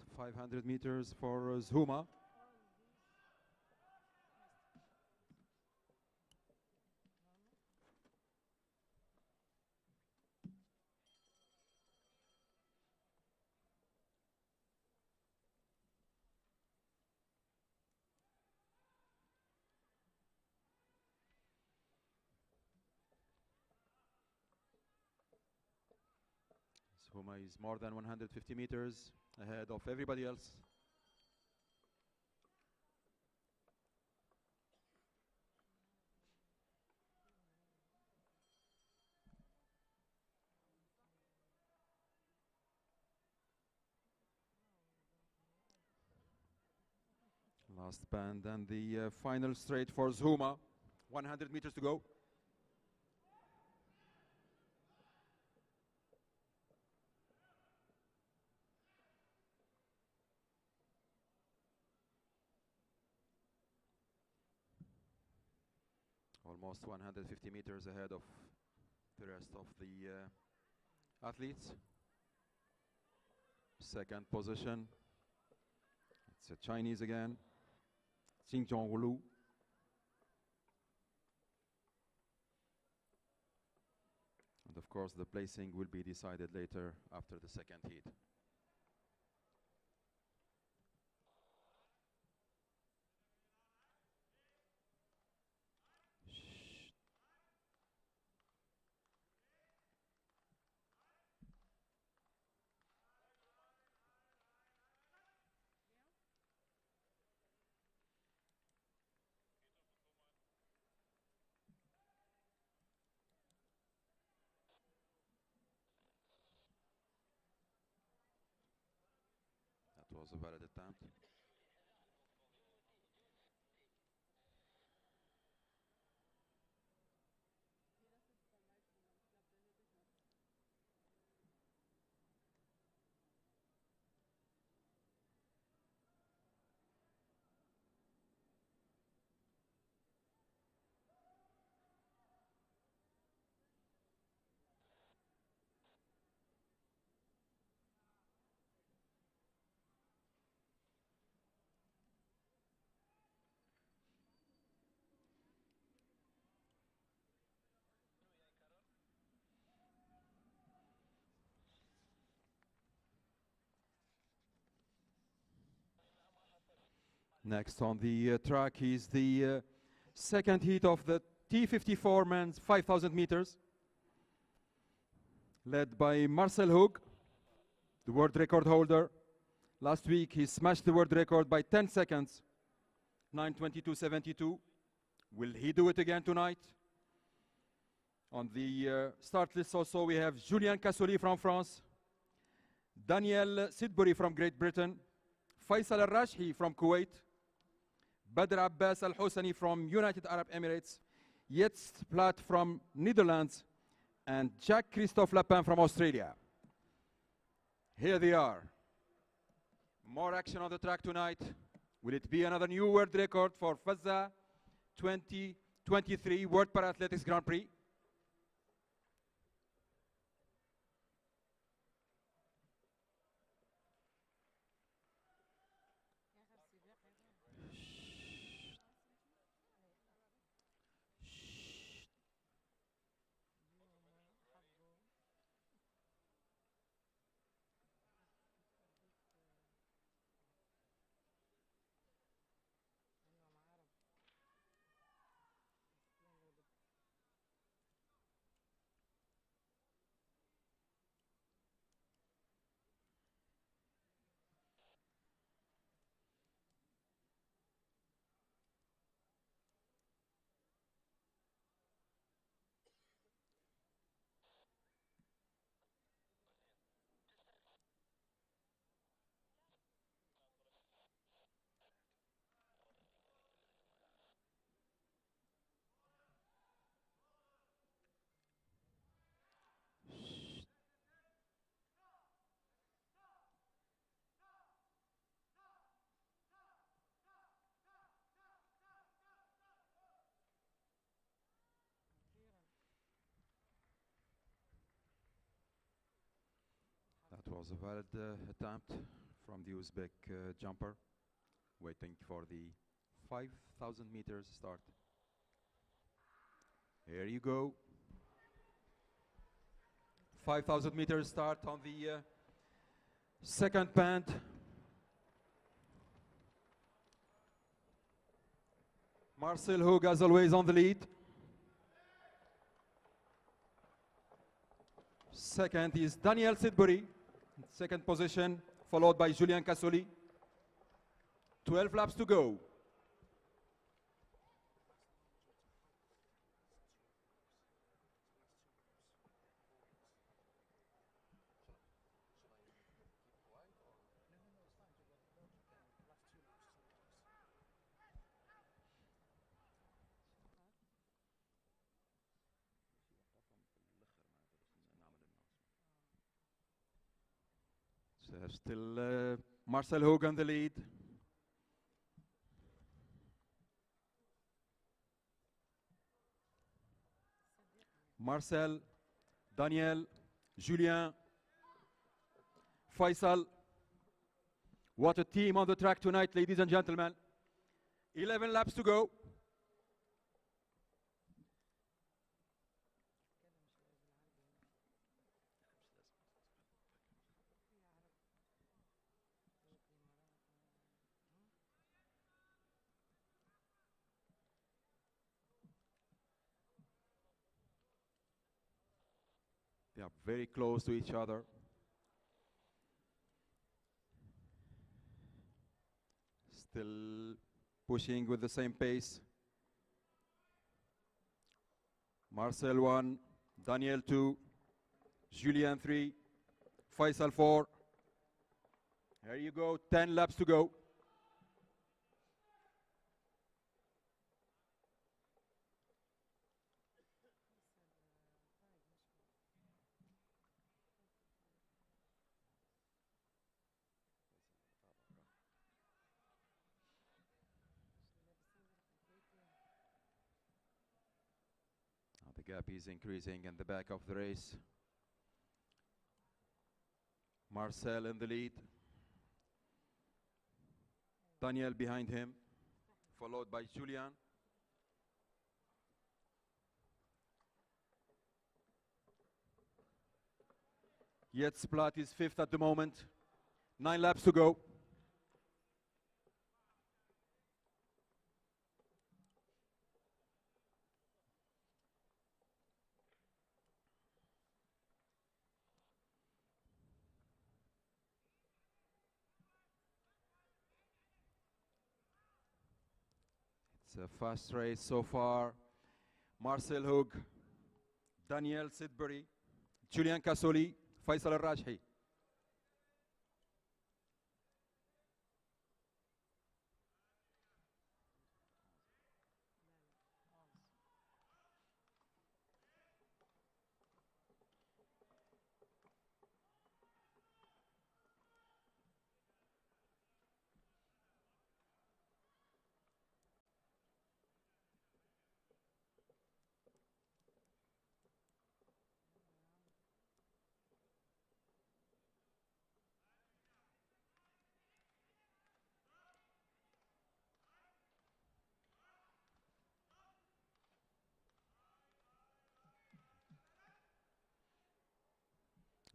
It's 500 meters for Zuma. Zuma is more than 150 meters ahead of everybody else. Last band and the final straight for Zuma. 100 meters to go. Almost 150 meters ahead of the rest of the athletes. Second position. It's a Chinese again. Xinjiang Wulu. And of course, the placing will be decided later after the second heat. That was a valid attempt. Next on the track is the second heat of the T54 men's 5,000 meters, led by Marcel Hoog, the world record holder. Last week he smashed the world record by 10 seconds, 9:22.72. Will he do it again tonight? On the start list also we have Julien Cassoli from France, Daniel Sidbury from Great Britain, Faisal Al-Rashhi from Kuwait, Badr Abbas Al-Hosani from United Arab Emirates, Jets Platt from Netherlands, and Jacques-Christophe Lapin from Australia. Here they are. More action on the track tonight. Will it be another new world record for Fazza 2023 World Para-Athletics Grand Prix? That was a valid attempt from the Uzbek jumper, waiting for the 5,000 meters start. Here you go. 5,000 meters start on the second band. Marcel Hoog, as always, on the lead. Second is Daniel Sidbury, second position, followed by Julien Cassoli. 12 laps to go. Still Marcel Hogan the lead. Marcel, Daniel, Julien, Faisal. What a team on the track tonight, ladies and gentlemen. 11 laps to go. They are very close to each other. Still pushing with the same pace. Marcel 1, Daniel 2, Julien 3, Faisal 4. Here you go, 10 laps to go. Now the gap is increasing in the back of the race. Marcel in the lead. Daniel behind him, followed by Julien. Splat is fifth at the moment. 9 laps to go. It's a fast race so far. Marcel Hoog, Daniel Sidbury, Julien Kassoli, Faisal Al-Rajhi.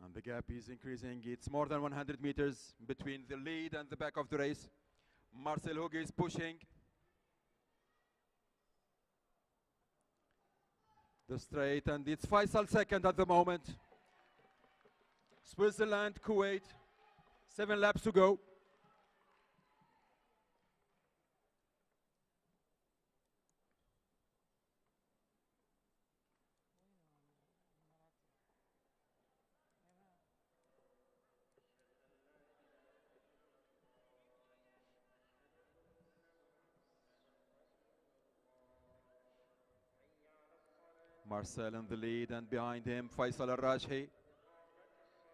And the gap is increasing. It's more than 100 meters between the lead and the back of the race. Marcel Hoog is pushing. The straight, and it's Faisal second at the moment. Switzerland, Kuwait, 7 laps to go. Marcel in the lead, and behind him Faisal Al-Rajhi,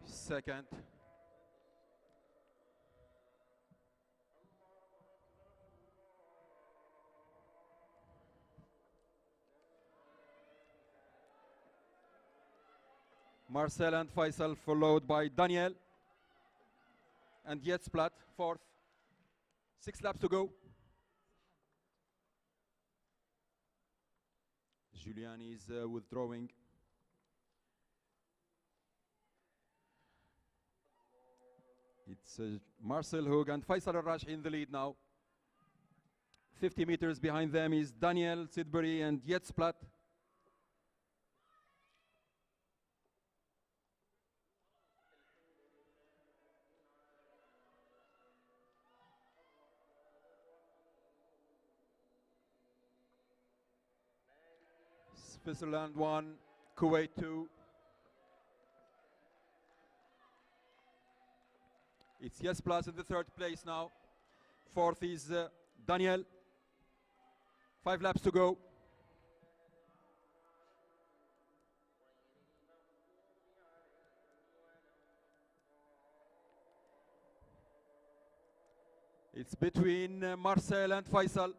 second. Marcel and Faisal followed by Daniel and Splat, fourth. 6 laps to go. Julien is withdrawing. It's Marcel Hoog and Faisal Al-Rajhi in the lead now. 50 meters behind them is Daniel Sidbury and Splat. Switzerland 1, Kuwait 2. It's Plus in the third place now. Fourth is Daniel. 5 laps to go. It's between Marcel and Faisal.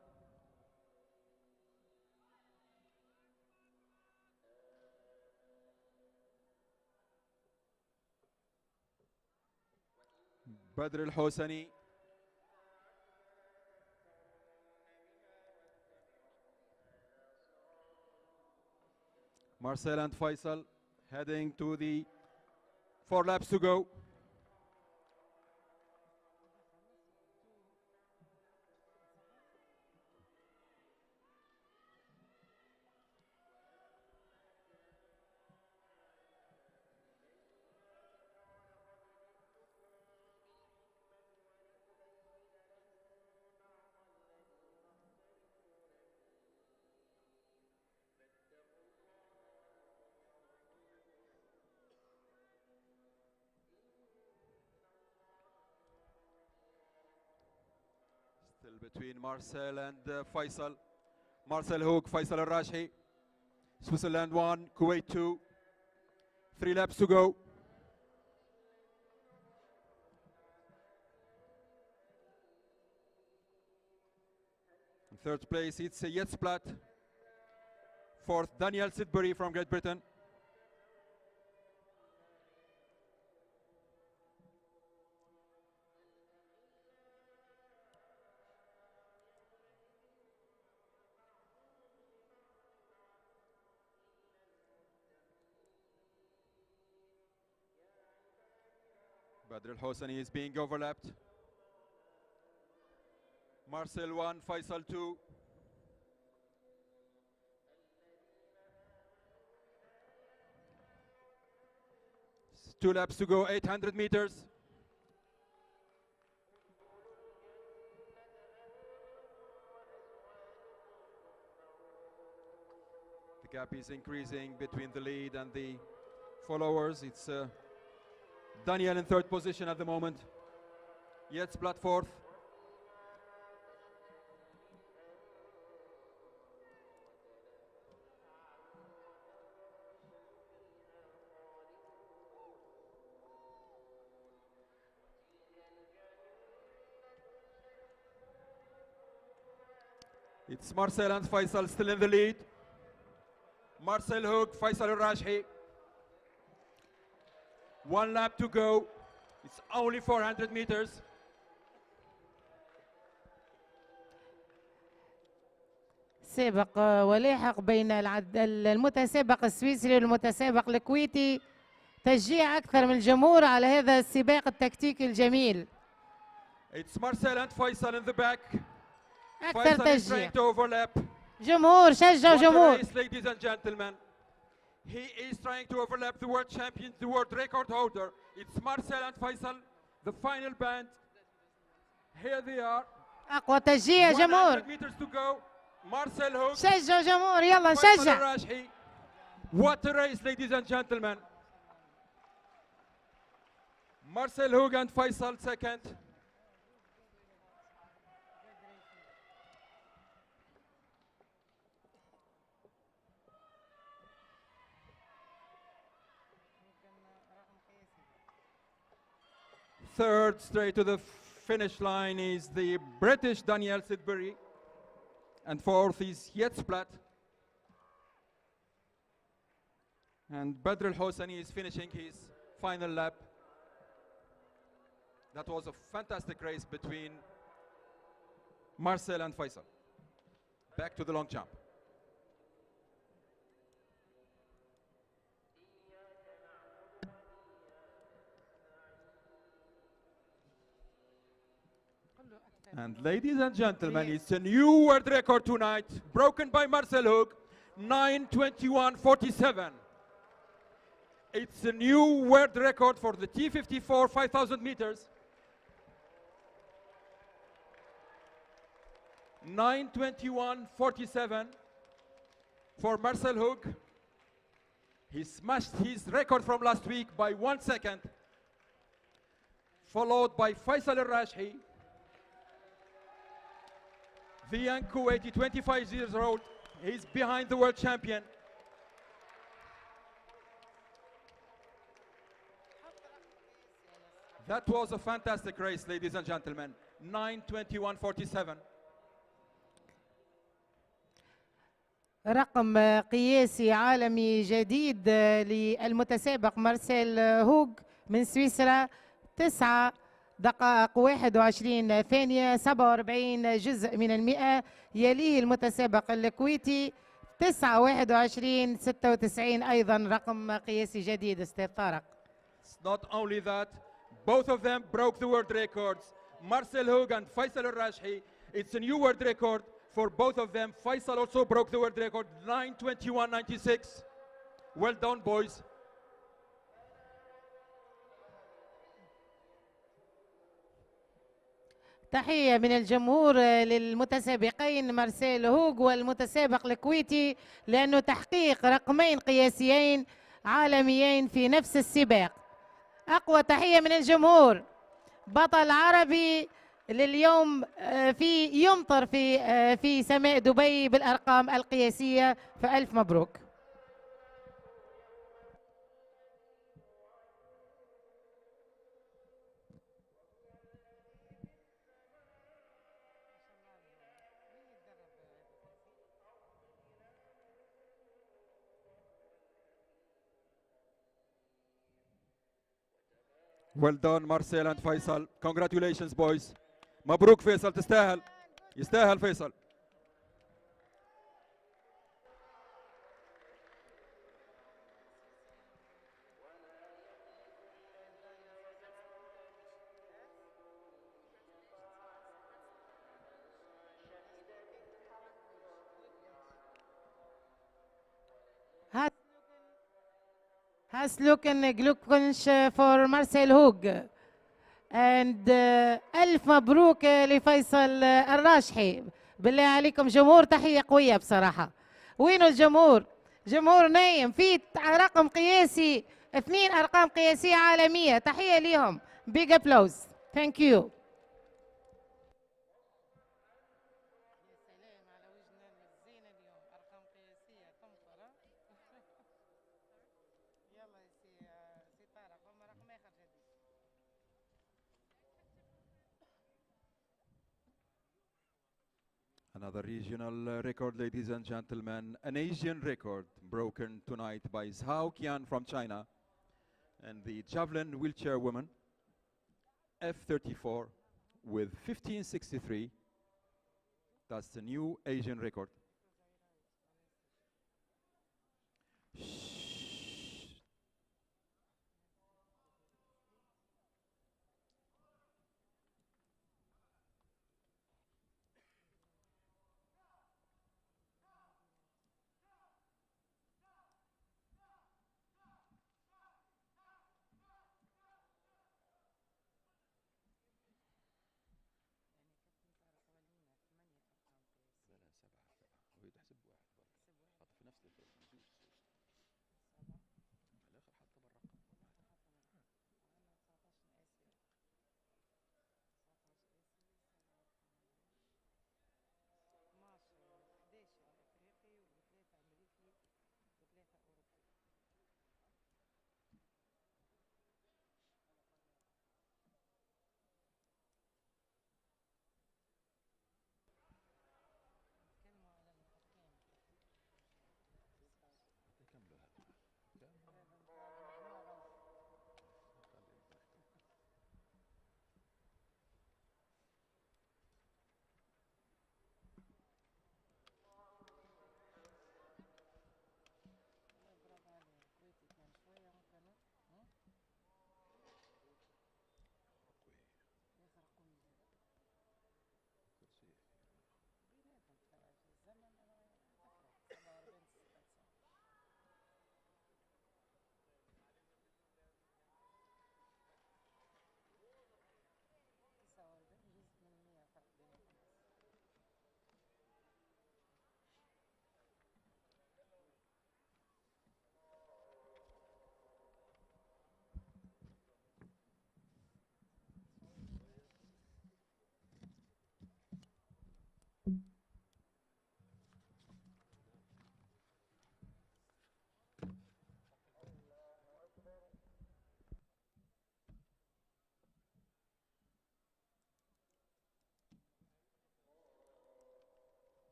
Badr al-Hosani. Marcel and Faisal heading to the 4 laps to go. Still between Marcel and Faisal. Marcel Hook, Faisal al-Rajhi. Switzerland 1, Kuwait 2. 3 laps to go. In third place, it's Yetzplat. Fourth, Daniel Sidbury from Great Britain. Badr al-Hosani is being overlapped. Marcel 1, Faisal 2. Two laps to go, 800 meters. The gap is increasing between the lead and the followers. It's Daniel in third position at the moment. Yetzplat fourth. It's Marcel and Faisal still in the lead. Marcel Hook, Faisal al-Rajhi. 1 lap to go. It's only 400 meters. سابق ولاحق بين المتسابق السويسري والمتسابق الكويتي. تشجيع أكثر من الجمهور على هذا السباق التكتيكي الجميل. It's Marcel and Faisal in the back. أكثر Faisal is تشجيع. trying to overlap. جمهور شجعوا What a جمهور. race, ladies and gentlemen. He is trying to overlap the world champion, the world record holder. It's Marcel and Faisal, the final band. Here they are. أقوى تشجيع 100 جمهور. meters to go. Marcel Hook. شجعوا جمهور يلا Faisal نشجع. al-Rajhi. What a race, ladies and gentlemen. Marcel Hook and Faisal second. Third, straight to the finish line, is the British Daniel Sidbury. And fourth is Yetzplat. And Badr al-Hosani is finishing his final lap. That was a fantastic race between Marcel and Faisal. Back to the long jump. And ladies and gentlemen, it's a new world record tonight, broken by Marcel Hook, 9:21:47. It's a new world record for the T54 5,000 meters. 9:21:47 for Marcel Hook. He smashed his record from last week by 1 second, followed by Faisal al-Rajhi. The young Kuwaiti, 25 years old, he's behind the world champion. That was a fantastic race, ladies and gentlemen. 9:21:47. رقم قياسي عالمي جديد للمتسابق مارسيل هوغ من سويسرا، 9 دقائق 21 ثانية 47 جزء من المئة. يليه المتسابق الكويتي 9:21 96، أيضا رقم قياسي جديد أستاذ طارق. It's not only that, both of them broke the world records. Marcel Hoog and Faisal Al-Rashhi. It's a new world record for both of them. Faisal also broke the world record, 9:21:96. Well done, boys. تحية من الجمهور للمتسابقين مارسيل هوغ والمتسابق الكويتي، لأنه تحقيق رقمين قياسيين عالميين في نفس السباق. أقوى تحية من الجمهور. بطل عربي لليوم يمطر في سماء دبي بالأرقام القياسية، فألف مبروك. Well done, Marcel and Faisal. Congratulations, boys. مبروك فيصل، تستاهل. يستاهل فيصل. Hasluken Glückwunsch for Marcel Hoog. and ألف مبروك لفيصل الراشحي. بالله عليكم جمهور، تحية قوية بصراحة. وينو الجمهور؟ جمهور نايم في رقم قياسي، 2 أرقام قياسية عالمية. تحية ليهم. big applause. thank you. Another regional record, ladies and gentlemen, an Asian record broken tonight by Zhao Qian from China, and the javelin wheelchair woman, F34 with 1563. That's the new Asian record.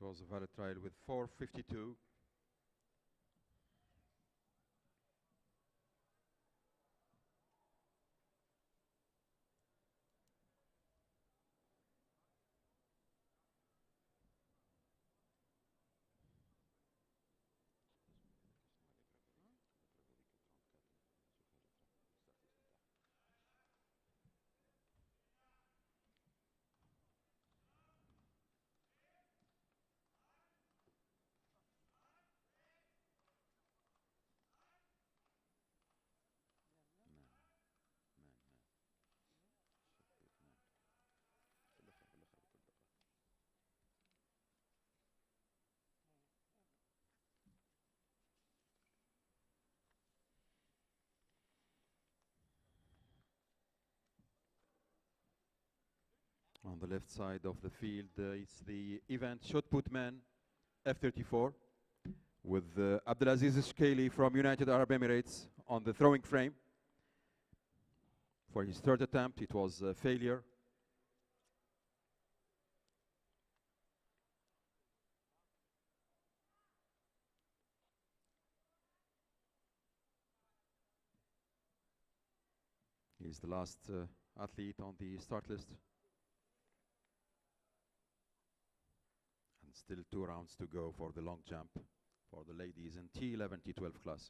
It was a valid trial with 4:52. On the left side of the field, it's the event shot put man F-34 with Abdulaziz Shkeli from United Arab Emirates on the throwing frame. For his third attempt, it was a failure. He's the last athlete on the start list. And still 2 rounds to go for the long jump for the ladies in T11, T12 class.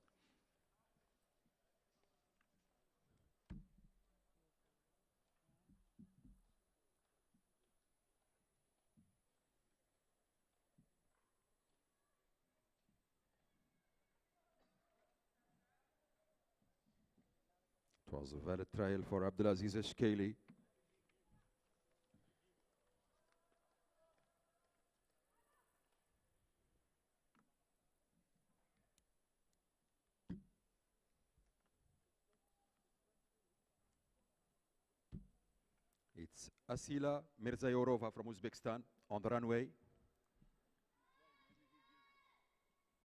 It was a valid trial for Abdulaziz Shkeli. It's Asila Mirzayorova from Uzbekistan on the runway.